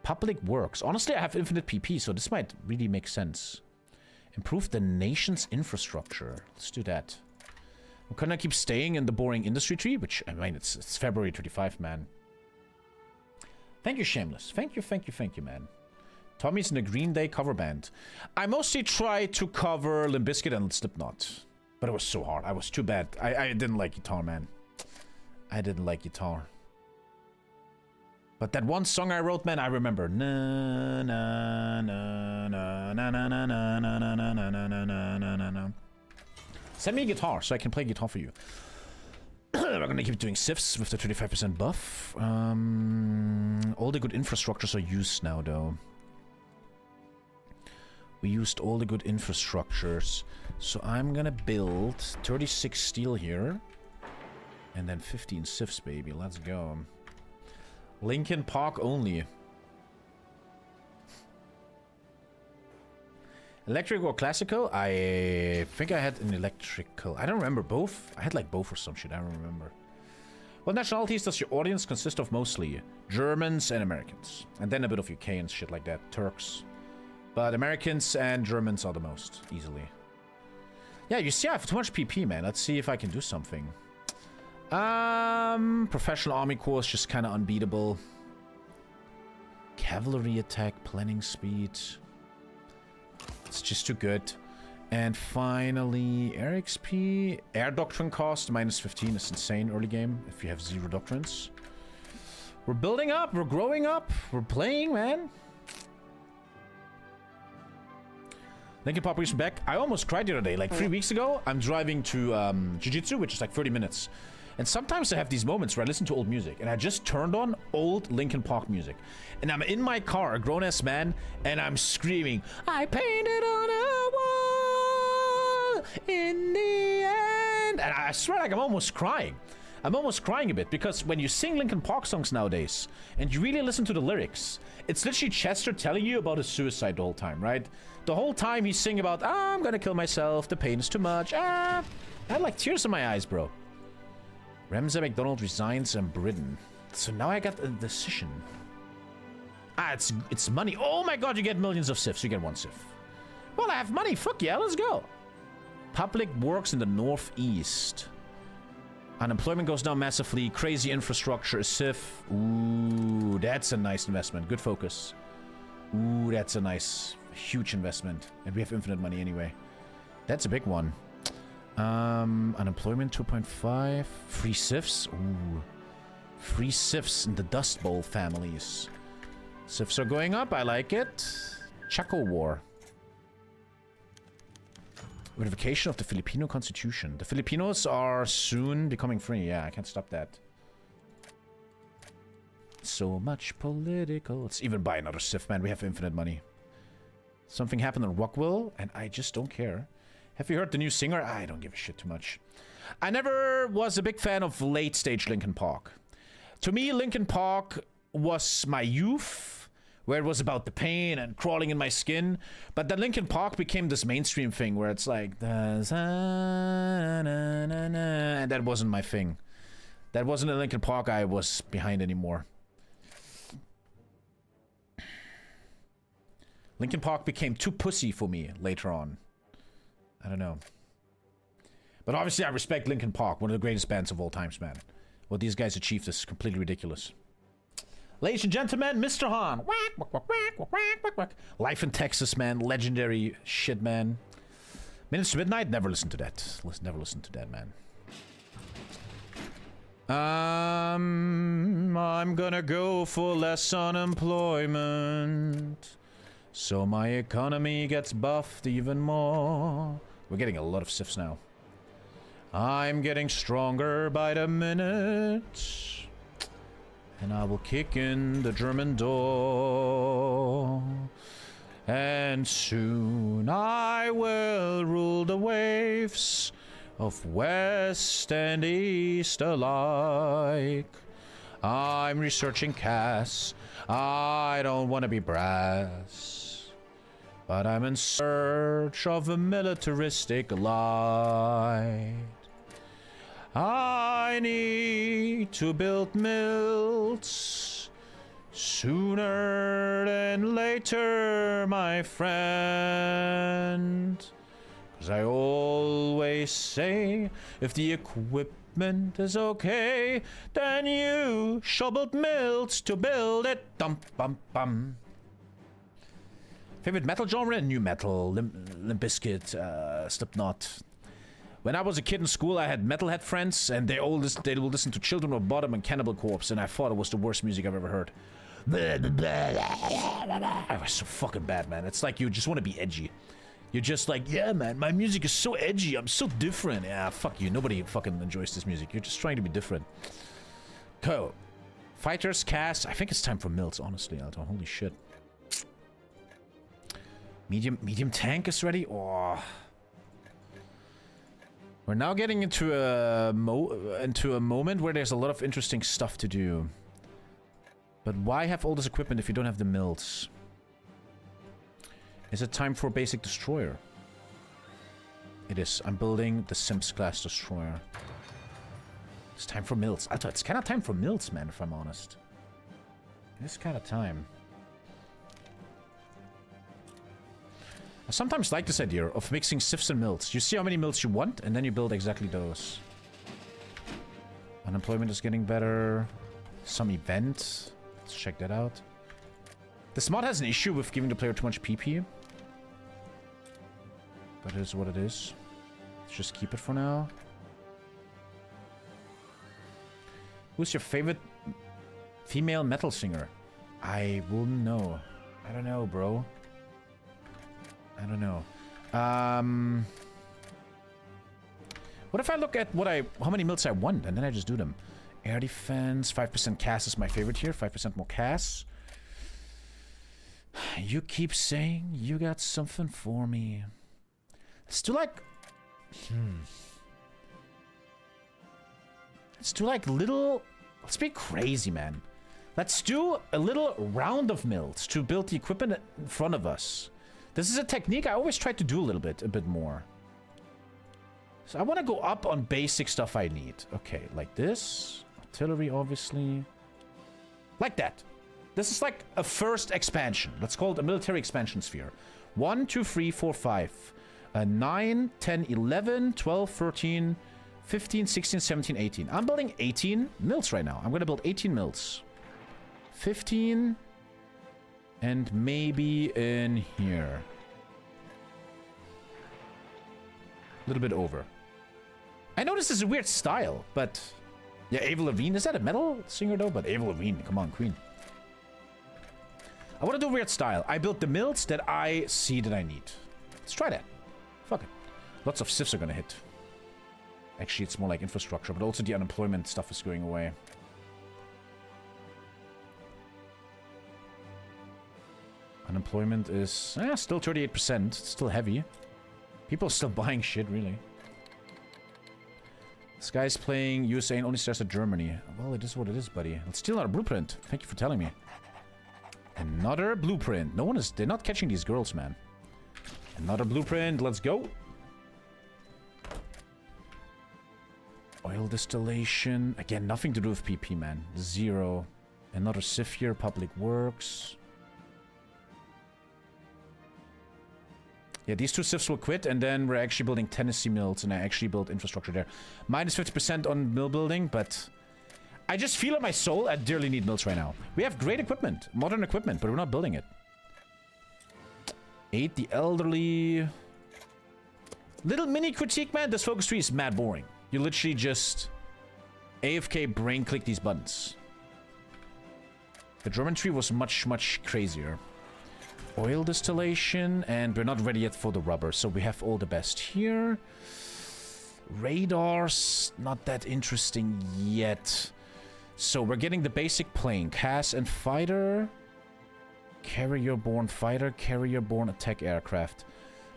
Public works. Honestly, I have infinite PP, so this might really make sense. Improve the nation's infrastructure. Let's do that. I'm gonna keep staying in the boring industry tree, which, I mean, it's February 25, man. Thank you, Shameless. Thank you, thank you, thank you, man. Tommy's in the Green Day cover band. I mostly try to cover Limp Bizkit and Slipknot. But it was so hard. I was too bad. I didn't like guitar, man. I didn't like guitar. But that one song I wrote, man, I remember. Na na na na na na na na na na na na na na na. Send me a guitar so I can play guitar for you. We're gonna keep doing sifts with the 25% buff. All the good infrastructures are used now, though. We used all the good infrastructures. So I'm gonna build 36 steel here. And then 15 sifts, baby. Let's go. Lincoln Park only. Electric or classical? I think I had an electrical. I don't remember both. I had like both or some shit. I don't remember. What nationalities does your audience consist of mostly? Germans and Americans. And then a bit of UK and shit like that. Turks. But Americans and Germans are the most, easily. Yeah, you see I have too much PP, man. Let's see if I can do something. Professional Army Corps is just kind of unbeatable. Cavalry attack, planning speed. It's just too good. And finally, Air XP. Air Doctrine cost, -15 is insane early game if you have 0 doctrines. We're building up, we're growing up, we're playing, man. Lincoln Park reached back. I almost cried the other day. Like 3 weeks ago, I'm driving to Jiu-Jitsu, which is like 30 minutes. And sometimes I have these moments where I listen to old music. And I just turned on old Linkin Park music. And I'm in my car, a grown-ass man, and I'm screaming, I painted on a wall in the end. And I swear, like, I'm almost crying. I'm almost crying a bit, because when you sing Linkin Park songs nowadays, and you really listen to the lyrics, it's literally Chester telling you about his suicide the whole time, right? The whole time he's singing about, I'm gonna kill myself, the pain is too much, I had like tears in my eyes, bro. Ramsay McDonald resigns in Britain. So now I got a decision. It's money. Oh my god, you get millions of sifs. You get 1 sif. Well, I have money. Fuck yeah, let's go. Public works in the northeast. Unemployment goes down massively. Crazy infrastructure, a sif. Ooh, that's a nice investment. Good focus. Ooh, that's a nice, huge investment. And we have infinite money anyway. That's a big one. Unemployment 2.5. Free sifs. Ooh. Free sifs in the Dust Bowl families. Sifs are going up. I like it. Chaco War. Ratification of the Filipino Constitution. The Filipinos are soon becoming free. Yeah, I can't stop that. So much political. Let's even buy another sif, man. We have infinite money. Something happened in Rockwell, and I just don't care. Have you heard the new singer? I don't give a shit too much. I never was a big fan of late-stage Linkin Park. To me, Linkin Park was my youth where it was about the pain and crawling in my skin. But then Linkin Park became this mainstream thing where it's like, and that wasn't my thing. That wasn't a Linkin Park I was behind anymore. Linkin Park became too pussy for me later on. I don't know. But obviously I respect Linkin Park, one of the greatest bands of all times, man. What these guys achieved is completely ridiculous. Ladies and gentlemen, Mr. Han. Life in Texas, man. Legendary shit, man. Minutes to Midnight? Never listen to that. Never listen to that, man. I'm gonna go for less unemployment, so my economy gets buffed even more. We're getting a lot of SIFs now. I'm getting stronger by the minute, and I will kick in the German door. And soon I will rule the waves of West and East alike. I'm researching Cass. I don't want to be brass, but I'm in search of a militaristic light. I need to build mills sooner than later, my friend. 'Cause I always say, if the equipment is okay, then you shall build mills to build it. Dum bum bum. Favorite metal genre? New metal, Limp Bizkit, Slipknot. When I was a kid in school, I had metalhead friends, and they will listen to Children of Bodom and Cannibal Corpse, and I thought it was the worst music I've ever heard. It was so fucking bad, man. It's like you just want to be edgy. You're just like, yeah, man, my music is so edgy. I'm so different. Yeah, fuck you. Nobody fucking enjoys this music. You're just trying to be different. Co. Fighters, Cass. I think it's time for mills, honestly, Alto. Holy shit. Medium tank is ready. Oh. We're now getting into a moment where there's a lot of interesting stuff to do. But why have all this equipment if you don't have the mills? Is it time for a basic destroyer? It is. I'm building the Sims class destroyer. It's time for mills. I thought it's kind of time for mills, man, if I'm honest. It's kind of time. I sometimes like this idea of mixing sifs and mills. You see how many mills you want, and then you build exactly those. Unemployment is getting better. Some event. Let's check that out. This mod has an issue with giving the player too much PP. But it is what it is. Let's just keep it for now. Who's your favorite female metal singer? I wouldn't know. I don't know, bro. I don't know. What if I look at how many mills I want, and then I just do them? Air defense, 5% Cass is my favorite here. 5% more Cass. You keep saying you got something for me. Let's do like... Let's do like little... Let's be crazy, man. Let's do a little round of mills to build the equipment in front of us. This is a technique I always try to do a bit more. So I want to go up on basic stuff I need. Okay, like this. Artillery, obviously. Like that. This is like a first expansion. Let's call it a military expansion sphere. 1, 2, 3, 4, 5. 9, 10, 11, 12, 13, 15, 16, 17, 18. I'm building 18 mills right now. I'm going to build 18 mills. 15... And maybe in here. A little bit over. I know this is a weird style, but... Yeah, Avril Lavigne. Is that a metal singer, though? But Avril Lavigne, come on, queen. I want to do a weird style. I built the mills that I see that I need. Let's try that. Fuck it. Lots of sifs are gonna hit. Actually, it's more like infrastructure, but also the unemployment stuff is going away. Unemployment is still 38%. It's still heavy. People are still buying shit, really. This guy's playing USA and only starts at Germany. Well, it is what it is, buddy. Let's steal our blueprint. Thank you for telling me. Another blueprint. No one is... They're not catching these girls, man. Another blueprint. Let's go. Oil distillation. Again, nothing to do with PP, man. 0. Another sieve here. Public works. Yeah, these 2 sieves will quit, and then we're actually building Tennessee mills, and I actually built infrastructure there. Minus 50% on mill building, but... I just feel in my soul I dearly need mills right now. We have great equipment. Modern equipment, but we're not building it. 8, the elderly... Little mini critique, man. This focus tree is mad boring. You literally just AFK brain click these buttons. The German tree was much, much crazier. Oil distillation, and we're not ready yet for the rubber, so we have all the best here. Radars, not that interesting yet. So we're getting the basic plane. CAS and fighter. Carrier-borne fighter, carrier-borne attack aircraft.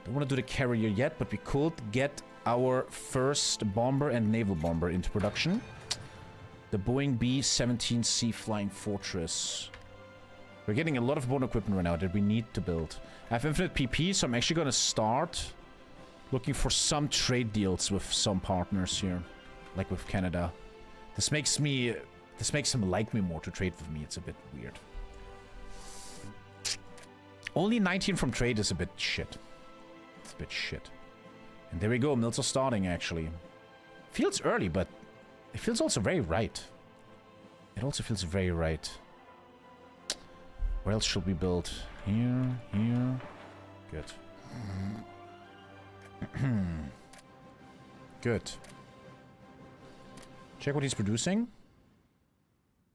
Don't want to do the carrier yet, but we could get our first bomber and naval bomber into production. The Boeing B-17C Flying Fortress. We're getting a lot of born equipment right now that we need to build. I have infinite PP, so I'm actually going to start looking for some trade deals with some partners here. Like with Canada. This makes them like me more to trade with me. It's a bit weird. Only 19 from trade is a bit shit. It's a bit shit. And there we go. Mills are starting, actually. Feels early, but it feels also very right. It also feels very right. Where else should we build? Here, here. Good. Good. Check what he's producing.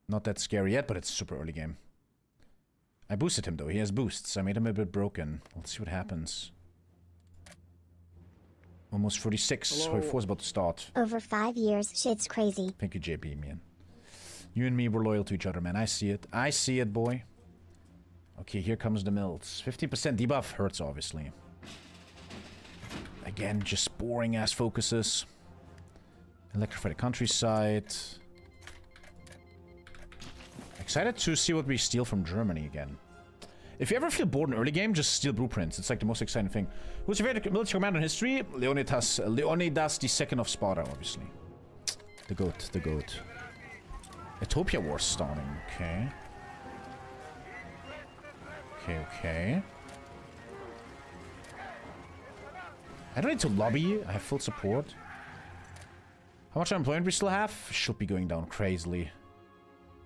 Not that scary yet, but it's super early game. I boosted him, though. He has boosts. I made him a bit broken. Let's see what happens. Almost 46. Hello. 44 is about to start. Over 5 years, shit's crazy. Thank you, JP, man. You and me were loyal to each other, man. I see it. I see it, boy. Okay, here comes the mills. 50% debuff hurts, obviously. Again, just boring-ass focuses. Electrify the countryside. Excited to see what we steal from Germany again. If you ever feel bored in early game, just steal blueprints. It's like the most exciting thing. Who's your favorite military commander in history? Leonidas II of Sparta, obviously. The goat, the goat. Ethiopia War starting. Okay. Okay. I don't need to lobby. I have full support. How much unemployment we still have? Should be going down crazily.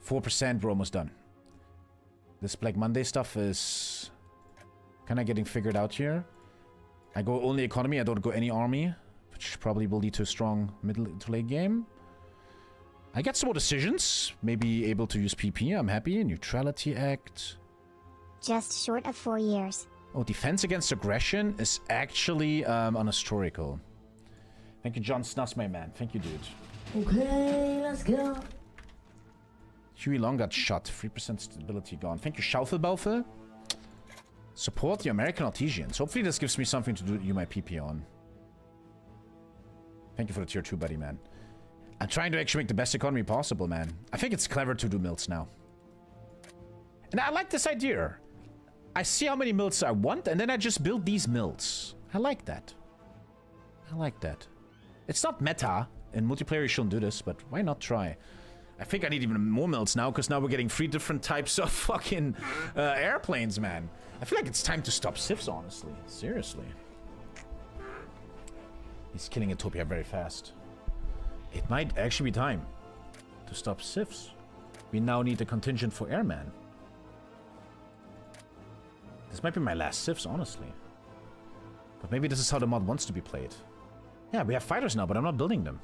4%, we're almost done. This Black Monday stuff is kind of getting figured out here. I go only economy, I don't go any army, which probably will lead to a strong middle to late game. I get some more decisions, maybe able to use PP, I'm happy. Neutrality Act. Just short of 4 years. Oh, defense against aggression is actually unhistorical. Thank you, John Snuss, my man. Thank you, dude. Okay, let's go. Huey Long got shot. 3% stability gone. Thank you, Schaufelbaufel. Support the American Artesians. Hopefully this gives me something to do my PP on. Thank you for the tier 2, buddy, man. I'm trying to actually make the best economy possible, man. I think it's clever to do mills now. And I like this idea. I see how many mills I want, and then I just build these mills. I like that. I like that. It's not meta. In multiplayer, you shouldn't do this, but why not try? I think I need even more mills now, because now we're getting 3 different types of fucking airplanes, man. I feel like it's time to stop civs, honestly. Seriously. He's killing Utopia very fast. It might actually be time to stop civs. We now need a contingent for airmen. This might be my last civs, honestly. But maybe this is how the mod wants to be played. Yeah, we have fighters now, but I'm not building them.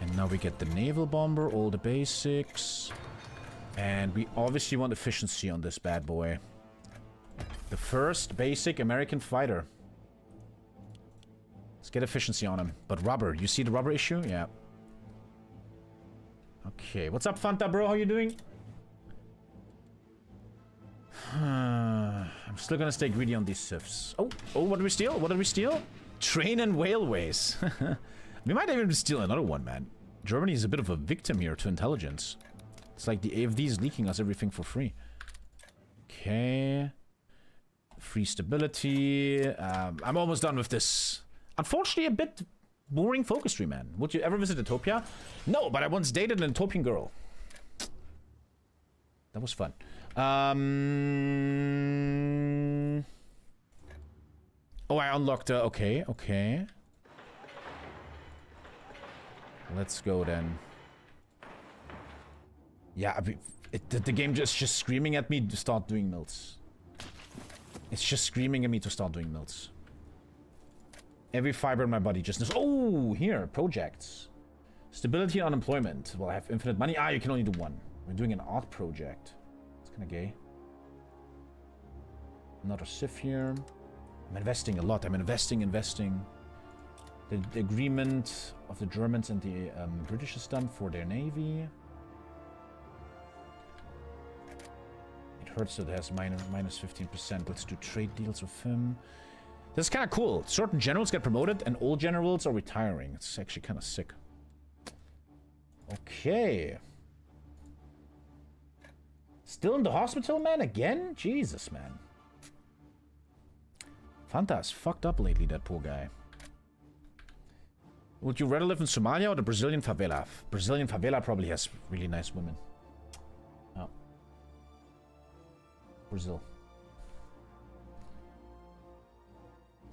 And now we get the naval bomber, all the basics. And we obviously want efficiency on this bad boy. The first basic American fighter. Let's get efficiency on him. But rubber, you see the rubber issue? Yeah. Okay, what's up, Fanta bro? How you doing? I'm still gonna stay greedy on these civs. Oh, what did we steal? What did we steal? Train and railways. We might even steal another one, man. Germany is a bit of a victim here to intelligence. It's like the AFD is leaking us everything for free. Okay. Free stability. I'm almost done with this. Unfortunately, a bit boring focus tree, man. Would you ever visit Utopia? No, but I once dated an Utopian girl. That was fun. Oh, I unlocked... okay, okay. Let's go, then. Yeah, the game just screaming at me to start doing mills. It's just screaming at me to start doing mills. Every fiber in my body just knows... Oh, here, projects. Stability and unemployment. Well, I have infinite money. Ah, you can only do one. We're doing an art project. It's kind of gay. Another Sif here. I'm investing a lot. I'm investing. The agreement of the Germans and the British is done for their navy. It hurts that it has minus 15%. Let's do trade deals with him. This is kind of cool. Certain generals get promoted and all generals are retiring. It's actually kind of sick. Okay. Still in the hospital, man? Again? Jesus, man. Fanta is fucked up lately, that poor guy. Would you rather live in Somalia or the Brazilian favela? Brazilian favela probably has really nice women. Oh. Brazil.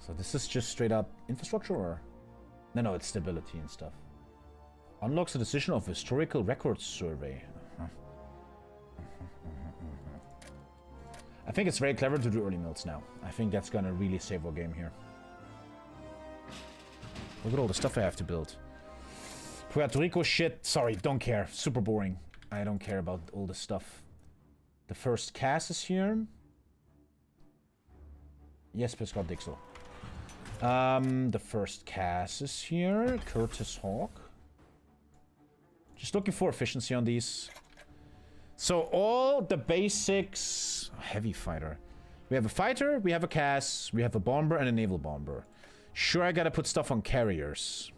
So this is just straight up infrastructure or? No, it's stability and stuff. Unlocks the decision of historical records survey. I think it's very clever to do early mills now. I think that's gonna really save our game here. Look at all the stuff I have to build. Puerto Rico shit. Sorry, don't care. Super boring. I don't care about all this stuff. The first cast is here. Yes, Pascal Dixel. The first cast is here. Curtis Hawk. Just looking for efficiency on these. So all the basics... Heavy fighter. We have a fighter, we have a cast, we have a bomber and a naval bomber. Sure, I gotta put stuff on carriers.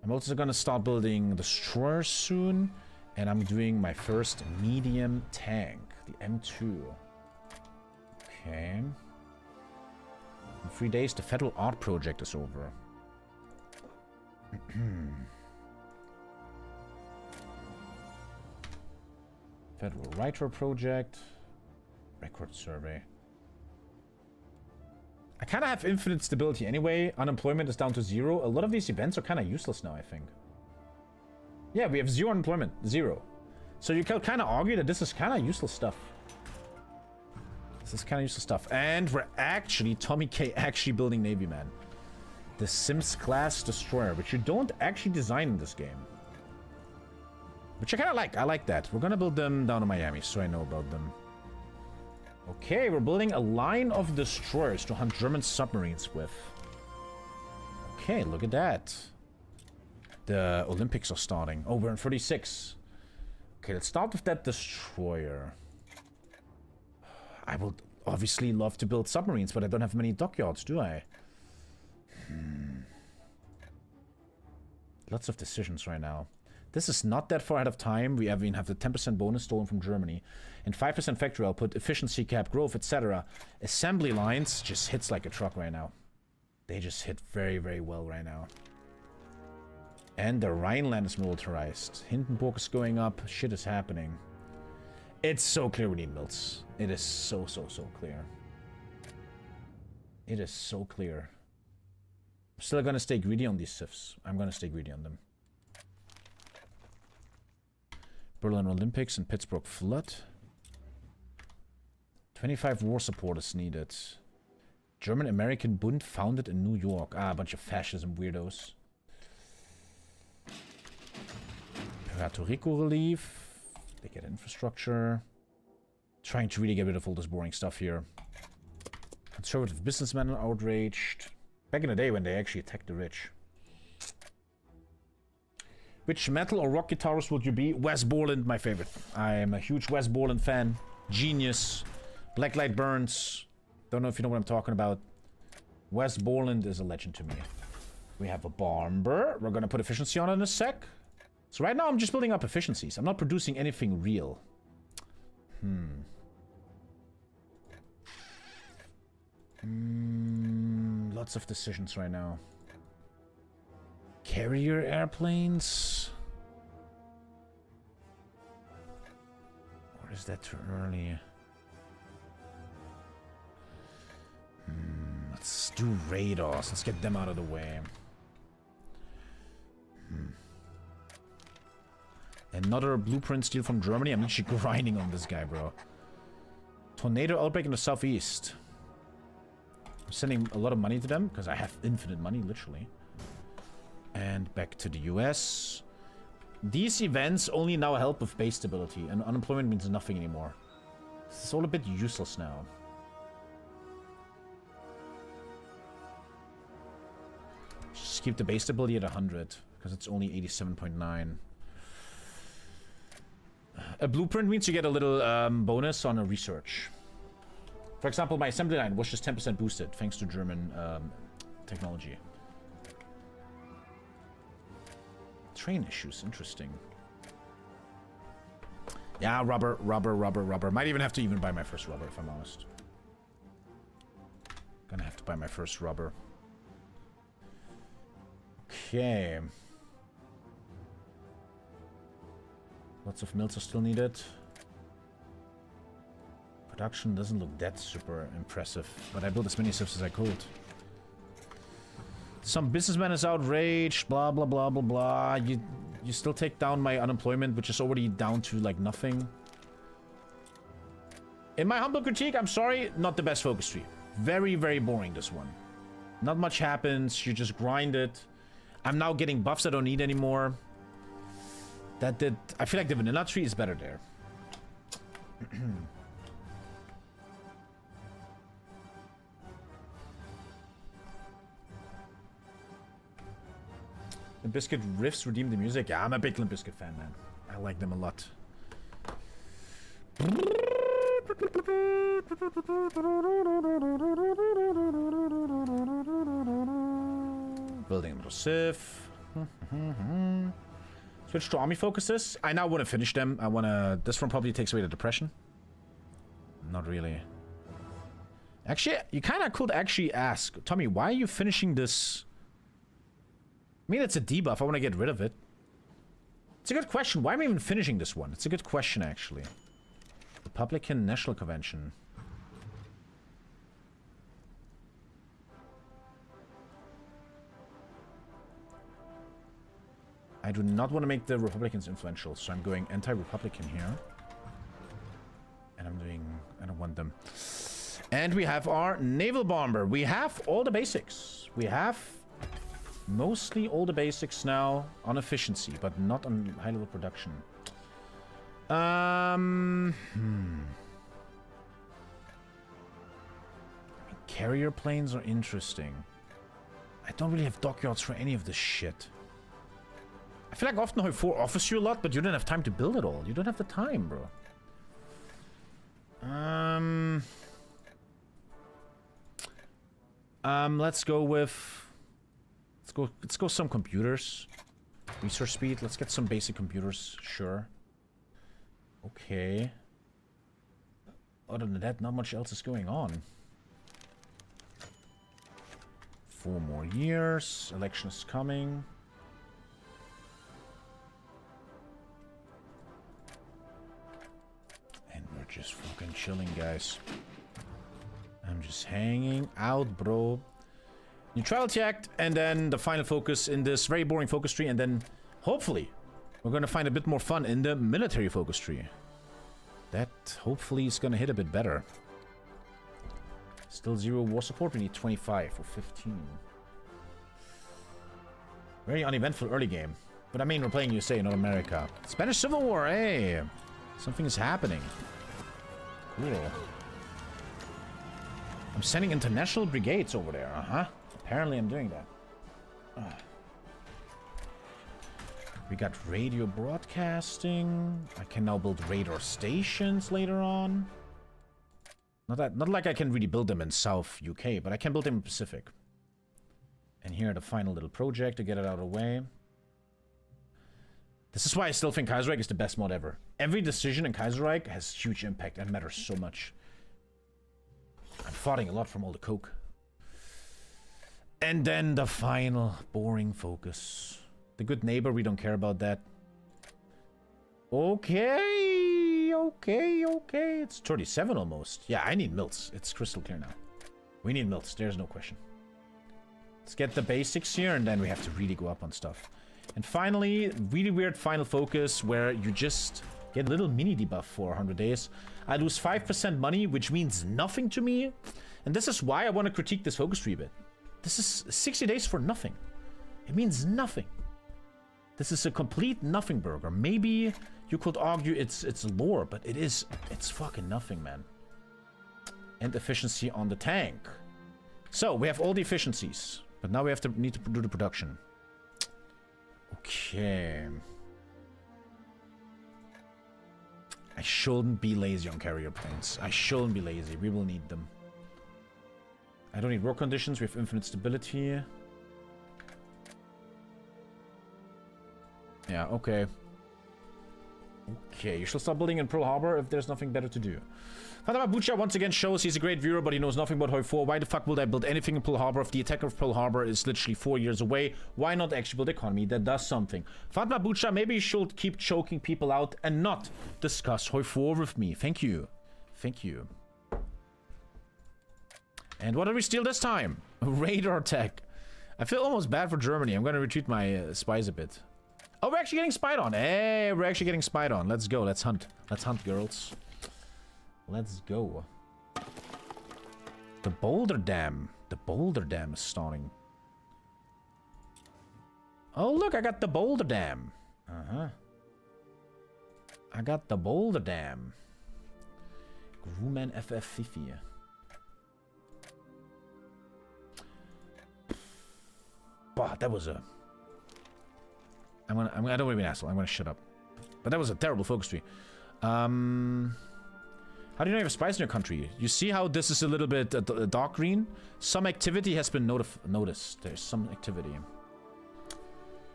I'm also gonna start building destroyers soon. And I'm doing my first medium tank, the M2. Okay. In 3 days, the Federal Art Project is over. Federal Writer Project. Record Survey. I kind of have infinite stability anyway. Unemployment is down to 0. A lot of these events are kind of useless now, I think. Yeah, we have 0 unemployment. 0. So you can kind of argue that this is kind of useless stuff. This is kind of useless stuff. And we're actually, TommyKay actually building Navy, man. The Sims class destroyer, which you don't actually design in this game. Which I kind of like. I like that. We're going to build them down in Miami, so I know about them. Okay, we're building a line of destroyers to hunt German submarines with. Okay, look at that. The Olympics are starting. Oh, we're in 36. Okay, let's start with that destroyer. I would obviously love to build submarines, but I don't have many dockyards, do I? Lots of decisions right now. This is not that far ahead of time. We even have the 10% bonus stolen from Germany. And 5% factory output, efficiency cap, growth, etc. Assembly lines just hits like a truck right now. They just hit very, very well right now. And the Rhineland is militarized. Hindenburg is going up. Shit is happening. It's so clear we need mills. It is so clear. It is so clear. I'm still gonna stay greedy on these SIFs. I'm gonna stay greedy on them. Berlin Olympics and Pittsburgh flood. 25 war support is needed. German-American Bund founded in New York. Ah, a bunch of fascism weirdos. Puerto Rico relief. They get infrastructure. Trying to really get rid of all this boring stuff here. Conservative businessmen are outraged. Back in the day when they actually attacked the rich. Which metal or rock guitarist would you be? Wes Borland, my favorite. I am a huge Wes Borland fan. Genius. Blacklight Burns. Don't know if you know what I'm talking about. Wes Borland is a legend to me. We have a bomber. We're gonna put efficiency on it in a sec. So right now I'm just building up efficiencies. I'm not producing anything real. Lots of decisions right now. Carrier airplanes? Or is that too early? Let's do radars. Let's get them out of the way. Another blueprint steal from Germany. I'm literally grinding on this guy, bro. Tornado outbreak in the southeast. I'm sending a lot of money to them because I have infinite money, literally. And back to the US. These events only now help with base stability, and unemployment means nothing anymore. This is all a bit useless now. Just keep the base stability at 100, because it's only 87.9. A blueprint means you get a little bonus on a research. For example, my assembly line was just 10% boosted, thanks to German technology. Train issues, interesting. Yeah, rubber. Might even have to buy my first rubber, if I'm honest. Gonna have to buy my first rubber. Okay. Lots of mills are still needed. Production doesn't look that super impressive, but I built as many ships as I could. Some businessman is outraged, blah, blah, blah, blah, blah. You still take down my unemployment, which is already down to, like, nothing. In my humble critique, I'm sorry, not the best focus tree. Very, very boring, this one. Not much happens, you just grind it. I'm now getting buffs I don't need anymore. I feel like the vanilla tree is better there. Limp Bizkit riffs redeem the music. Yeah, I'm a big Limp Bizkit fan, man. I like them a lot. Building a little Civ. Switch to army focuses. I now want to finish them. I want to... This one probably takes away the depression. Not really. Actually, you kind of could actually ask, Tommy, why are you finishing this? I mean, it's a debuff. I want to get rid of it. It's a good question. Why am I even finishing this one? It's a good question, actually. Republican National Convention. I do not want to make the Republicans influential, so I'm going anti-Republican here. And I'm doing... I don't want them. And we have our naval bomber. We have all the basics. We have mostly all the basics now on efficiency, but not on high-level production. Carrier planes are interesting. I don't really have dockyards for any of this shit. I feel like often Hoi 4 offers you a lot, but you don't have time to build it all. You don't have the time, bro. Let's go with... Let's go some computers. Resource speed. Let's get some basic computers. Sure. Okay. Other than that, not much else is going on. 4 more years. Election is coming. And we're just fucking chilling, guys. I'm just hanging out, bro. Neutrality Act, and then the final focus in this very boring focus tree, and then hopefully we're gonna find a bit more fun in the military focus tree. That hopefully is gonna hit a bit better. Still 0 war support. We need 25 or 15. Very uneventful early game. But I mean, we're playing USA, not America. Spanish Civil War, hey! Something is happening. Cool. I'm sending international brigades over there, Apparently I'm doing that. We got radio broadcasting. I can now build radar stations later on. Not like I can really build them in South UK, but I can build them in Pacific. And here the final little project to get it out of the way. This is why I still think Kaiserreich is the best mod ever. Every decision in Kaiserreich has huge impact and matters so much. I'm fighting a lot from all the coke. And then the final boring focus. The good neighbor, we don't care about that. Okay, okay. It's 37 almost. Yeah, I need milts. It's crystal clear now. We need milts, there's no question. Let's get the basics here, and then we have to really go up on stuff. And finally, really weird final focus where you just get a little mini debuff for 100 days. I lose 5% money, which means nothing to me. And this is why I want to critique this focus tree a bit. This is 60 days for nothing. It means nothing. This is a complete nothing burger. Maybe you could argue it's lore, but it's fucking nothing, man. And efficiency on the tank. So we have all the efficiencies, but now we need to do the production. Okay. I shouldn't be lazy on carrier planes. I shouldn't be lazy. We will need them. I don't need work conditions. We have infinite stability. Yeah, okay. Okay, you shall start building in Pearl Harbor if there's nothing better to do. Fatama Bucha once again shows he's a great viewer, but he knows nothing about Hoi 4. Why the fuck would I build anything in Pearl Harbor if the attack of Pearl Harbor is literally 4 years away? Why not actually build economy that does something? Fatma Bucha, maybe you should keep choking people out and not discuss Hoi 4 with me. Thank you. Thank you. And what did we steal this time? Radar tech. I feel almost bad for Germany. I'm gonna retreat my spies a bit. Oh, we're actually getting spied on. Hey, we're actually getting spied on. Let's go. Let's hunt. Let's hunt, girls. Let's go. The Boulder Dam. The Boulder Dam is starting. Oh, look. I got the Boulder Dam. Uh-huh. I got the Boulder Dam. Grumman FF50. Bah, that was a... I don't want to be an asshole. I'm gonna shut up. But that was a terrible focus tree. How do you know you have spice in your country? You see how this is a little bit dark green? Some activity has been noticed. There's some activity.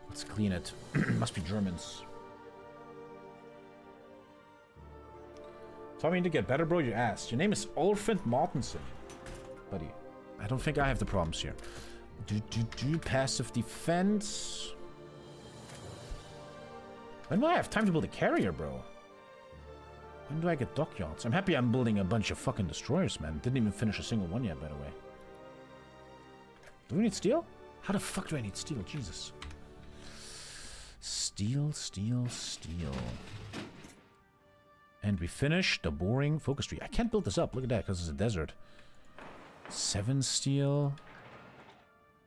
Let's clean it. Must be Germans. Tommy, you need to get better, bro. Your ass. Your name is Olfrind Martensen. Buddy, I don't think I have the problems here. Passive defense. When do I have time to build a carrier, bro? When do I get dockyards? I'm happy I'm building a bunch of fucking destroyers, man. Didn't even finish a single one yet, by the way. Do we need steel? How the fuck do I need steel? Jesus. Steel, steel, steel. And we finished the boring focus tree. I can't build this up. Look at that, because it's a desert. 7 steel.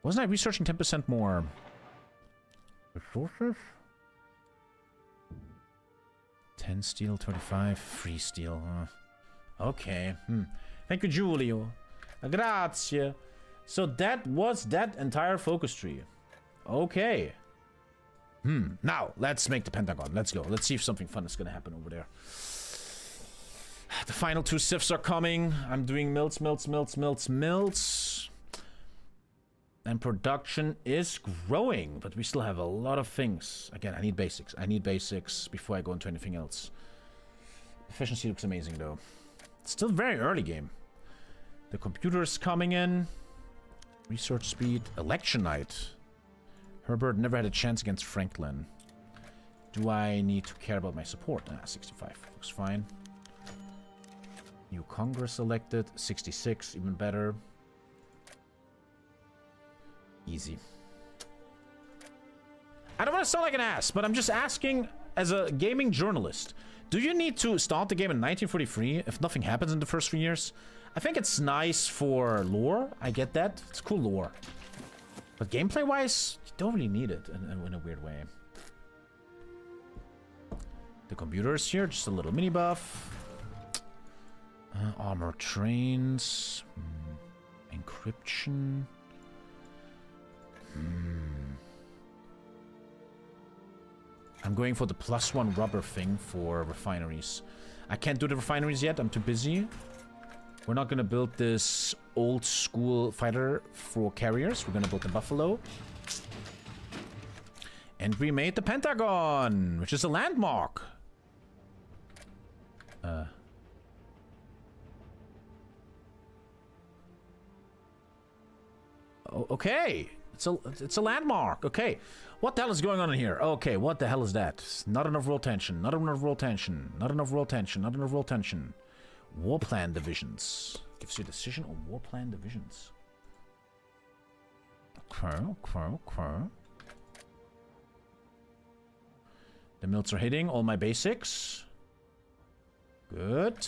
Wasn't I researching 10% more resources? 10 steel, 25, free steel. Okay. Thank you, Giulio. Grazie. So that was that entire focus tree. Okay. Now, let's make the Pentagon. Let's go. Let's see if something fun is going to happen over there. The final 2 sifts are coming. I'm doing milts. And production is growing, but we still have a lot of things. Again, I need basics. I need basics before I go into anything else. Efficiency looks amazing, though. It's still very early game. The computer is coming in. Research speed. Election night. Herbert never had a chance against Franklin. Do I need to care about my support? 65. Looks fine. New Congress elected. 66. Even better. Easy. I don't want to sound like an ass, but I'm just asking as a gaming journalist. Do you need to start the game in 1943 if nothing happens in the first 3 years? I think it's nice for lore. I get that. It's cool lore. But gameplay-wise, you don't really need it in a weird way. The computer is here. Just a little mini buff. Armor trains. Encryption. I'm going for the +1 rubber thing for refineries. I can't do the refineries yet. I'm too busy. We're not going to build this old school fighter for carriers. We're going to build the Buffalo. And we made the Pentagon, which is a landmark. Okay. It's a landmark. Okay. What the hell is going on in here? Okay, what the hell is that? Not enough roll tension. Not enough roll tension. Not enough roll tension. Not enough roll tension. War plan divisions. Gives you a decision on war plan divisions. Okay. The mills are hitting all my basics. Good.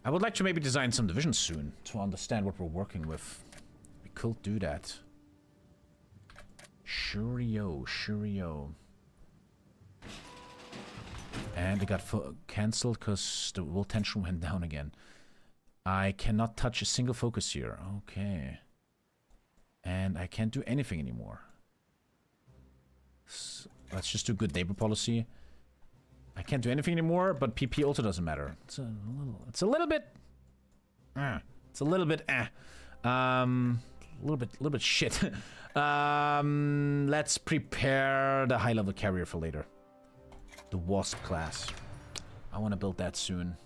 I would like to maybe design some divisions soon to understand what we're working with. We could do that. Shurio. And it got cancelled because the roll tension went down again. I cannot touch a single focus here. Okay. And I can't do anything anymore. So let's just do good neighbor policy. I can't do anything anymore, but PP also doesn't matter. It's a little bit shit. Let's prepare the high-level carrier for later. The Wasp class. I want to build that soon.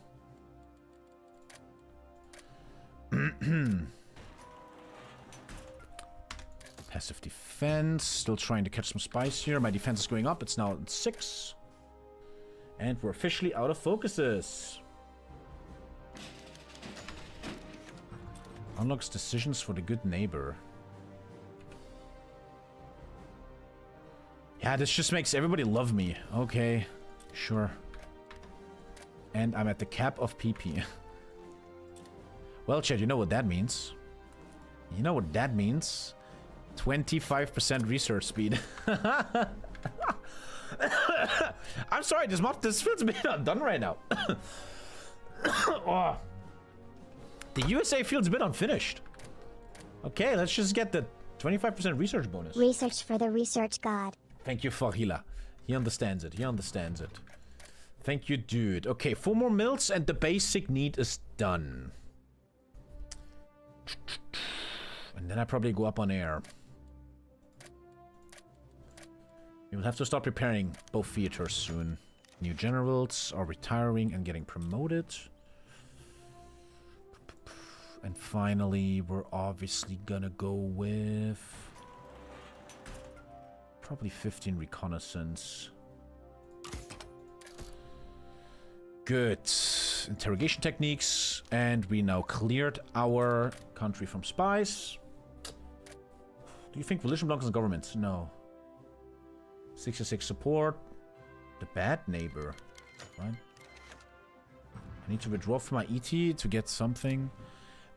Passive defense. Still trying to catch some spice here. My defense is going up. It's now at 6. And we're officially out of focuses. Unlocks decisions for the good neighbor. Yeah, this just makes everybody love me. Okay, sure. And I'm at the cap of PP. Well, Chad, you know what that means. You know what that means. 25% research speed. I'm sorry, this feels a bit undone right now. Oh. The USA feels a bit unfinished. Okay, let's just get the 25% research bonus. Research for the research god. Thank you, Fahila. He understands it. Thank you, dude. Okay, 4 more mills and the basic need is done. And then I probably go up on air. We will have to start preparing both theaters soon. New generals are retiring and getting promoted. And finally, we're obviously gonna go with probably 15 reconnaissance. Good. Interrogation techniques. And we now cleared our country from spies. Do you think religion belongs in government? No. 66 support. The bad neighbor. Right? I need to withdraw from my ET to get something.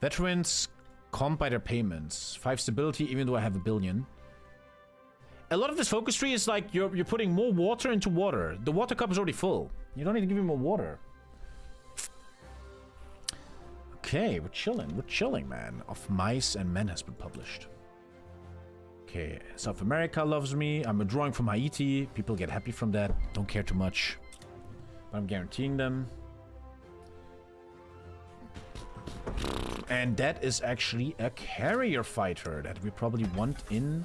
Veterans comp by their payments. 5 stability, even though I have 1 billion. A lot of this focus tree is like you're putting more water into water. The water cup is already full. You don't need to give me more water. Okay, we're chilling, man. Of Mice and Men has been published. Okay, South America loves me. I'm withdrawing from Haiti. People get happy from that. Don't care too much. But I'm guaranteeing them. And that is actually a carrier fighter that we probably want in...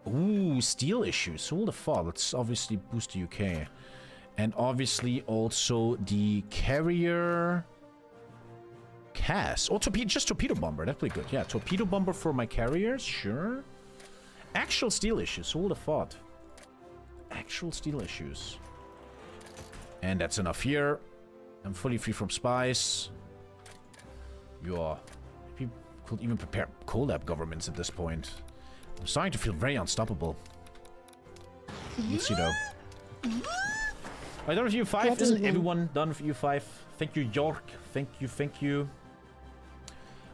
Ooh, steel issues. Hold the thought. Let's obviously boost the UK. And obviously also the carrier... Cass. Oh, just torpedo bomber. That's pretty good. Yeah, torpedo bomber for my carriers. Sure. Actual steel issues. Hold the thought. Actual steel issues. And that's enough here. I'm fully free from spies. You could even prepare collab governments at this point. I'm starting to feel very unstoppable. Let's see though. Are you done with U5? Isn't everyone done with U5? Thank you, York. Thank you.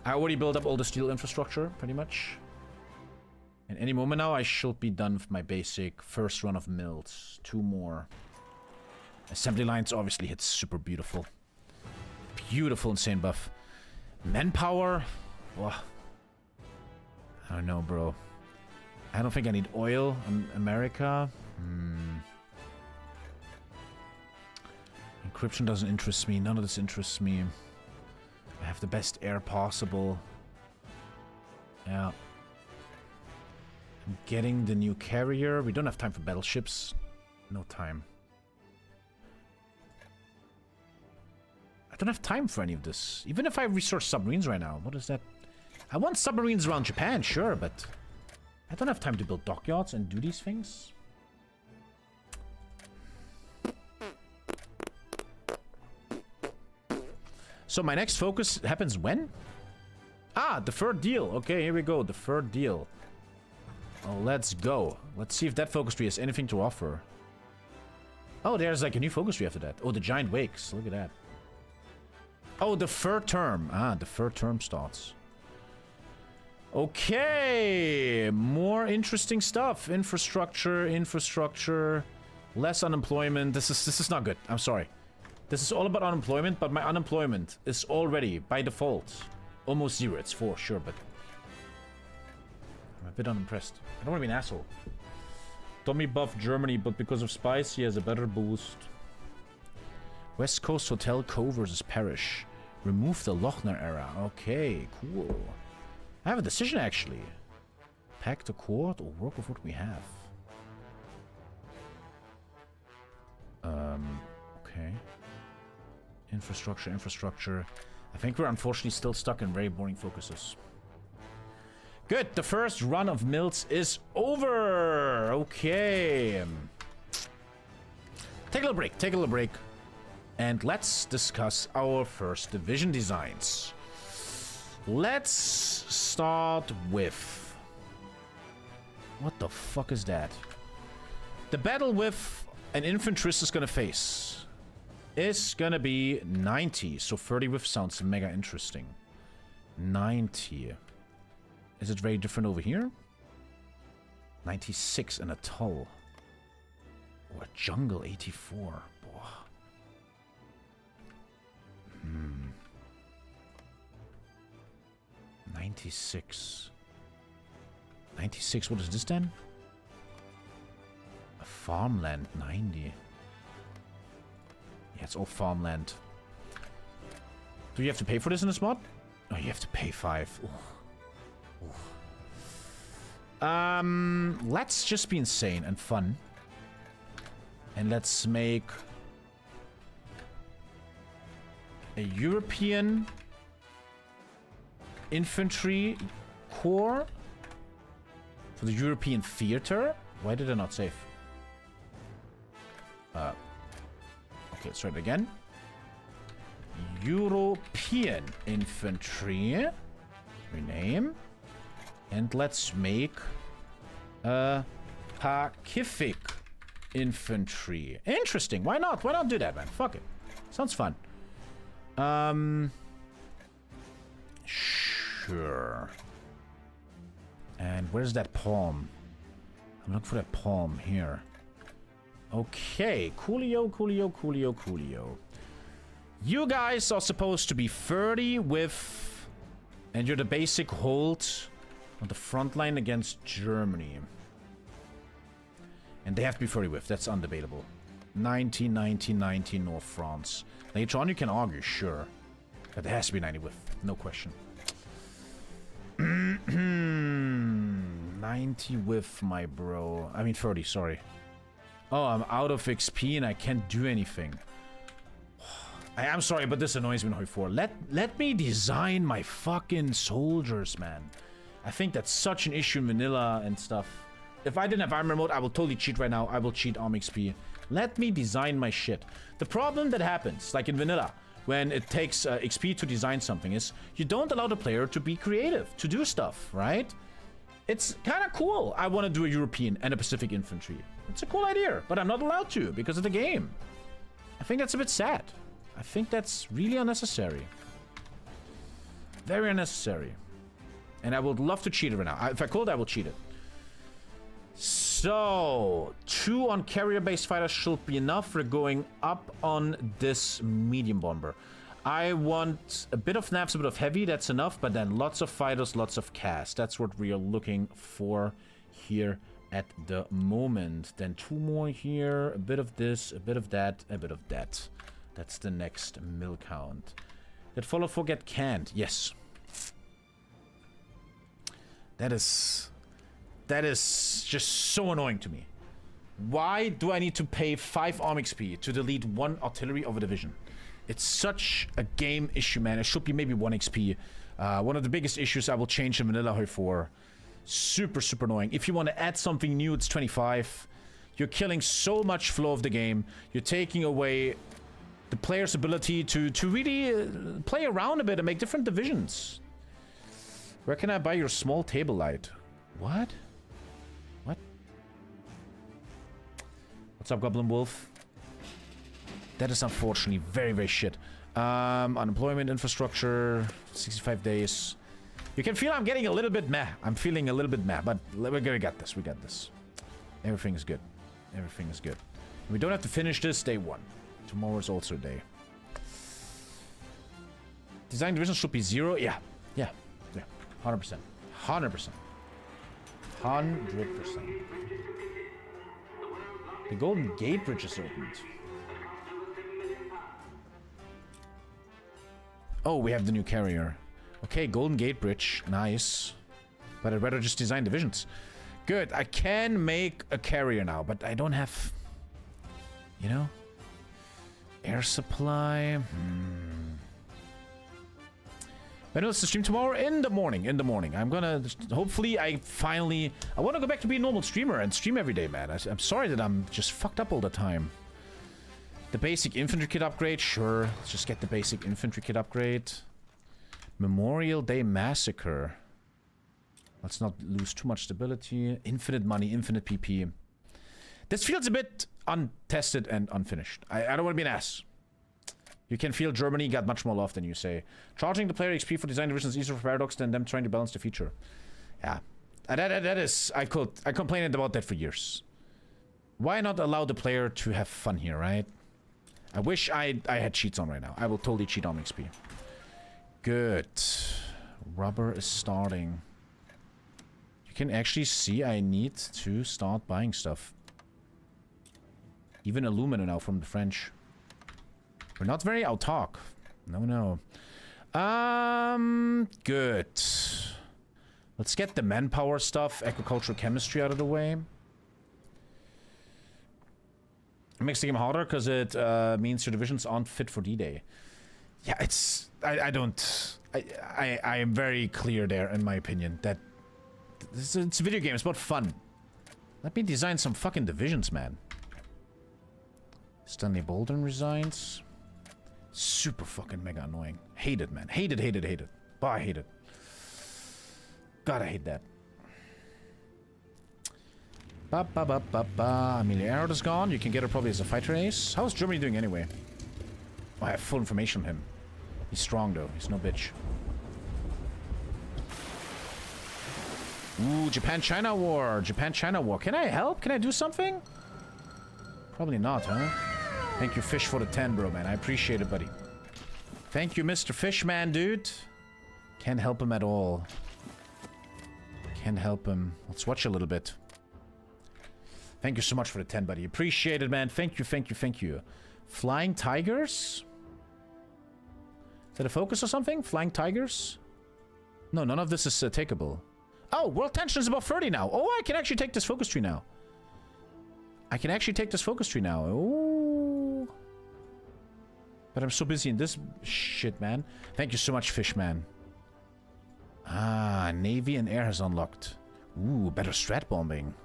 I already built up all the steel infrastructure, pretty much. And any moment now, I should be done with my basic first run of mills. 2 more. Assembly lines obviously hits super beautiful. Beautiful, insane buff. Manpower? Oh. I don't know, bro. I don't think I need oil in America. Encryption doesn't interest me. None of this interests me. I have the best air possible. Yeah. I'm getting the new carrier. We don't have time for battleships. No time. I don't have time for any of this. Even if I resource submarines right now. What is that? I want submarines around Japan, sure, but I don't have time to build dockyards and do these things. So my next focus happens when? Ah, the third deal. Okay, here we go. The third deal. Oh, let's go. Let's see if that focus tree has anything to offer. Oh, there's like a new focus tree after that. Oh, the giant wakes. Look at that. Oh, the third term. Ah, the third term starts. Okay. More interesting stuff. Infrastructure, infrastructure. Less unemployment. This is not good. I'm sorry. This is all about unemployment, but my unemployment is already, by default, almost 0. It's 4, sure, but I'm a bit unimpressed. I don't want to be an asshole. Tommy buff Germany, but because of spice, he has a better boost. West Coast Hotel Co versus Parish. Remove the Lochner era. Okay, cool. I have a decision, actually. Pack the court or work with what we have. Okay. Infrastructure, infrastructure. I think we're unfortunately still stuck in very boring focuses. Good, the first run of mills is over. Okay. Take a little break, take a little break. And let's discuss our first division designs. Let's start with... What the fuck is that? The battle with an infantryist is gonna face is gonna be 90. So 30 with sounds mega interesting. 90. Is it very different over here? 96 and a Tull. Or Jungle 84. 96. 96, what is this then? A farmland 90. Yeah, it's all farmland. Do you have to pay for this in this mod? Oh, you have to pay 5. Ooh. Ooh. Let's just be insane and fun. And let's make a European infantry corps for the European theater. Why did I not save? Okay, let's try it again. European infantry. Rename. And let's make Pacific infantry. Interesting. Why not? Why not do that, man? Fuck it. Sounds fun. Sure. And where's that palm? I'm looking for that palm here. Okay. Coolio, coolio, coolio, coolio. You guys are supposed to be 30 with... And you're the basic hold on the front line against Germany. And they have to be 30 with. That's undebatable. 90, 90, 90 North France. Later on you can argue, sure. But it has to be 90 with. No question. 90 with, my bro. I mean 30, sorry. Oh, I'm out of XP and I can't do anything. I'm sorry, but this annoys me in Hoi 4. Let me design my fucking soldiers, man. I think that's such an issue in vanilla and stuff. If I didn't have Armor Mode, I will totally cheat right now. I will cheat Arm XP. Let me design my shit. The problem that happens, like in vanilla, when it takes XP to design something, is you don't allow the player to be creative, to do stuff, right? It's kind of cool. I want to do a European and a Pacific infantry. It's a cool idea, but I'm not allowed to because of the game. I think that's a bit sad. I think that's really unnecessary. Very unnecessary. And I would love to cheat it right now. If I could, I will cheat it. So, 2 on carrier-based fighters should be enough. We're going up on this medium bomber. I want a bit of navs, a bit of heavy. That's enough. But then lots of fighters, lots of cast. That's what we are looking for here at the moment. Then 2 more here. A bit of this, a bit of that, a bit of that. That's the next mill count. Did follow for get canned? Yes. That That is just so annoying to me. Why do I need to pay 5 arm XP to delete 1 artillery of a division? It's such a game issue, man. It should be maybe 1 XP. One of the biggest issues I will change in Vanilla for. Super, super annoying. If you want to add something new, it's 25. You're killing so much flow of the game. You're taking away the player's ability to really play around a bit and make different divisions. Where can I buy your small table light? What? What? What's up, Goblin Wolf? That is unfortunately very, very shit. Unemployment, infrastructure, 65 days. You can feel I'm getting a little bit meh. I'm feeling a little bit meh, but we're gonna get this. We got this. Everything is good. Everything is good. We don't have to finish this day 1. Tomorrow is also a day. Design division should be 0. Yeah. Yeah. Yeah. 100%. 100%. 100%. The Golden Gate Bridge is opened. Oh, we have the new carrier. Okay, Golden Gate Bridge. Nice. But I'd rather just design divisions. Good. I can make a carrier now, but I don't have... You know? Air supply. When is the stream tomorrow? In the morning. In the morning. I'm gonna... Hopefully, I want to go back to be a normal streamer and stream every day, man. I'm sorry that I'm just fucked up all the time. The basic infantry kit upgrade? Sure. Let's just get the basic infantry kit upgrade. Memorial Day Massacre. Let's not lose too much stability. Infinite money, infinite PP. This feels a bit untested and unfinished. I don't want to be an ass. You can feel Germany got much more love than you say. Charging the player XP for design divisions is easier for Paradox than them trying to balance the feature. Yeah. That is... I complained about that for years. Why not allow the player to have fun here, right? I wish I had cheats on right now. I will totally cheat on XP. Good. Rubber is starting. You can actually see I need to start buying stuff. Even aluminum now from the French. We're not very autark. No. Good. Let's get the manpower stuff, agricultural chemistry out of the way. It makes the game harder because it means your divisions aren't fit for D-Day. Yeah, it's... I am very clear there, in my opinion, that it's a video game. It's about fun. Let me design some fucking divisions, man. Stanley Bolden resigns. Super fucking mega annoying. Hate it, man. Hate it. Oh, I hate it. God, I hate that. Amelia Earhart is gone. You can get her probably as a fighter ace. How's Germany doing anyway? Oh, I have full information on him. He's strong though. He's no bitch. Ooh, Japan-China war. Japan-China war. Can I help? Can I do something? Probably not, huh? Thank you, Fish, for the 10, bro, man. I appreciate it, buddy. Thank you, Mr. Fishman, dude. Can't help him at all. Can't help him. Let's watch a little bit. Thank you so much for the 10, buddy. Appreciate it, man. Thank you. Flying Tigers? Is that a focus or something? Flying Tigers? No, none of this is takeable. Oh, world tension is above 30 now. Oh, I can actually take this focus tree now. Oh. But I'm so busy in this shit, man. Thank you so much, Fishman. Ah, Navy and Air has unlocked. Ooh, better strat bombing.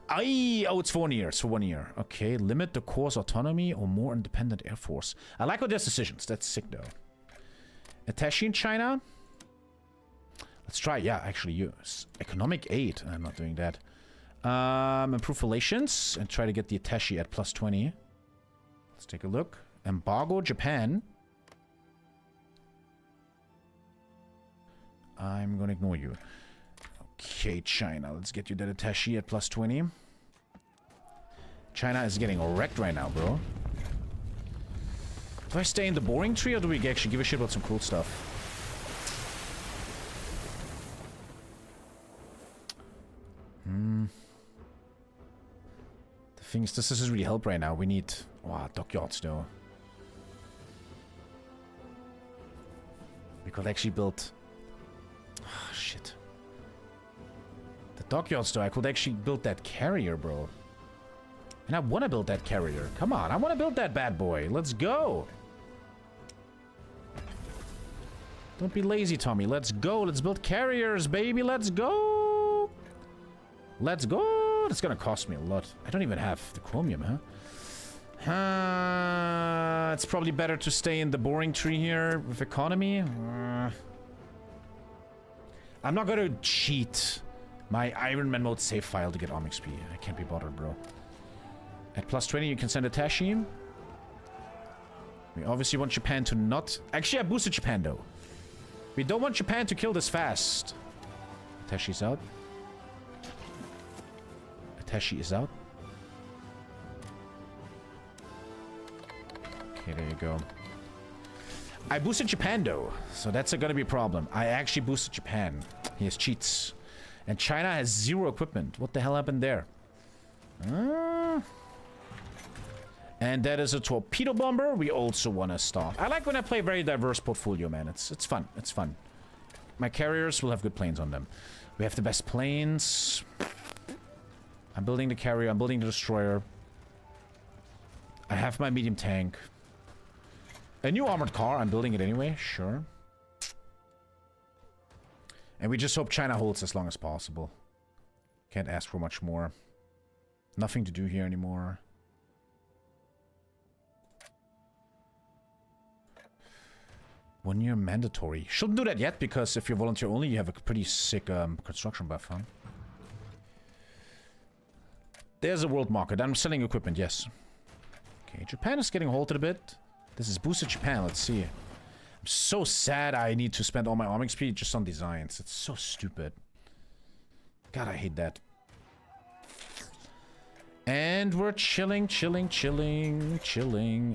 Aye, oh, it's for 1 year. It's for 1 year. Okay, limit the Corps' autonomy or more independent Air Force. I like all these decisions. That's sick, though. Attaché in China? Let's try, yeah, actually use economic aid. I'm not doing that. Improve relations and try to get the attaché at +20. Let's take a look. Embargo Japan. I'm gonna ignore you. Okay, China. Let's get you that attaché at +20. China is getting wrecked right now, bro. Do I stay in the boring tree or do we actually give a shit about some cool stuff? The thing is, this doesn't really help right now. We need... Wow, dockyards though. We could actually build... Oh, shit. Dockyards, though, I could actually build that carrier, bro. And I want to build that carrier. Come on, I want to build that bad boy. Let's go. Don't be lazy, Tommy. Let's go. Let's build carriers, baby. Let's go. Let's go. It's gonna cost me a lot. I don't even have the chromium, huh? It's probably better to stay in the boring tree here with economy. I'm not gonna cheat my Iron Man mode save file to get XP. I can't be bothered, bro. At plus 20, you can send a Tashi. We obviously want Japan to not... Actually, I boosted Japan, though. We don't want Japan to kill this fast. Tashi's out. Tashi is out. Okay, there you go. I boosted Japan, though. So that's gonna be a problem. I actually boosted Japan. He has cheats. And China has 0 equipment. What the hell happened there? And that is a torpedo bomber. We also want to stop. I like when I play a very diverse portfolio, man. It's fun. It's fun. My carriers will have good planes on them. We have the best planes. I'm building the carrier. I'm building the destroyer. I have my medium tank. A new armored car. I'm building it anyway. Sure. And we just hope China holds as long as possible. Can't ask for much more. Nothing to do here anymore. 1 year mandatory. Shouldn't do that yet, because if you're volunteer only, you have a pretty sick construction buff, huh? There's a world market. I'm selling equipment, yes. Okay, Japan is getting halted a bit. This is boosted Japan, let's see. I'm so sad I need to spend all my arming speed just on designs. It's so stupid. God, I hate that. And we're chilling.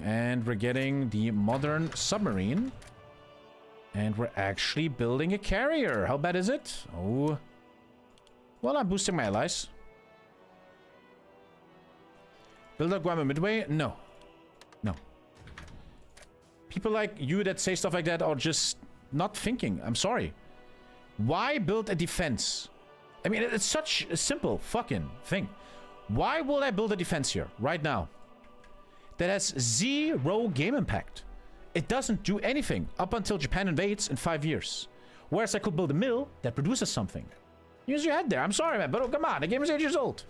And we're getting the modern submarine. And we're actually building a carrier. How bad is it? Oh. Well, I'm boosting my allies. Build up Guam Midway? No. No. People like you that say stuff like that are just not thinking. I'm sorry. Why build a defense? I mean, it's such a simple fucking thing. Why will I build a defense here, right now? That has 0 game impact. It doesn't do anything up until Japan invades in 5 years. Whereas I could build a mill that produces something. Use your head there. I'm sorry, man, but oh, come on. The game is 8 years old.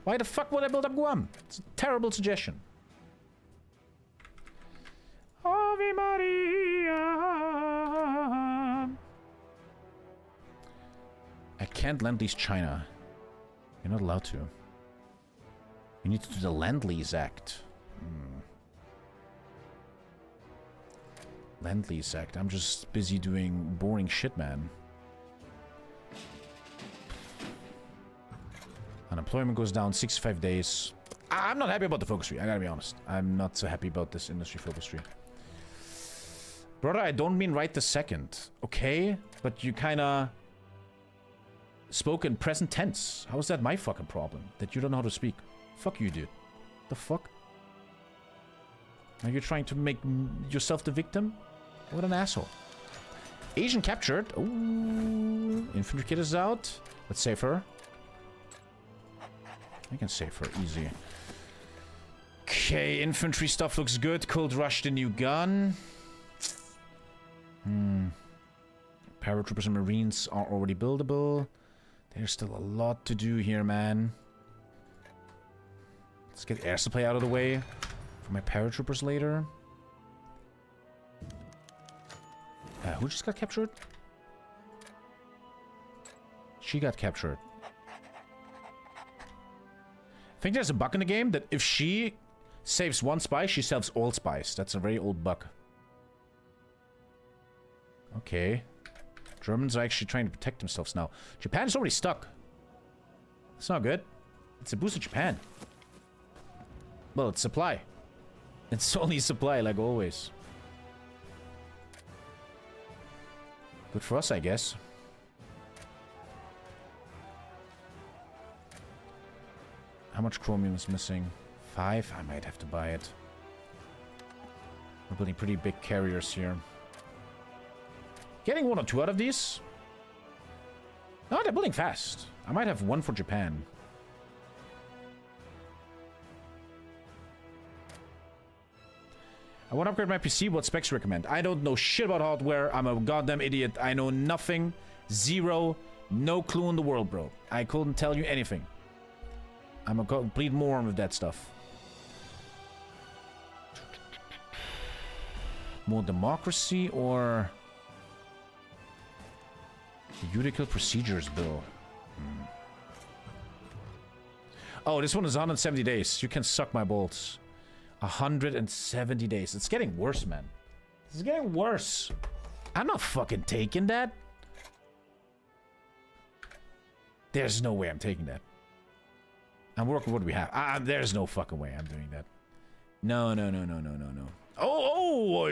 Why the fuck would I build up Guam? It's a terrible suggestion. Ave Maria. I can't lend-lease China. You're not allowed to. You need to do the Lend-Lease Act. Lend-Lease Act. I'm just busy doing boring shit, man. Unemployment goes down 65 days. I'm not happy about the focus tree. I gotta be honest. I'm not so happy about this industry focus tree. Brother, I don't mean right this second. Okay? But you kinda spoke in present tense. How is that my fucking problem? That you don't know how to speak? Fuck you, dude. The fuck? Are you trying to make yourself the victim? What an asshole. Asian captured. Ooh. Infantry kit is out. Let's save her. I can save her easy. Okay, infantry stuff looks good. Cold Rush the new gun. Paratroopers and Marines are already buildable. There's still a lot to do here, man. Let's get air supply out of the way for my paratroopers later. Who just got captured? She got captured. I think there's a bug in the game that if she saves one spy, she saves all spies. That's a very old bug. Okay. Germans are actually trying to protect themselves now. Japan is already stuck. It's not good. It's a boost of Japan. Well, it's supply. It's only supply, like always. Good for us, I guess. How much chromium is missing? 5? I might have to buy it. We're building pretty big carriers here. Getting 1 or 2 out of these? Oh, they're building fast. I might have one for Japan. I want to upgrade my PC. What specs recommend? I don't know shit about hardware. I'm a goddamn idiot. I know nothing. Zero. No clue in the world, bro. I couldn't tell you anything. I'm a complete moron with that stuff. More democracy or... The judicial procedures bill. Oh, this one is 170 days. You can suck my balls. 170 days. It's getting worse, man. It's getting worse. I'm not fucking taking that. There's no way I'm taking that. I'm working with what we have. There's no fucking way I'm doing that. No. Oh,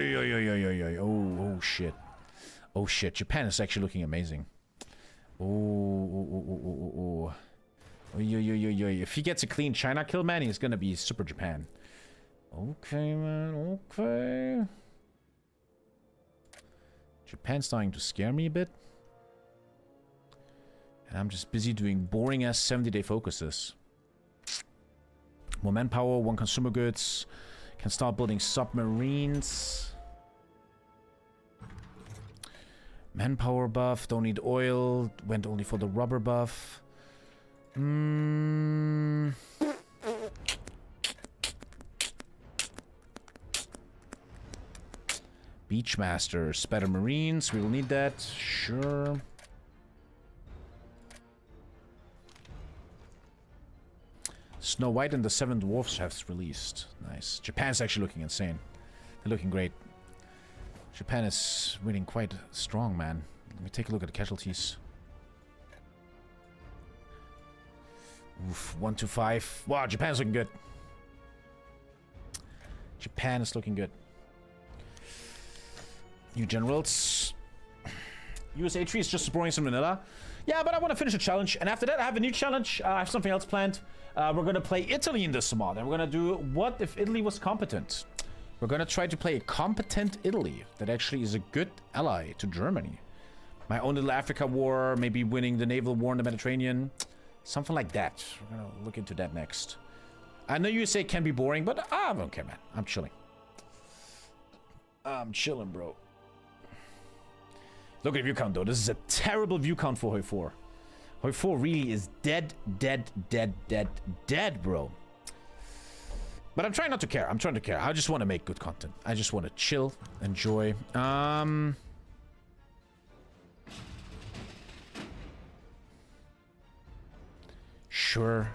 shit. Oh, shit. Japan is actually looking amazing. Oh. If he gets a clean China kill, man, he's gonna be Super Japan. Okay, man. Okay. Japan's starting to scare me a bit. And I'm just busy doing boring-ass 70-day focuses. More manpower, one consumer goods. Can start building submarines. Manpower buff, don't need oil. Went only for the rubber buff. Beachmasters, better marines. We will need that. Sure. Snow White and the Seven Dwarfs have released. Nice. Japan's actually looking insane. They're looking great. Japan is winning quite strong, man. Let me take a look at the casualties. Oof, 125. Wow, Japan's looking good. Japan is looking good. New generals. USA 3 is just exploring some vanilla. Yeah, but I want to finish a challenge. And after that, I have a new challenge. I have something else planned. We're going to play Italy in this mod. And we're going to do what if Italy was competent. We're going to try to play a competent Italy that actually is a good ally to Germany. My own little Africa war, maybe winning the naval war in the Mediterranean. Something like that. We're going to look into that next. I know USA can be boring, but I don't care, man. I'm chilling. I'm chilling, bro. Look at the view count, though. This is a terrible view count for Hoi 4. Hoi 4 really is dead, bro. But I'm trying not to care. I'm trying to care. I just want to make good content. I just want to chill, enjoy. Sure.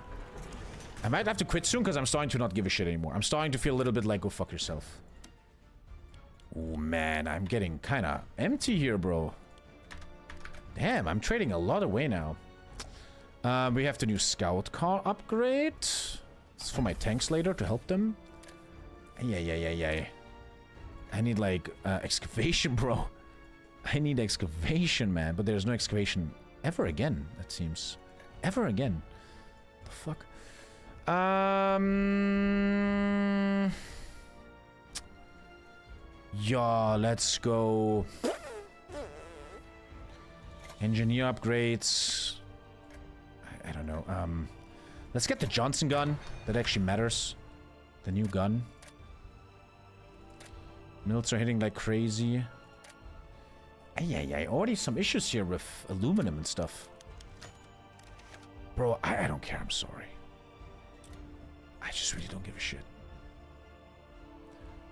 I might have to quit soon because I'm starting to not give a shit anymore. I'm starting to feel a little bit like, go fuck yourself. Oh, man. I'm getting kind of empty here, bro. Damn, I'm trading a lot away now. We have the new scout car upgrade. It's for my tanks later to help them. Yeah. I need, like, excavation, bro. I need excavation, man. But there's no excavation ever again, it seems. Ever again. The fuck? Yeah, let's go. Engineer upgrades. I don't know. Let's get the Johnson gun. That actually matters. The new gun. Mills are hitting like crazy. Yeah. Already some issues here with aluminum and stuff. Bro, I don't care. I'm sorry. I just really don't give a shit.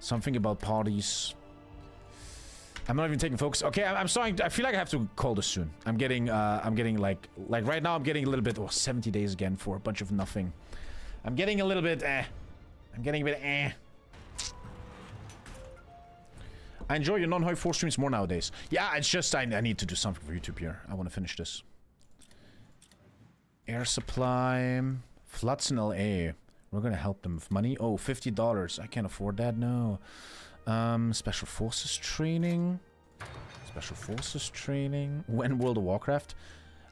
Something about parties. I'm not even taking focus. Okay, I'm starting. I feel like I have to call this soon. I'm getting like right now. I'm getting a little bit. Oh, 70 days again for a bunch of nothing. I'm getting a little bit. I'm getting a bit. I enjoy your non-Hoi 4 streams more nowadays. Yeah, it's just I need to do something for YouTube here. I want to finish this. Air supply. Floods in LA. We're gonna help them with money. Oh, $50. I can't afford that. No. Special Forces training. Special Forces training. When World of Warcraft?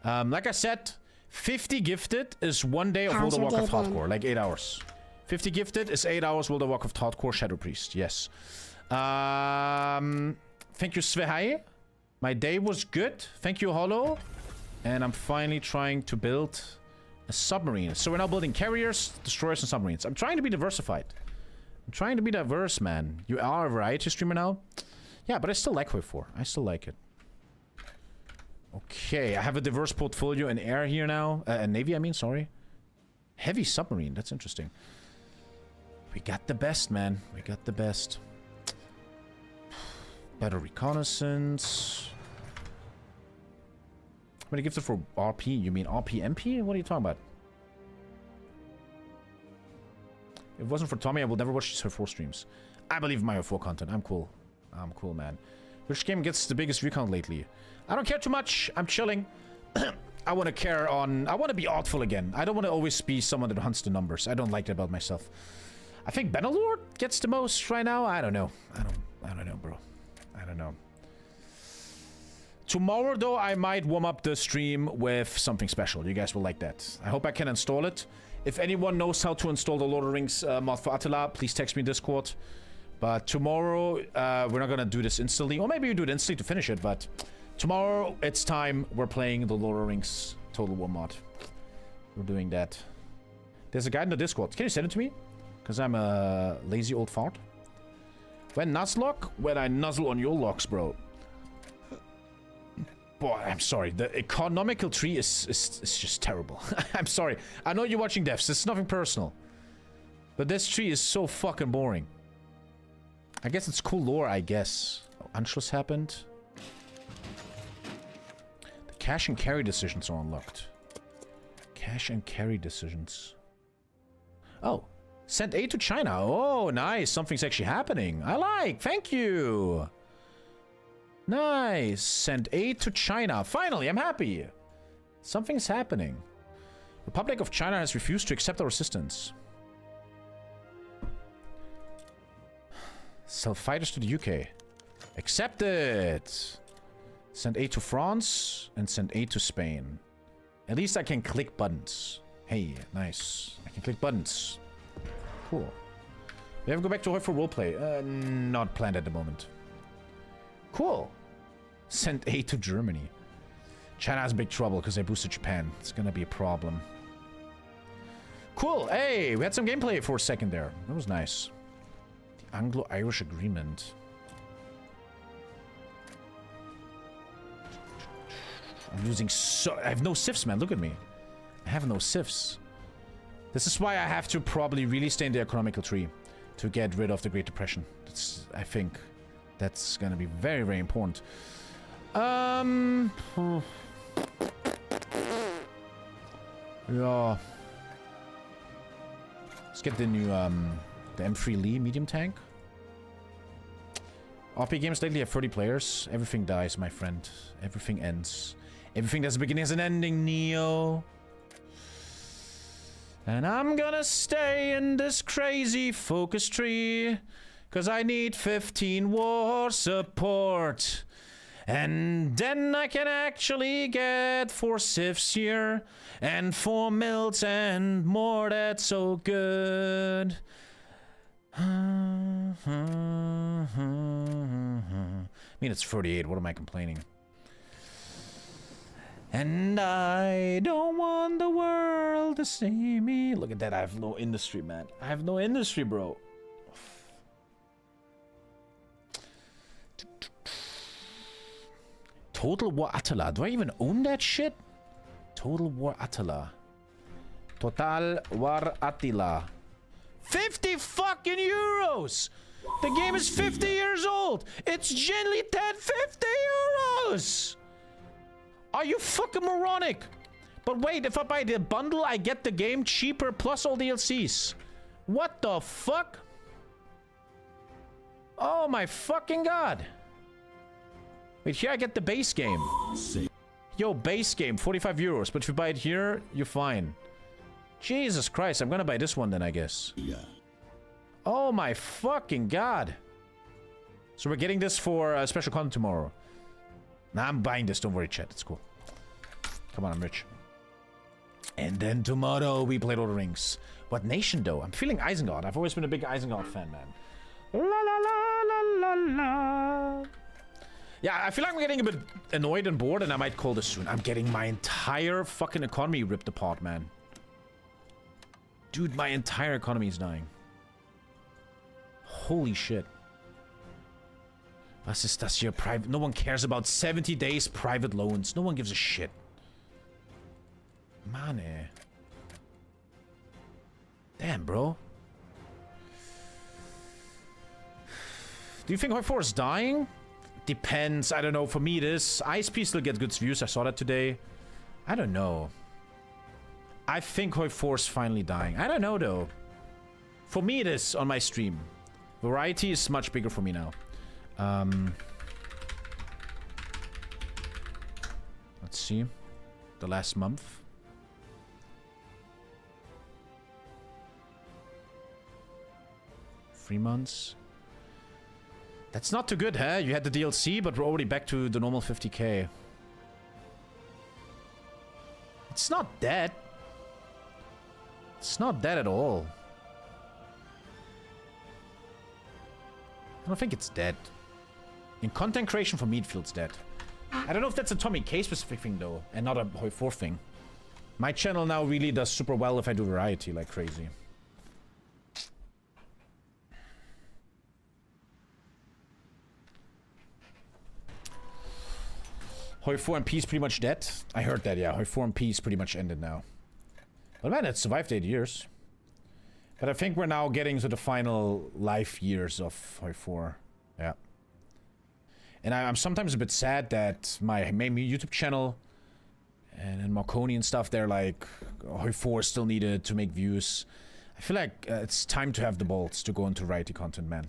Like I said, 50 gifted is 1 day of World of Warcraft hardcore. Like 8 hours. 50 gifted is 8 hours World of Warcraft hardcore Shadow Priest. Yes. Thank you, Svehai. My day was good. Thank you, Hollow. And I'm finally trying to build a submarine. So we're now building carriers, destroyers, and submarines. I'm trying to be diversified. I'm trying to be diverse, man. You are a variety streamer now? Yeah, but I still like Wave 4. I still like it. Okay, I have a diverse portfolio in air here now. Navy, I mean, sorry. Heavy submarine, that's interesting. We got the best, man. We got the best. Better reconnaissance. I'm gonna give it for RP. You mean RP-MP? What are you talking about? If it wasn't for Tommy, I would never watch her 4 streams. I believe in my 4 content. I'm cool. I'm cool, man. Which game gets the biggest recount lately? I don't care too much. I'm chilling. I want to care on... I want to be artful again. I don't want to always be someone that hunts the numbers. I don't like that about myself. I think Benelord gets the most right now. I don't know. I don't know, bro. I don't know. Tomorrow, though, I might warm up the stream with something special. You guys will like that. I hope I can install it. If anyone knows how to install the Lord of the Rings mod for Attila, please text me in Discord. But tomorrow, we're not gonna do this instantly. Or maybe we do it instantly to finish it, but... Tomorrow, it's time. We're playing the Lord of the Rings Total War mod. We're doing that. There's a guy in the Discord. Can you send it to me? Because I'm a lazy old fart. When Nuzlocke? When I nuzzle on your locks, bro. Boy, I'm sorry. The economical tree is just terrible. I'm sorry. I know you're watching devs. It's nothing personal. But this tree is so fucking boring. I guess it's cool lore, I guess. Oh, Anschluss happened. The cash and carry decisions are unlocked. Cash and carry decisions. Oh. Send aid to China. Oh, nice. Something's actually happening. I like. Thank you. Nice. Send aid to China. Finally, I'm happy. Something's happening. Republic of China has refused to accept our assistance. Sell fighters to the UK. Accept it. Send aid to France and send aid to Spain. At least I can click buttons. Hey, nice. I can click buttons. Cool. We have to go back to Hoi for roleplay. Not planned at the moment. Cool. Send aid to Germany. China has big trouble because they boosted Japan. It's gonna be a problem. Cool. Hey, we had some gameplay for a second there. That was nice. The Anglo-Irish Agreement. I'm losing so... I have no sifs, man. Look at me. I have no sifs. This is why I have to probably really stay in the economical tree to get rid of the Great Depression. That's, I think that's gonna be very, very important. Yeah. Let's get the new, the M3 Lee medium tank. RP games lately have 30 players. Everything dies, my friend. Everything ends. Everything that's a beginning has an ending, Neo. And I'm gonna stay in this crazy focus tree, 'cause I need 15 war support. And then I can actually get 4 sifs here, and 4 mills and more. That's so good. I mean, it's 38. What am I complaining? And I don't want the world to see me. Look at that. I have no industry, man. I have no industry, bro. Total War Attila. Do I even own that shit? Total War Attila. Total War Attila. 50 fucking euros! The game is 50 years old! It's genuinely 50 euros! Are you fucking moronic? But wait, if I buy the bundle, I get the game cheaper plus all DLCs. What the fuck? Oh my fucking god. Wait, here I get the base game. Yo, base game, 45 euros. But if you buy it here, you're fine. Jesus Christ, I'm gonna buy this one then, I guess. Yeah. Oh my fucking god. So we're getting this for special content tomorrow. Nah, I'm buying this. Don't worry, chat. It's cool. Come on, I'm rich. And then tomorrow we play Lord of the Rings. What nation, though? I'm feeling Isengard. I've always been a big Isengard fan, man. La la la la la la. Yeah, I feel like I'm getting a bit annoyed and bored, and I might call this soon. I'm getting my entire fucking economy ripped apart, man. Dude, my entire economy is dying. Holy shit. Was ist das hier? Private? No one cares about 70 days private loans. No one gives a shit. Man, eh. Damn, bro. Do you think Hoi 4 is dying? Depends. I don't know. For me, it is. ISP still gets good views. I saw that today. I don't know. I think Hoi 4 is finally dying. I don't know, though. For me, it is on my stream. Variety is much bigger for me now. Let's see. The last month. Three months. That's not too good, huh? You had the DLC, but we're already back to the normal 50k. It's not dead. It's not dead at all. I don't think it's dead. In content creation, for me, it feels dead. I don't know if that's a TommyKay specific thing, though, and not a Hoi 4 thing. My channel now really does super well if I do variety like crazy. Hoi 4 MP is pretty much dead. I heard that, yeah. Hoi 4 MP is pretty much ended now. But man, it survived 8 years. But I think we're now getting to the final life years of Hoi 4. Yeah. And I'm sometimes a bit sad that my main YouTube channel and Marconi and stuff, they're like, Hoi 4 is still needed to make views. I feel like it's time to have the balls to go into variety content, man.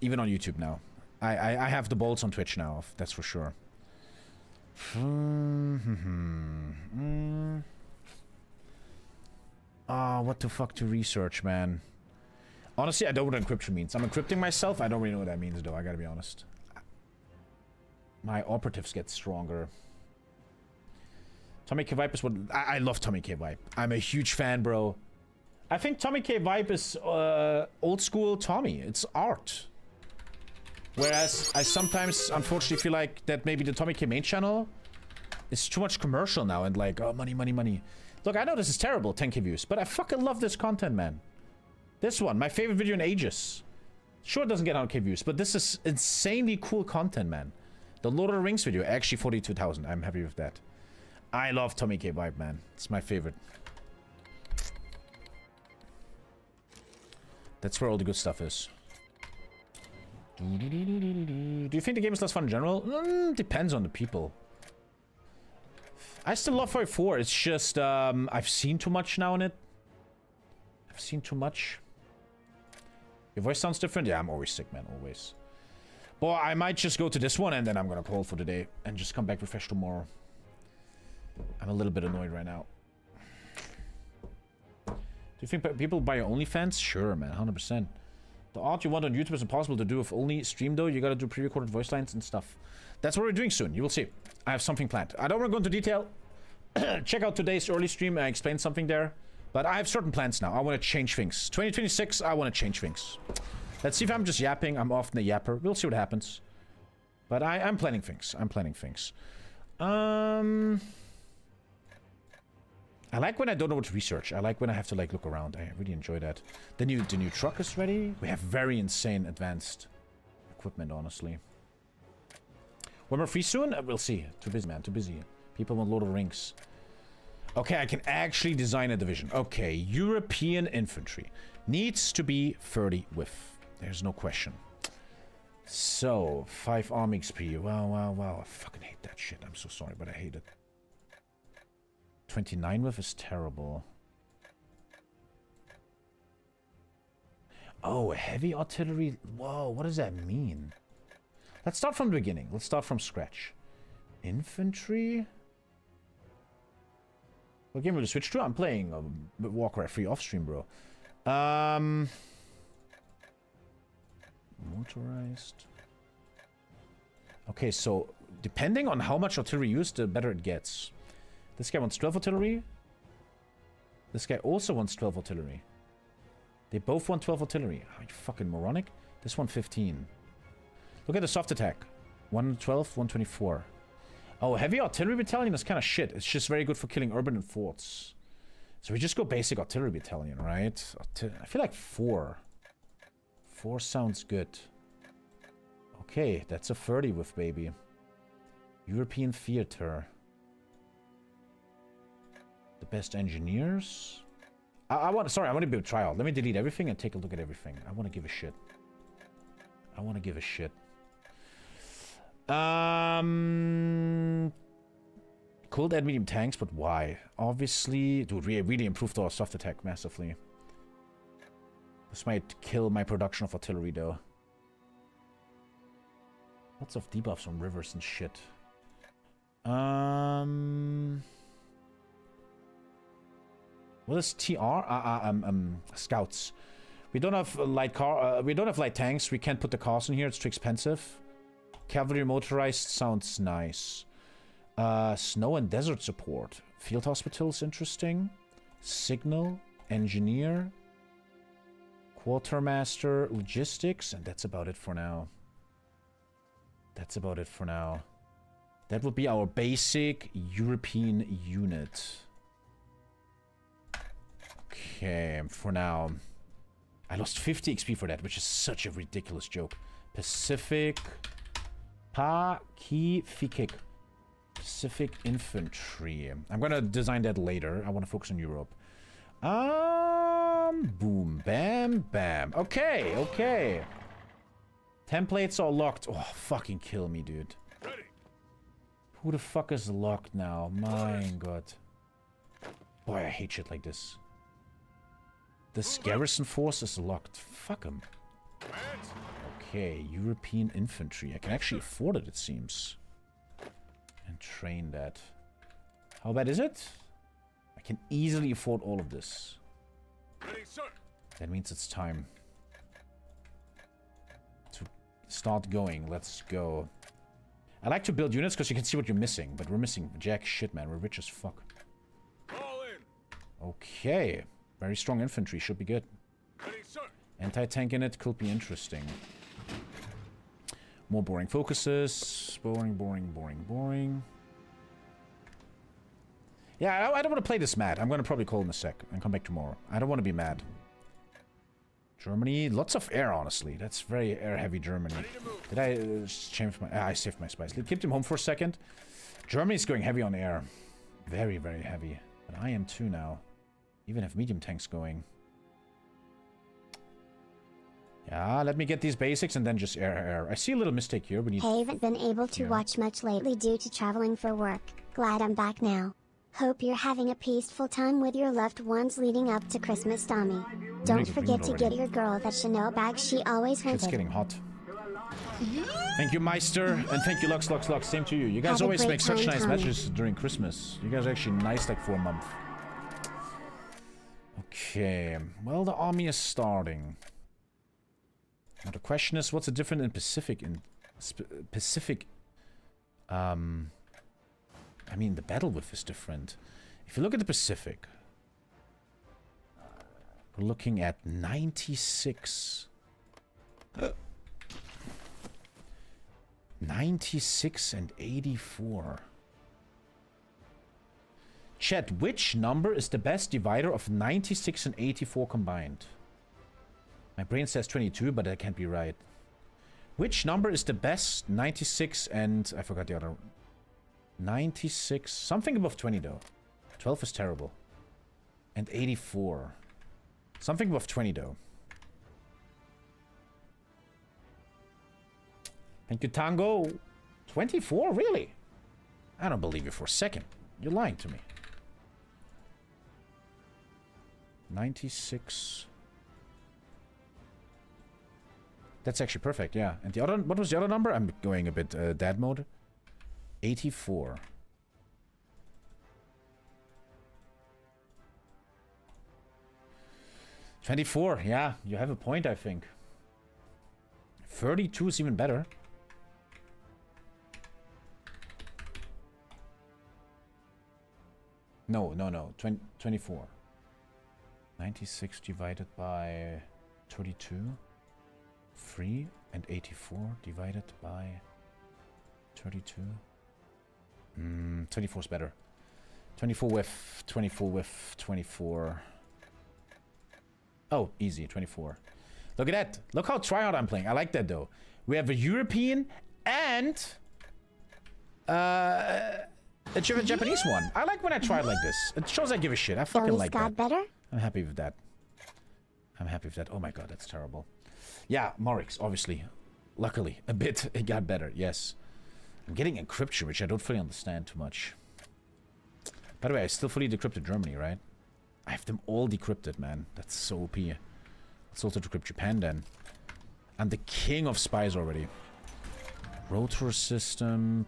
Even on YouTube now. I have the balls on Twitch now, that's for sure. What the fuck to research, man? Honestly, I don't know what encryption means. I'm encrypting myself. I don't really know what that means, though. I gotta be honest. My operatives get stronger. TommyKay Vibe is what... I love TommyKay Vibe. I'm a huge fan, bro. I think TommyKay Vibe is old school Tommy. It's art. Whereas I sometimes, unfortunately, feel like that maybe the TommyKay main channel is too much commercial now and like, oh, money, money, money. Look, I know this is terrible, 10k views, but I fucking love this content, man. This one, my favorite video in ages. Sure, it doesn't get 100k views, but this is insanely cool content, man. The Lord of the Rings video, actually 42,000. I'm happy with that. I love TommyKay Vibe, man. It's my favorite. That's where all the good stuff is. Do you think the game is less fun in general? Depends on the people. I still love Hoi 4. It's just, I've seen too much now in it. I've seen too much. Your voice sounds different? Yeah, I'm always sick, man. Always. Well, I might just go to this one and then I'm gonna call for the day. And just come back refreshed tomorrow. I'm a little bit annoyed right now. Do you think people buy your OnlyFans? Sure, man. 100%. The art you want on YouTube is impossible to do with only stream, though. You gotta do pre-recorded voice lines and stuff. That's what we're doing soon. You will see. I have something planned. I don't want to go into detail. Check out today's early stream. I explained something there. But I have certain plans now. I want to change things. 2026, I want to change things. Let's see if I'm just yapping. I'm often a yapper. We'll see what happens. But I'm planning things. I'm planning things. I like when I don't know what to research. I like when I have to like look around. I really enjoy that. The new truck is ready. We have very insane advanced equipment, honestly. When we're free soon, we'll see. Too busy, man. Too busy. People want Lord of the Rings. Okay, I can actually design a division. Okay, European infantry needs to be 30 with. There's no question. So 5 army XP. Wow. I fucking hate that shit. I'm so sorry, but I hate it. 29 with is terrible. Oh, heavy artillery. Whoa, what does that mean? Let's start from the beginning. Let's start from scratch. Infantry? What game will you switch to? I'm playing Warcraft 3 off stream, bro. Motorized. Okay, so depending on how much artillery used, the better it gets. This guy wants 12 artillery. This guy also wants 12 artillery. They both want 12 artillery. Are you fucking moronic? This one 15. Look at the soft attack. 112, 124. Oh, heavy artillery battalion is kind of shit. It's just very good for killing urban and forts. So we just go basic artillery battalion, right? I feel like 4. 4 sounds good. Okay, that's a 30 with baby. European theater. The best engineers. I want to be a tryout. Let me delete everything and take a look at everything. I want to give a shit. I want to give a shit. Cold add medium tanks, but why? Obviously, dude, we really improved our soft attack massively. This might kill my production of artillery, though. Lots of debuffs from rivers and shit. What is TR? Scouts. We don't have light car. We don't have light tanks. We can't put the cars in here. It's too expensive. Cavalry motorized sounds nice. Snow and desert support. Field hospitals, interesting. Signal, engineer, quartermaster, logistics, and that's about it for now. That's about it for now. That would be our basic European unit. Okay, for now. I lost 50 XP for that, which is such a ridiculous joke. Pacific. Pacific infantry. I'm gonna design that later. I want to focus on Europe. Boom, bam, bam. Okay, okay. Templates are locked. Oh, fucking kill me, dude. Ready. Who the fuck is locked now? My god. Boy, I hate shit like this. This garrison force is locked. Fuck him. Okay, European infantry. I can actually afford it, it seems. And train that. How bad is it? I can easily afford all of this. Ready, sir. That means it's time to start going. Let's go. I like to build units because you can see what you're missing, but we're missing jack shit, man. We're rich as fuck. All in. Okay. Very strong infantry. Should be good. Ready, sir. Anti-tank in it could be interesting. More boring focuses. Boring, boring, boring, boring. Yeah, I don't want to play this mad. I'm going to probably call in a sec and come back tomorrow. I don't want to be mad. Germany. Lots of air, honestly. That's very air-heavy Germany. Did I change my... I saved my spice. Keep them home for a second. Germany's going heavy on air. Very, very heavy. But I am too now. Even have medium tanks going. Yeah, let me get these basics and then just air. I see a little mistake here. We need... Haven't been able to watch much lately due to traveling for work. Glad I'm back now. Hope you're having a peaceful time with your loved ones leading up to Christmas, Tommy. Don't forget to get your girl that Chanel bag she always wanted. It's getting hot. Thank you, Meister, and thank you, Lux. Same to you. You guys always make such nice matches during Christmas. You guys are actually nice like for a month. Okay, well, the army is starting. Now the question is, what's the difference in Pacific? I mean, the battle width is different. If you look at the Pacific, we're looking at 96. 96 and 84. Chat, which number is the best divider of 96 and 84 combined? My brain says 22, but that can't be right. Which number is the best 96 and... I forgot the other... 96... Something above 20, though. 12 is terrible. And 84. Something above 20, though. Thank you, Tango. 24? Really? I don't believe you for a second. You're lying to me. 96... That's actually perfect, yeah. And the other, what was the other number? I'm going a bit dad mode. 84. $24, yeah, you have a point, I think. 32 is even better. No, 24. 96 divided by 32. 3 and 84 divided by 32. 24 is better. 24 with 24. Oh, easy, 24. Look at that. Look how tryhard I'm playing. I like that, though. We have a European and a Japanese one. I like when I try it like this. It shows I give a shit. I fucking like that. Better? I'm happy with that. I'm happy with that. Oh my god, that's terrible. Yeah, Morix, obviously. Luckily, a bit. It got better, yes. I'm getting encryption, which I don't fully understand too much. By the way, I still fully decrypted Germany, right? I have them all decrypted, man. That's so OP. Let's also decrypt Japan, then. I'm the king of spies already. Rotor system.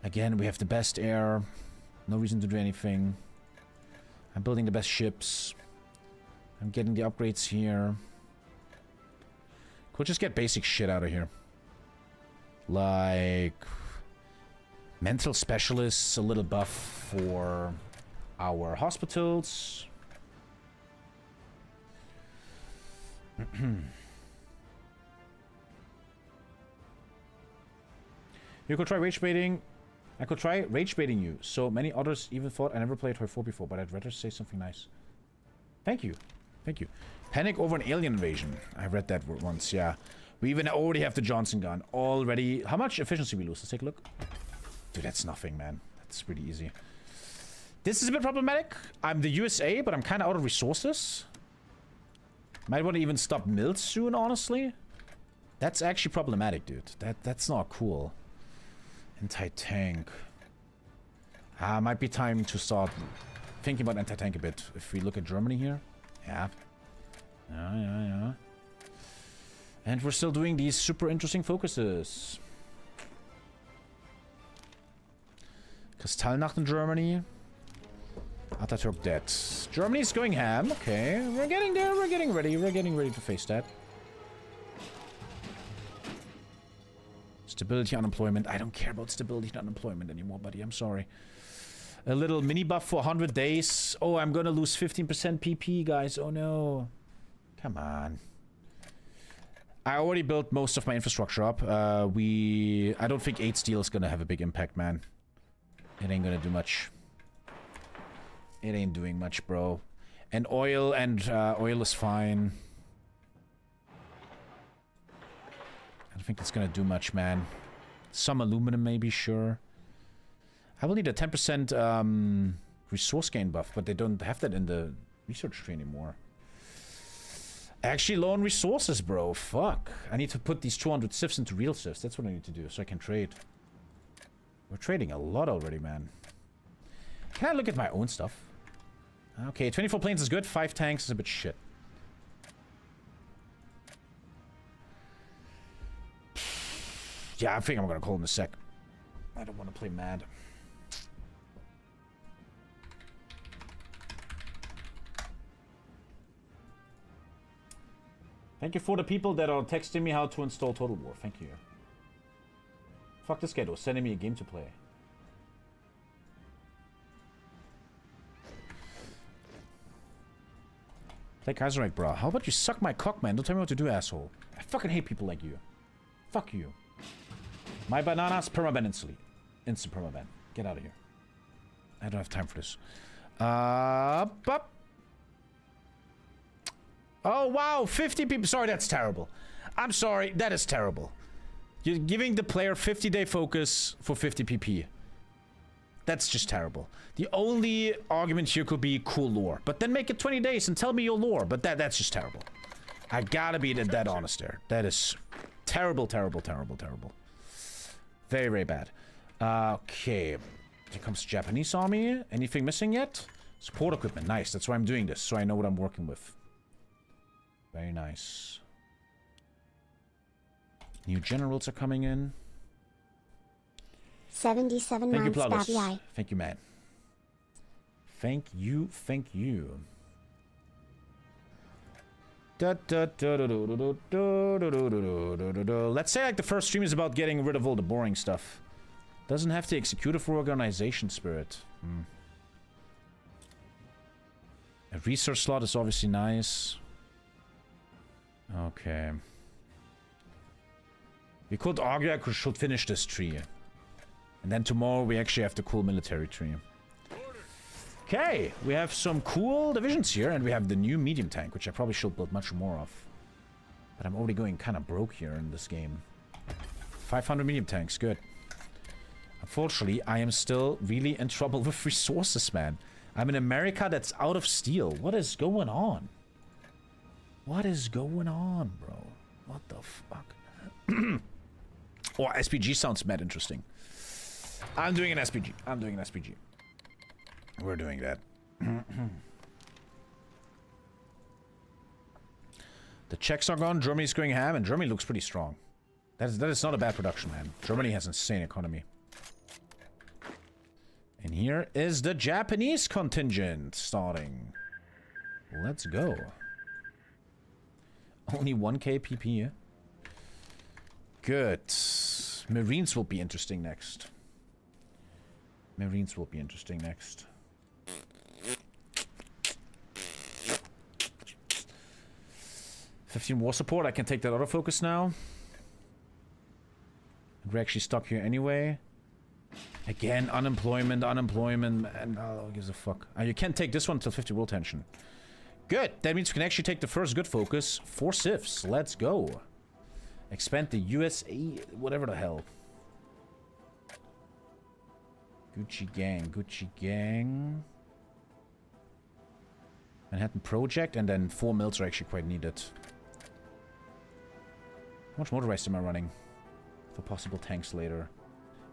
Again, we have the best air. No reason to do anything. I'm building the best ships. I'm getting the upgrades here. We'll just get basic shit out of here. Like... mental specialists, a little buff for our hospitals. You could try rage baiting. I could try rage baiting you. So many others even thought I never played Toy 4 before, but I'd rather say something nice. Thank you. Thank you. Panic over an alien invasion. I read that word once, yeah. We even already have the Johnson gun. Already. How much efficiency we lose? Let's take a look. Dude, that's nothing, man. That's pretty easy. This is a bit problematic. I'm the USA, but I'm kind of out of resources. Might want to even stop mills soon, honestly. That's actually problematic, dude. That's not cool. Anti-tank. Might be time to start thinking about anti-tank a bit. If we look at Germany here. Yeah. Yeah. And we're still doing these super interesting focuses. Kristallnacht in Germany. Ataturk dead. Germany's going ham. Okay, we're getting there. We're getting ready. We're getting ready to face that. Stability, unemployment. I don't care about stability and unemployment anymore, buddy. I'm sorry. A little mini buff for 100 days. Oh, I'm gonna lose 15% PP, guys. Oh no. Come on. I already built most of my infrastructure up. I don't think 8 steel is gonna have a big impact, man. It ain't gonna do much. It ain't doing much, bro. And oil is fine. I don't think it's gonna do much, man. Some aluminum, maybe, sure. I will need a 10% resource gain buff, but they don't have that in the research tree anymore. Actually, low on resources, bro. Fuck. I need to put these 200 sifs into real sifs. That's what I need to do, so I can trade. We're trading a lot already, man. Can I look at my own stuff? Okay, 24 planes is good. 5 tanks is a bit shit. Yeah, I think I'm gonna call in a sec. I don't want to play mad. Thank you for the people that are texting me how to install Total War. Thank you. Fuck this guy though, sending me a game to play. Play Kaiserreich, bro. How about you suck my cock, man? Don't tell me what to do, asshole. I fucking hate people like you. Fuck you. My bananas, permaban instantly. Instant permaban. Get out of here. I don't have time for this. Oh, wow. 50 people. Sorry, that's terrible. I'm sorry. That is terrible. You're giving the player 50-day focus for 50 PP. That's just terrible. The only argument here could be cool lore. But then make it 20 days and tell me your lore. But that's just terrible. I gotta be that honest there. That is terrible, terrible, terrible, terrible. Very, very bad. Okay. Here comes the Japanese army. Anything missing yet? Support equipment. Nice. That's why I'm doing this. So I know what I'm working with. Very nice. New generals are coming in. 77 Thank you, months, Plavus. Thank you, man. Thank you, thank you. Let's say like the first stream is about getting rid of all the boring stuff. Doesn't have to execute it for organization spirit. A research slot is obviously nice. Okay. We could argue I should finish this tree. And then tomorrow we actually have the cool military tree. Okay, we have some cool divisions here, and we have the new medium tank, which I probably should build much more of. But I'm already going kind of broke here in this game. 500 medium tanks, good. Unfortunately, I am still really in trouble with resources, man. I'm in America that's out of steel. What is going on? What is going on, bro? What the fuck? Oh, SPG sounds mad interesting. I'm doing an SPG. I'm doing an SPG. We're doing that. The Czechs are gone. Germany's going ham, and Germany looks pretty strong. That is not a bad production, man. Germany has an insane economy. And here is the Japanese contingent starting. Let's go. Only 1k PP. Good. Marines will be interesting next. Marines will be interesting next. $15 war support. I can take that autofocus now. We're actually stuck here anyway. Again, unemployment, and who gives a fuck. You can't take this one until 50 world tension. Good. That means we can actually take the first good focus. 4 civs. Let's go. Expand the USA, whatever the hell. Gucci gang, Gucci gang. Manhattan Project, and then 4 mils are actually quite needed. How much motorized am I running? For possible tanks later.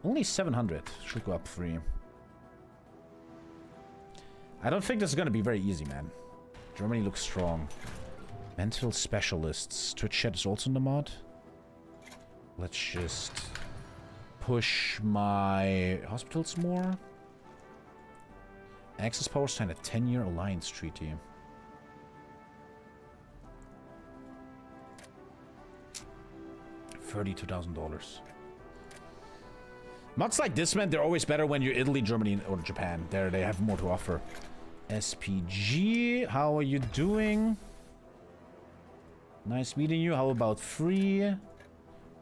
Only 700. Should go up 3. I don't think this is gonna be very easy, man. Germany looks strong. Mental specialists. Twitch chat is also in the mod. Let's just push my hospitals more. Access power signed a 10-year alliance treaty. $32,000. Mods like this, man, they're always better when you're Italy, Germany, or Japan. They have more to offer. SPG, how are you doing? Nice meeting you. How about free?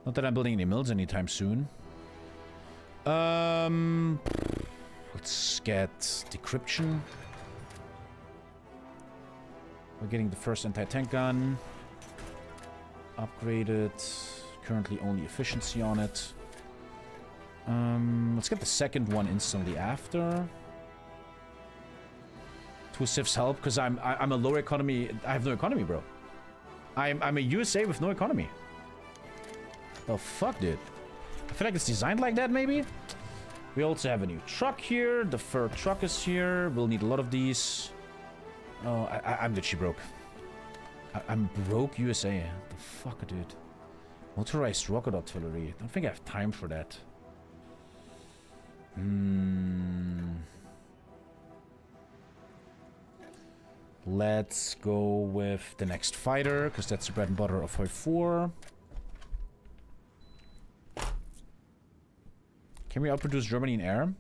Not that I'm building any mills anytime soon. Let's get decryption. We're getting the first anti-tank gun. Upgraded. Currently only efficiency on it. Let's get the second one instantly after. 2 civs help because I'm a lower economy. I have no economy, bro. I'm a USA with no economy. The fuck, dude? I feel like it's designed like that, maybe? We also have a new truck here. The fur truck is here. We'll need a lot of these. Oh, I'm literally broke. I'm broke USA. The fuck, dude? Motorized rocket artillery. I don't think I have time for that. Let's go with the next fighter, because that's the bread and butter of Hoi 4. Can we outproduce Germany in air?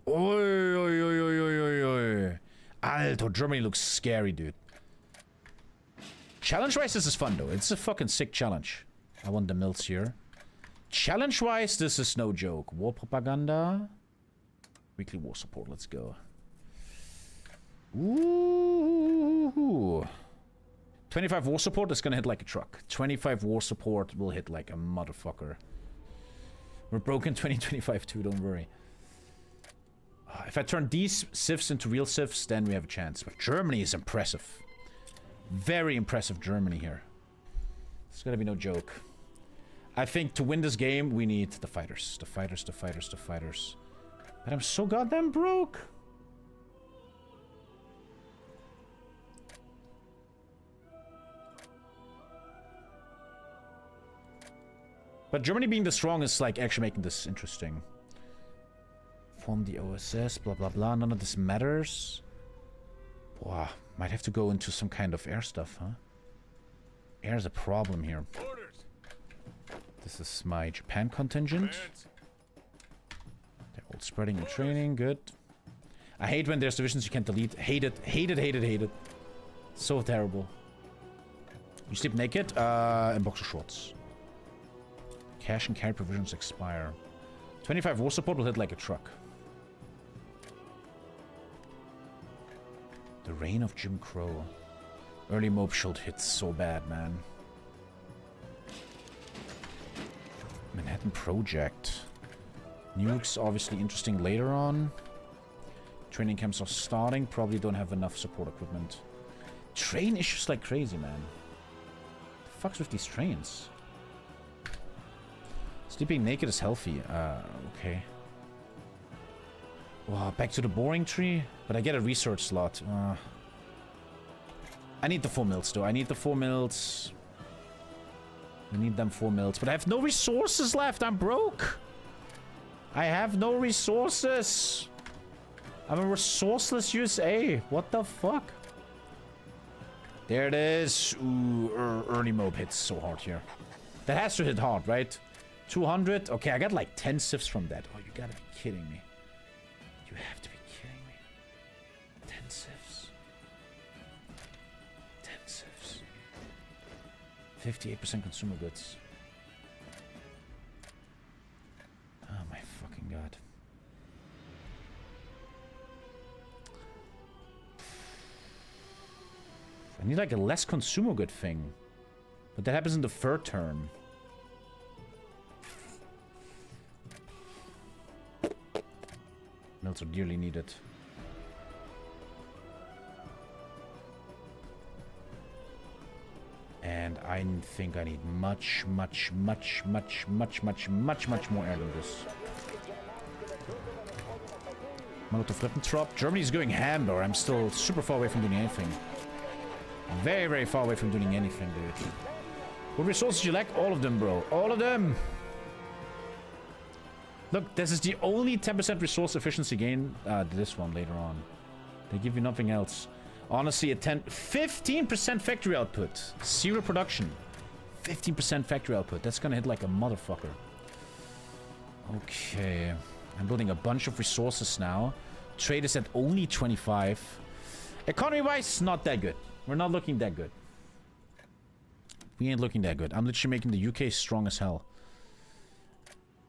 Oi, oi, oi, oi, oi, oi, oi. Alter, Germany looks scary, dude. Challenge-wise, this is fun, though. It's a fucking sick challenge. I want the mills here. Challenge-wise, this is no joke. War propaganda. Weekly war support, let's go. Ooh. 25 war support is gonna hit like a truck. 25 war support will hit like a motherfucker. We're broke in 2025 too, don't worry. If I turn these civs into real civs, then we have a chance. But Germany is impressive. Very impressive Germany here. It's gonna be no joke. I think to win this game, we need the fighters. The fighters, the fighters, the fighters. But I'm so goddamn broke. But Germany being the strongest, like, actually making this interesting. Form the OSS, blah, blah, blah. None of this matters. Wow. Might have to go into some kind of air stuff, huh? Air's a problem here. This is my Japan contingent. They're all spreading and training. Good. I hate when there's divisions you can't delete. Hate it. Hate it, hate it, hate it. So terrible. You sleep naked? In boxer shorts. Cash and carry provisions expire. 25 war support will hit like a truck. The reign of Jim Crow. Early mob shield hits so bad, man. Manhattan Project. Nukes obviously interesting later on. Training camps are starting. Probably don't have enough support equipment. Train issues like crazy, man. The fuck's with these trains? Sleeping naked is healthy. Okay. Wow, back to the boring tree. But I get a research slot. I need the 4 mils, though. I need the 4 mils. I need them 4 mils. But I have no resources left. I'm broke. I have no resources. I'm a resourceless USA. What the fuck? There it is. Ooh, early mob hits so hard here. That has to hit hard, right? 200. Okay, I got like 10 sifs from that. Oh, you gotta be kidding me. You have to be kidding me. 10 sifs. 10 sifs. 58% consumer goods. Oh my fucking god. I need like a less consumer good thing. But that happens in the third turn. Mills are dearly needed. And I think I need much more air than this. Molotov Ribbentrop. Germany's going ham, though. I'm still super far away from doing anything. Very, very far away from doing anything, dude. What resources do you lack? All of them, bro. All of them! Look, this is the only 10% resource efficiency gain. This one later on. They give you nothing else. Honestly, a 15% factory output. 0 production. 15% factory output. That's gonna hit like a motherfucker. Okay. I'm building a bunch of resources now. Trade is at only 25. Economy-wise, not that good. We're not looking that good. We ain't looking that good. I'm literally making the UK strong as hell.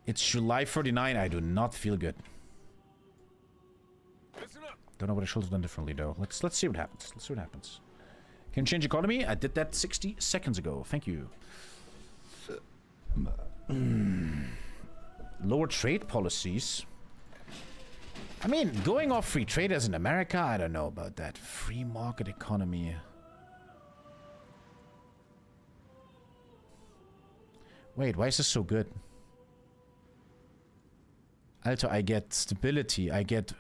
It's July 39. I do not feel good. Don't know what I should have done differently, though. Let's see what happens. Let's see what happens. Can change economy? I did that 60 seconds ago. Thank you. Lower trade policies. I mean, going off free trade as in America, I don't know about that. Free market economy. Wait, why is this so good? Alter, I get stability, I get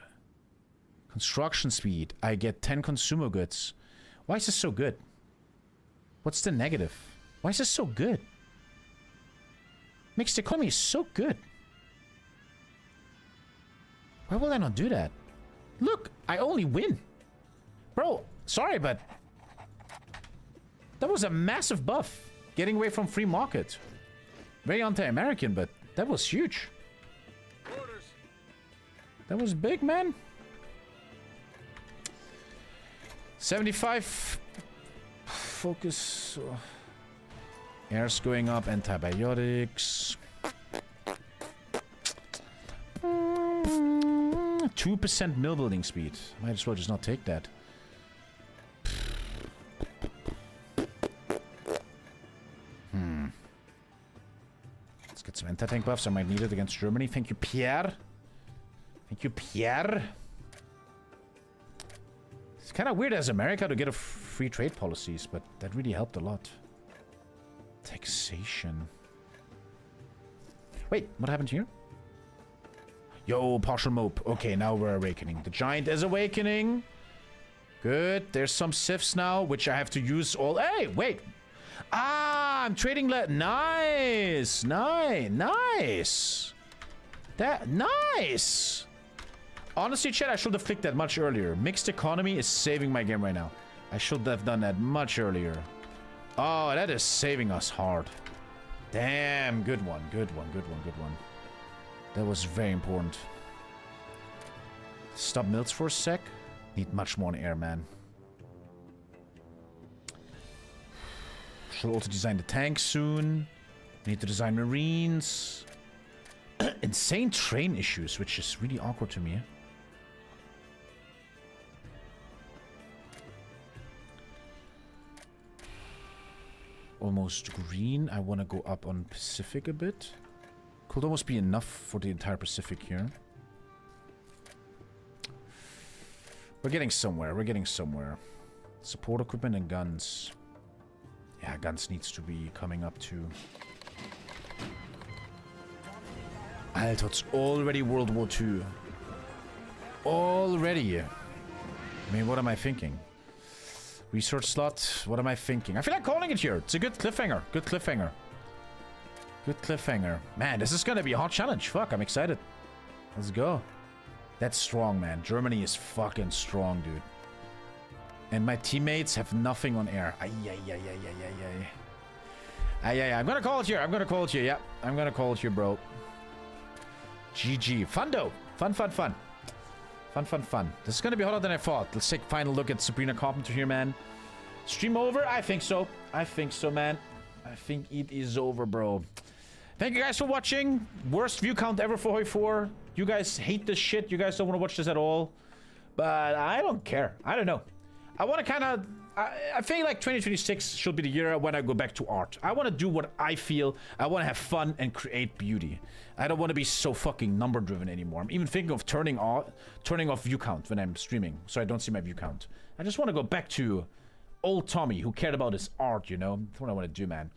construction speed, I get 10 consumer goods. Why is this so good? What's the negative? Why is this so good? Mixed economy is so good. Why will I not do that? Look, I only win. Bro, sorry, but that was a massive buff. Getting away from free market. Very anti-American, but that was huge. That was big, man. 75. Focus. Air's going up. Antibiotics. 2% mill building speed. Might as well just not take that. Let's get some anti-tank buffs. I might need it against Germany. Thank you, Pierre. Thank you, Pierre. It's kind of weird as America to get a free trade policies, but that really helped a lot. Taxation. Wait, what happened here? Yo, partial mope. Okay, now we're awakening. The giant is awakening. Good. There's some sifs now, which I have to use all. Hey, wait. Ah, I'm trading. Nice. Nice. That. Nice. Honestly, chat, I should have clicked that much earlier. Mixed economy is saving my game right now. I should have done that much earlier. Oh, that is saving us hard. Damn, good one. Good one. That was very important. Stop mills for a sec. Need much more on air, man. Should also design the tank soon. Need to design marines. Insane train issues, which is really awkward to me. Almost green. I want to go up on Pacific a bit. Could almost be enough for the entire Pacific here. We're getting somewhere. We're getting somewhere. Support equipment and guns. Yeah, guns needs to be coming up too. Alter, it's already World War II. Already. I mean, what am I thinking? Research slot. What am I thinking? I feel like calling it here. It's a good cliffhanger. Good cliffhanger. Good cliffhanger. Man, this is gonna be a hot challenge. Fuck, I'm excited. Let's go. That's strong, man. Germany is fucking strong, dude. And my teammates have nothing on air. Ay. I'm gonna call it here. I'm gonna call it here. Yeah, I'm gonna call it here, bro. GG. Fun, though. Fun. Fun. This is gonna be harder than I thought. Let's take a final look at Sabrina Carpenter here, man. Stream over? I think so. Man. I think it is over, bro. Thank you guys for watching. Worst view count ever for Hoi 4. You guys hate this shit. You guys don't want to watch this at all. But I don't care. I don't know. I want to kind of... I feel like 2026 should be the year when I go back to art. I want to do what I feel. I want to have fun and create beauty. I don't want to be so fucking number driven anymore. I'm even thinking of turning off view count when I'm streaming, so I don't see my view count. I just want to go back to old Tommy who cared about his art, you know? That's what I want to do, man.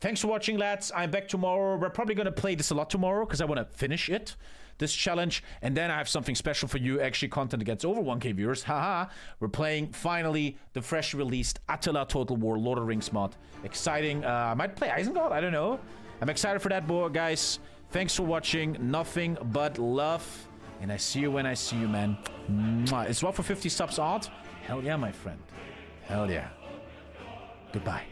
Thanks for watching, lads. I'm back tomorrow. We're probably going to play this a lot tomorrow because I want to finish it, this challenge. And then I have something special for you. Actually, content that gets over 1K viewers. Haha. We're playing, finally, the fresh released Attila Total War Lord of the Rings mod. Exciting. I might play Isengard. I don't know. I'm excited for that, boy, guys. Thanks for watching. Nothing but love. And I see you when I see you, man. Mwah. Is what for 50 subs art? Hell yeah, my friend. Hell yeah. Goodbye.